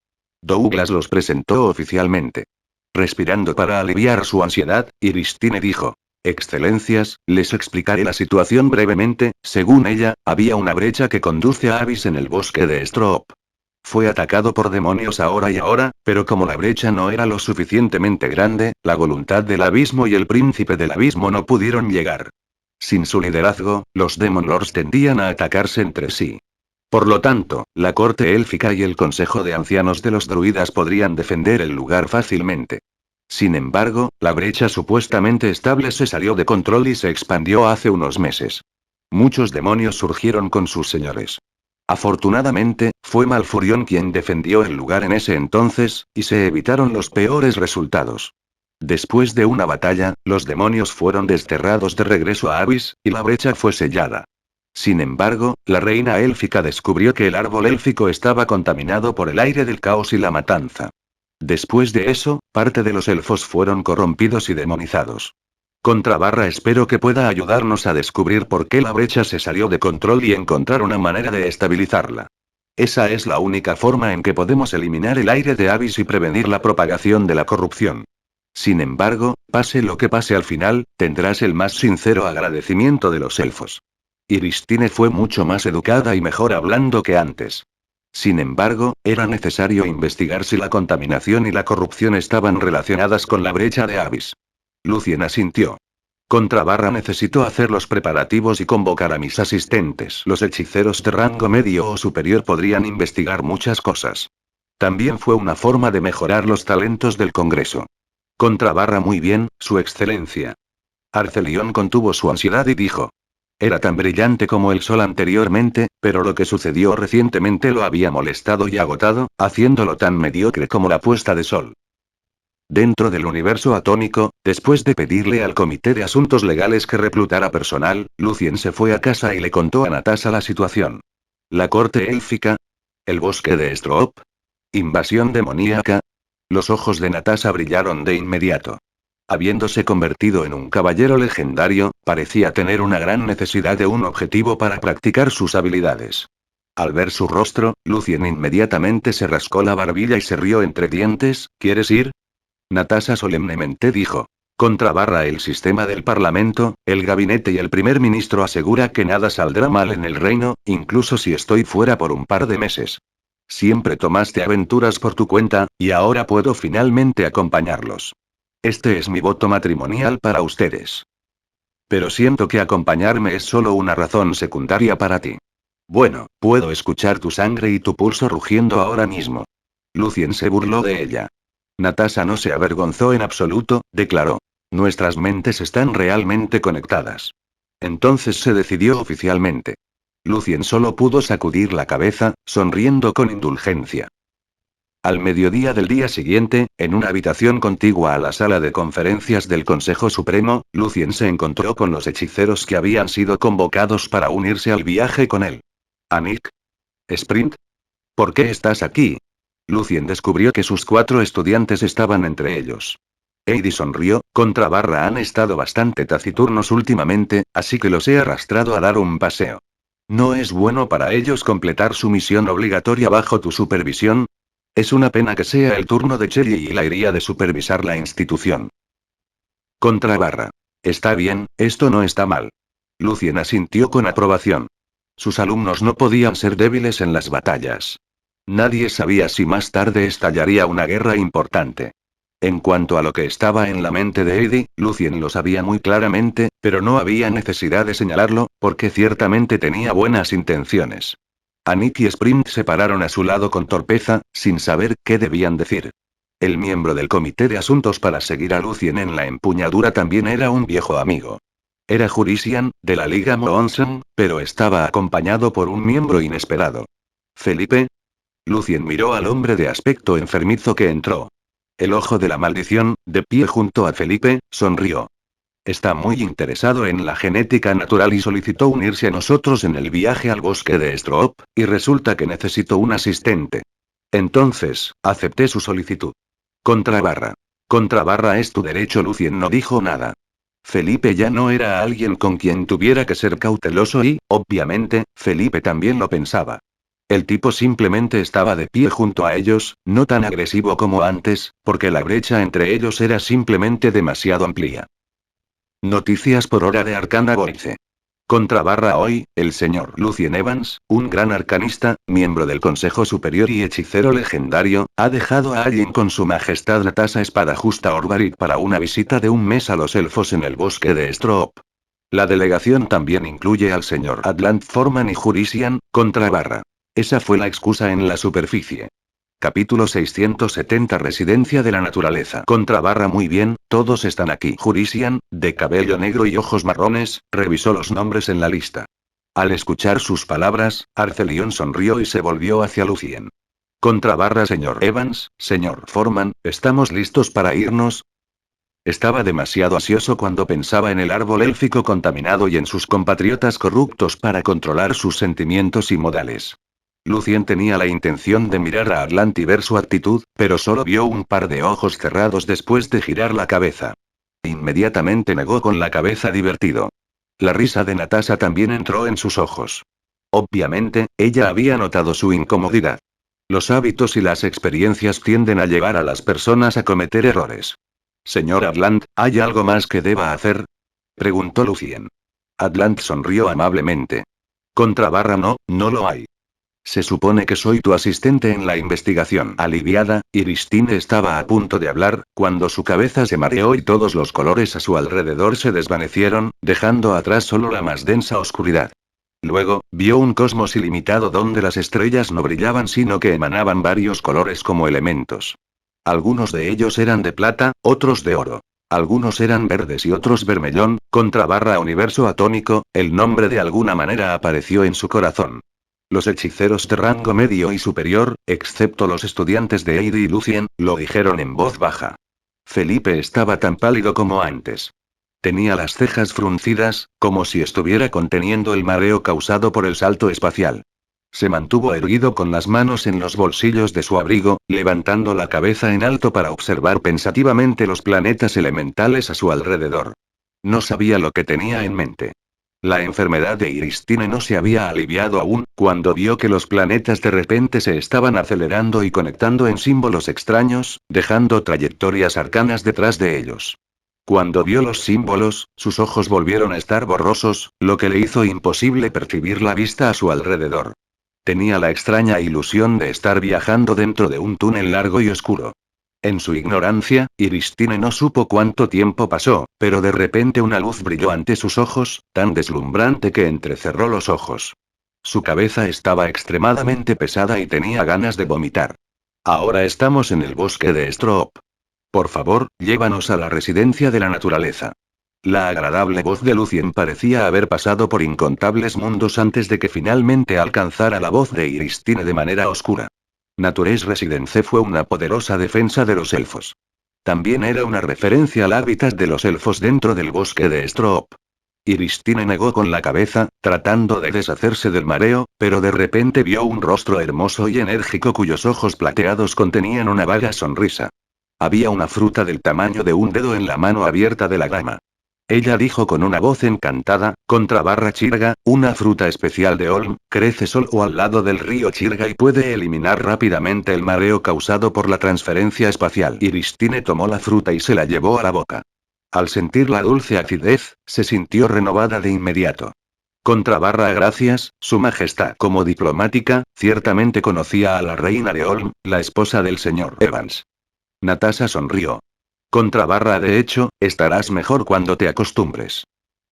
Douglas los presentó oficialmente. Respirando para aliviar su ansiedad, Iristine dijo: Excelencias, les explicaré la situación brevemente. Según ella, había una brecha que conduce a Abyss en el bosque de Strop. Fue atacado por demonios ahora, pero como la brecha no era lo suficientemente grande, la voluntad del abismo y el príncipe del abismo no pudieron llegar. Sin su liderazgo, los Demon Lords tendían a atacarse entre sí. Por lo tanto, la corte élfica y el consejo de ancianos de los druidas podrían defender el lugar fácilmente. Sin embargo, la brecha supuestamente estable se salió de control y se expandió hace unos meses. Muchos demonios surgieron con sus señores. Afortunadamente, fue Malfurion quien defendió el lugar en ese entonces, y se evitaron los peores resultados. Después de una batalla, los demonios fueron desterrados de regreso a Abyss, y la brecha fue sellada. Sin embargo, la reina élfica descubrió que el árbol élfico estaba contaminado por el aire del caos y la matanza. Después de eso, parte de los elfos fueron corrompidos y demonizados. Espero que pueda ayudarnos a descubrir por qué la brecha se salió de control y encontrar una manera de estabilizarla. Esa es la única forma en que podemos eliminar el aire de Abyss y prevenir la propagación de la corrupción. Sin embargo, pase lo que pase al final, tendrás el más sincero agradecimiento de los elfos. Iristine fue mucho más educada y mejor hablando que antes. Sin embargo, era necesario investigar si la contaminación y la corrupción estaban relacionadas con la brecha de Abyss. Lucien asintió. Necesito hacer los preparativos y convocar a mis asistentes. Los hechiceros de rango medio o superior podrían investigar muchas cosas. También fue una forma de mejorar los talentos del Congreso. Muy bien, Su Excelencia. Arcelion contuvo su ansiedad y dijo. Era tan brillante como el sol anteriormente, pero lo que sucedió recientemente lo había molestado y agotado, haciéndolo tan mediocre como la puesta de sol. Dentro del universo atómico, después de pedirle al Comité de Asuntos Legales que reclutara personal, Lucien se fue a casa y le contó a Natasha la situación. La corte élfica. El bosque de Strop. Invasión demoníaca. Los ojos de Natasha brillaron de inmediato. Habiéndose convertido en un caballero legendario, parecía tener una gran necesidad de un objetivo para practicar sus habilidades. Al ver su rostro, Lucien inmediatamente se rascó la barbilla y se rió entre dientes. ¿Quieres ir? Natasha solemnemente dijo. El sistema del Parlamento, el gabinete y el primer ministro asegura que nada saldrá mal en el reino, incluso si estoy fuera por un par de meses. Siempre tomaste aventuras por tu cuenta, y ahora puedo finalmente acompañarlos. Este es mi voto matrimonial para ustedes. Pero siento que acompañarme es solo una razón secundaria para ti. Bueno, puedo escuchar tu sangre y tu pulso rugiendo ahora mismo. Lucien se burló de ella. Natasha no se avergonzó en absoluto, declaró. Nuestras mentes están realmente conectadas. Entonces se decidió oficialmente. Lucien solo pudo sacudir la cabeza, sonriendo con indulgencia. Al mediodía del día siguiente, en una habitación contigua a la sala de conferencias del Consejo Supremo, Lucien se encontró con los hechiceros que habían sido convocados para unirse al viaje con él. ¿Anik? ¿Sprint? ¿Por qué estás aquí? Lucien descubrió que sus 4 estudiantes estaban entre ellos. Heidi sonrió. Han estado bastante taciturnos últimamente, así que los he arrastrado a dar un paseo. ¿No es bueno para ellos completar su misión obligatoria bajo tu supervisión? Es una pena que sea el turno de Chelly y la iría de supervisar la institución. Está bien, esto no está mal. Lucien asintió con aprobación. Sus alumnos no podían ser débiles en las batallas. Nadie sabía si más tarde estallaría una guerra importante. En cuanto a lo que estaba en la mente de Eddie, Lucien lo sabía muy claramente, pero no había necesidad de señalarlo, porque ciertamente tenía buenas intenciones. Annick y Sprint se pararon a su lado con torpeza, sin saber qué debían decir. El miembro del comité de asuntos para seguir a Lucien en la empuñadura también era un viejo amigo. Era Jurisian, de la Liga Moonson, pero estaba acompañado por un miembro inesperado. ¿Felipe? Lucien miró al hombre de aspecto enfermizo que entró. El ojo de la maldición, de pie junto a Felipe, sonrió. Está muy interesado en la genética natural y solicitó unirse a nosotros en el viaje al bosque de Strop, y resulta que necesito un asistente. Entonces, acepté su solicitud. Contrabarra. Contrabarra es tu derecho. Lucien no dijo nada. Felipe ya no era alguien con quien tuviera que ser cauteloso y, obviamente, Felipe también lo pensaba. El tipo simplemente estaba de pie junto a ellos, no tan agresivo como antes, porque la brecha entre ellos era simplemente demasiado amplia. Noticias por hora de Arcana Voice. Contrabarra hoy, el señor Lucien Evans, un gran arcanista, miembro del Consejo Superior y hechicero legendario, ha dejado a alguien con su majestad la tasa espada justa Orbarik para una visita de un mes a los elfos en el bosque de Strop. La delegación también incluye al señor Atlant Forman y Jurisian, Contrabarra. Esa fue la excusa en la superficie. Capítulo 670 Residencia de la Naturaleza. Contrabarra muy bien, todos están aquí. Jurisian, de cabello negro y ojos marrones, revisó los nombres en la lista. Al escuchar sus palabras, Arcelion sonrió y se volvió hacia Lucien. Contrabarra señor Evans, señor Forman, ¿estamos listos para irnos? Estaba demasiado ansioso cuando pensaba en el árbol élfico contaminado y en sus compatriotas corruptos para controlar sus sentimientos y modales. Lucien tenía la intención de mirar a Atlant y ver su actitud, pero solo vio un par de ojos cerrados después de girar la cabeza. Inmediatamente negó con la cabeza divertido. La risa de Natasha también entró en sus ojos. Obviamente, ella había notado su incomodidad. Los hábitos y las experiencias tienden a llevar a las personas a cometer errores. Señor Atlant, ¿hay algo más que deba hacer? Preguntó Lucien. Atlant sonrió amablemente. Contrabarra no, no lo hay. Se supone que soy tu asistente en la investigación. Aliviada, Iristine estaba a punto de hablar, cuando su cabeza se mareó y todos los colores a su alrededor se desvanecieron, dejando atrás solo la más densa oscuridad. Luego, vio un cosmos ilimitado donde las estrellas no brillaban sino que emanaban varios colores como elementos. Algunos de ellos eran de plata, otros de oro. Algunos eran verdes y otros vermellón, contrabarra universo atómico, el nombre de alguna manera apareció en su corazón. Los hechiceros de rango medio y superior, excepto los estudiantes de Eddie y Lucien, lo dijeron en voz baja. Felipe estaba tan pálido como antes. Tenía las cejas fruncidas, como si estuviera conteniendo el mareo causado por el salto espacial. Se mantuvo erguido con las manos en los bolsillos de su abrigo, levantando la cabeza en alto para observar pensativamente los planetas elementales a su alrededor. No sabía lo que tenía en mente. La enfermedad de Iristine no se había aliviado aún, cuando vio que los planetas de repente se estaban acelerando y conectando en símbolos extraños, dejando trayectorias arcanas detrás de ellos. Cuando vio los símbolos, sus ojos volvieron a estar borrosos, lo que le hizo imposible percibir la vista a su alrededor. Tenía la extraña ilusión de estar viajando dentro de un túnel largo y oscuro. En su ignorancia, Iristine no supo cuánto tiempo pasó, pero de repente una luz brilló ante sus ojos, tan deslumbrante que entrecerró los ojos. Su cabeza estaba extremadamente pesada y tenía ganas de vomitar. Ahora estamos en el bosque de Strop. Por favor, llévanos a la residencia de la naturaleza. La agradable voz de Lucien parecía haber pasado por incontables mundos antes de que finalmente alcanzara la voz de Iristine de manera oscura. Natures Residence fue una poderosa defensa de los elfos. También era una referencia al hábitat de los elfos dentro del bosque de Strop. Iristine negó con la cabeza, tratando de deshacerse del mareo, pero de repente vio un rostro hermoso y enérgico cuyos ojos plateados contenían una vaga sonrisa. Había una fruta del tamaño de un dedo en la mano abierta de la gama. Ella dijo con una voz encantada, contrabarra Chirga, una fruta especial de Olm, crece solo al lado del río Chirga y puede eliminar rápidamente el mareo causado por la transferencia espacial. Iristine tomó la fruta y se la llevó a la boca. Al sentir la dulce acidez, se sintió renovada de inmediato. Gracias, su majestad. Como diplomática, ciertamente conocía a la reina de Olm, la esposa del señor Evans. Natasha sonrió. De hecho, estarás mejor cuando te acostumbres.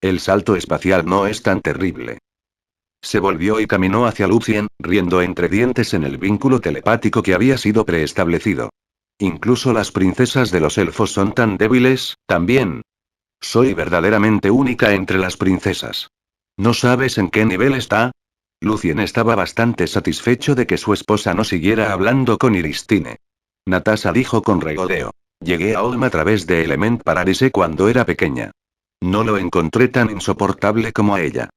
El salto espacial no es tan terrible. Se volvió y caminó hacia Lucien, riendo entre dientes en el vínculo telepático que había sido preestablecido. Incluso las princesas de los elfos son tan débiles, también. Soy verdaderamente única entre las princesas. ¿No sabes en qué nivel está? Lucien estaba bastante satisfecho de que su esposa no siguiera hablando con Iristine. Natasha dijo con regodeo. Llegué a Olm a través de Element Paradise cuando era pequeña. No lo encontré tan insoportable como a ella.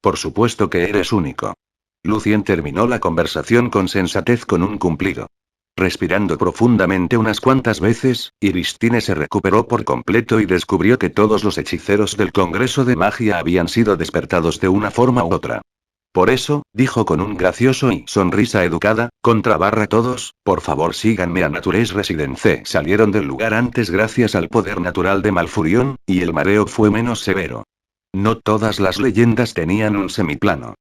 Por supuesto que eres único. Lucien terminó la conversación con sensatez con un cumplido. Respirando profundamente unas cuantas veces, Iristine se recuperó por completo y descubrió que todos los hechiceros del Congreso de Magia habían sido despertados de una forma u otra. Por eso, dijo con un gracioso y sonrisa educada, todos, por favor síganme a Natures Residence. Salieron del lugar antes gracias al poder natural de Malfurion, y el mareo fue menos severo. No todas las leyendas tenían un semiplano.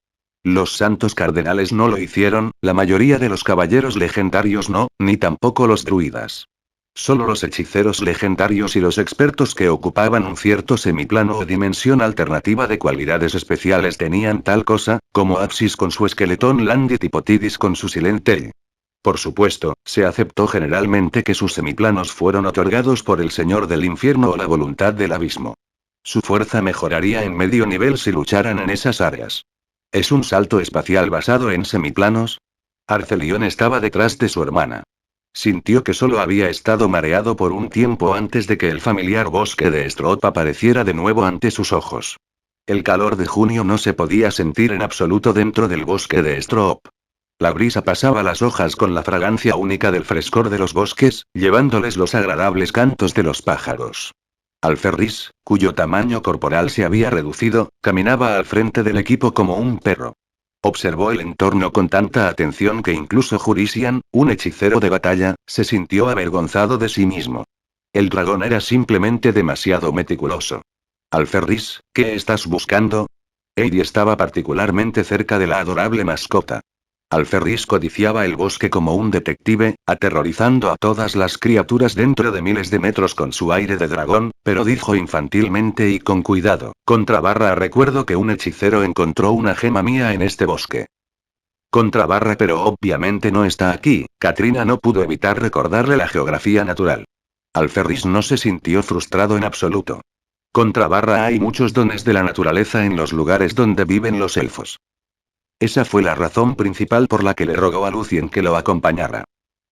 Los santos cardenales no lo hicieron, la mayoría de los caballeros legendarios no, ni tampoco los druidas. Solo los hechiceros legendarios y los expertos que ocupaban un cierto semiplano o dimensión alternativa de cualidades especiales tenían tal cosa, como Apsis con su esqueletón Landit y Potidis con su Silente. Por supuesto, se aceptó generalmente que sus semiplanos fueron otorgados por el Señor del Infierno o la voluntad del Abismo. Su fuerza mejoraría en medio nivel si lucharan en esas áreas. ¿Es un salto espacial basado en semiplanos? Arcelion estaba detrás de su hermana. Sintió que solo había estado mareado por un tiempo antes de que el familiar bosque de Strop apareciera de nuevo ante sus ojos. El calor de junio no se podía sentir en absoluto dentro del bosque de Strop. La brisa pasaba las hojas con la fragancia única del frescor de los bosques, llevándoles los agradables cantos de los pájaros. Alferris, cuyo tamaño corporal se había reducido, caminaba al frente del equipo como un perro. Observó el entorno con tanta atención que incluso Jurisian, un hechicero de batalla, se sintió avergonzado de sí mismo. El dragón era simplemente demasiado meticuloso. Alferris, ¿qué estás buscando? Heidi estaba particularmente cerca de la adorable mascota. Alferris codiciaba el bosque como un detective, aterrorizando a todas las criaturas dentro de miles de metros con su aire de dragón, pero dijo infantilmente y con cuidado, recuerdo que un hechicero encontró una gema mía en este bosque. Pero obviamente no está aquí. Katrina no pudo evitar recordarle la geografía natural. Alferris no se sintió frustrado en absoluto. Hay muchos dones de la naturaleza en los lugares donde viven los elfos. Esa fue la razón principal por la que le rogó a Lucien que lo acompañara.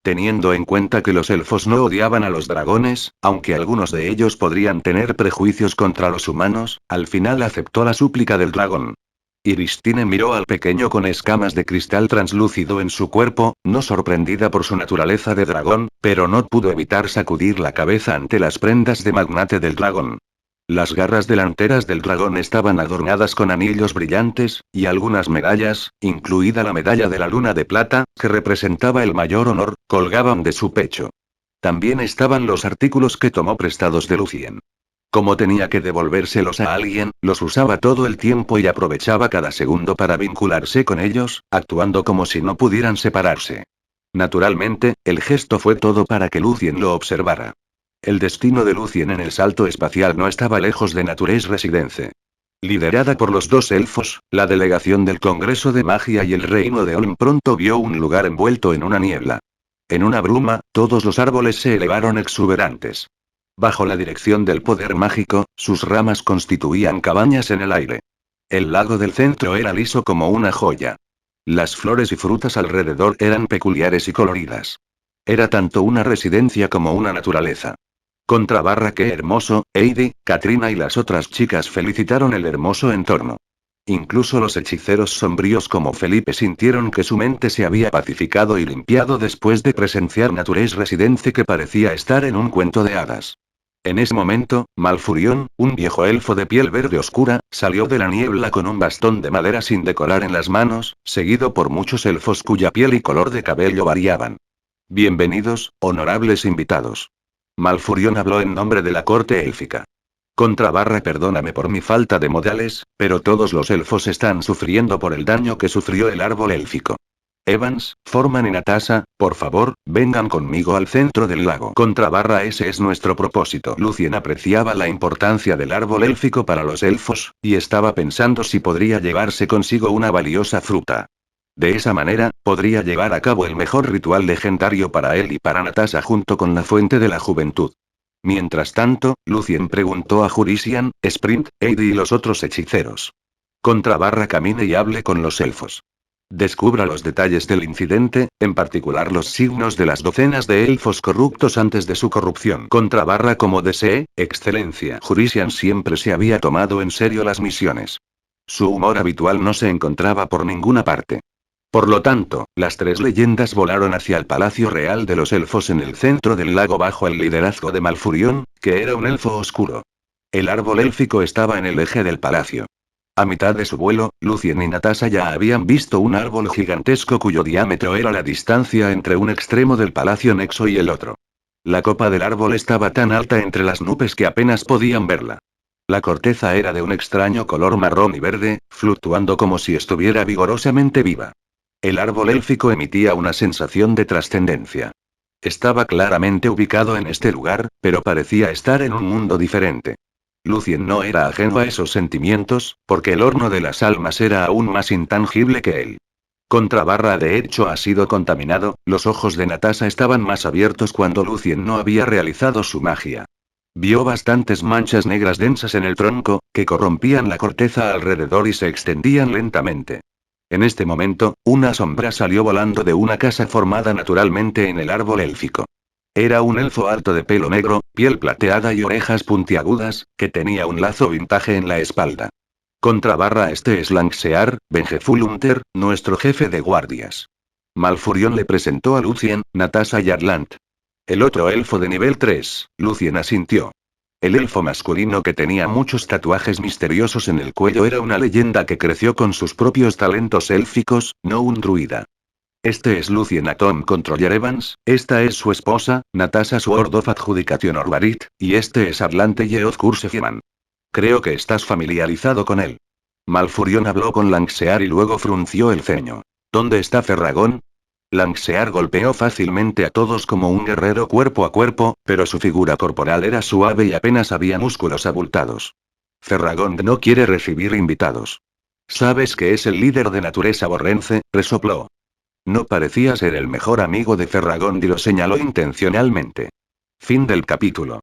Teniendo en cuenta que los elfos no odiaban a los dragones, aunque algunos de ellos podrían tener prejuicios contra los humanos, al final aceptó la súplica del dragón. Iristine miró al pequeño con escamas de cristal translúcido en su cuerpo, no sorprendida por su naturaleza de dragón, pero no pudo evitar sacudir la cabeza ante las prendas de magnate del dragón. Las garras delanteras del dragón estaban adornadas con anillos brillantes, y algunas medallas, incluida la medalla de la luna de plata, que representaba el mayor honor, colgaban de su pecho. También estaban los artículos que tomó prestados de Lucien. Como tenía que devolvérselos a alguien, los usaba todo el tiempo y aprovechaba cada segundo para vincularse con ellos, actuando como si no pudieran separarse. Naturalmente, el gesto fue todo para que Lucien lo observara. El destino de Lucien en el salto espacial no estaba lejos de Natures Residence. Liderada por los dos elfos, la delegación del Congreso de Magia y el Reino de Olm pronto vio un lugar envuelto en una niebla. En una bruma, todos los árboles se elevaron exuberantes. Bajo la dirección del poder mágico, sus ramas constituían cabañas en el aire. El lago del centro era liso como una joya. Las flores y frutas alrededor eran peculiares y coloridas. Era tanto una residencia como una naturaleza. Qué hermoso. Heidi, Katrina y las otras chicas felicitaron el hermoso entorno. Incluso los hechiceros sombríos como Felipe sintieron que su mente se había pacificado y limpiado después de presenciar Natures Residence que parecía estar en un cuento de hadas. En ese momento, Malfurion, un viejo elfo de piel verde oscura, salió de la niebla con un bastón de madera sin decorar en las manos, seguido por muchos elfos cuya piel y color de cabello variaban. Bienvenidos, honorables invitados. Malfurion habló en nombre de la corte élfica. Perdóname por mi falta de modales, pero todos los elfos están sufriendo por el daño que sufrió el árbol élfico. Evans, Forman y Natasha, por favor, vengan conmigo al centro del lago. Ese es nuestro propósito. Lucien apreciaba la importancia del árbol élfico para los elfos, y estaba pensando si podría llevarse consigo una valiosa fruta. De esa manera, podría llevar a cabo el mejor ritual legendario para él y para Natasha junto con la fuente de la juventud. Mientras tanto, Lucien preguntó a Jurisian, Sprint, Eddie y los otros hechiceros. Camine y hable con los elfos. Descubra los detalles del incidente, en particular los signos de las docenas de elfos corruptos antes de su corrupción. Como desee, excelencia. Jurisian siempre se había tomado en serio las misiones. Su humor habitual no se encontraba por ninguna parte. Por lo tanto, las tres leyendas volaron hacia el Palacio Real de los Elfos en el centro del lago bajo el liderazgo de Malfurion, que era un elfo oscuro. El árbol élfico estaba en el eje del palacio. A mitad de su vuelo, Lucien y Natasha ya habían visto un árbol gigantesco cuyo diámetro era la distancia entre un extremo del palacio Nexo y el otro. La copa del árbol estaba tan alta entre las nubes que apenas podían verla. La corteza era de un extraño color marrón y verde, fluctuando como si estuviera vigorosamente viva. El árbol élfico emitía una sensación de trascendencia. Estaba claramente ubicado en este lugar, pero parecía estar en un mundo diferente. Lucien no era ajeno a esos sentimientos, porque el horno de las almas era aún más intangible que él. De hecho ha sido contaminado, los ojos de Natasha estaban más abiertos cuando Lucien no había realizado su magia. Vio bastantes manchas negras densas en el tronco, que corrompían la corteza alrededor y se extendían lentamente. En este momento, una sombra salió volando de una casa formada naturalmente en el árbol élfico. Era un elfo alto de pelo negro, piel plateada y orejas puntiagudas, que tenía un lazo vintage en la espalda. Este es Langsear, Vengefulunter, nuestro jefe de guardias. Malfurion le presentó a Lucien, Natasha y Atlant. El otro elfo de nivel 3, Lucien asintió. El elfo masculino que tenía muchos tatuajes misteriosos en el cuello era una leyenda que creció con sus propios talentos élficos, no un druida. Este es Lucien Atom Controller Evans, esta es su esposa, Natasha Sword of Adjudication Orbarit, y este es Atlante Yeoth Cursefieman. Creo que estás familiarizado con él. Malfurion habló con Langsear y luego frunció el ceño. ¿Dónde está Ferragón? Langsear golpeó fácilmente a todos como un guerrero cuerpo a cuerpo, pero su figura corporal era suave y apenas había músculos abultados. Ferragón no quiere recibir invitados. ¿Sabes que es el líder de Natureza Borrense? Resopló. No parecía ser el mejor amigo de Ferragón y lo señaló intencionalmente. Fin del capítulo.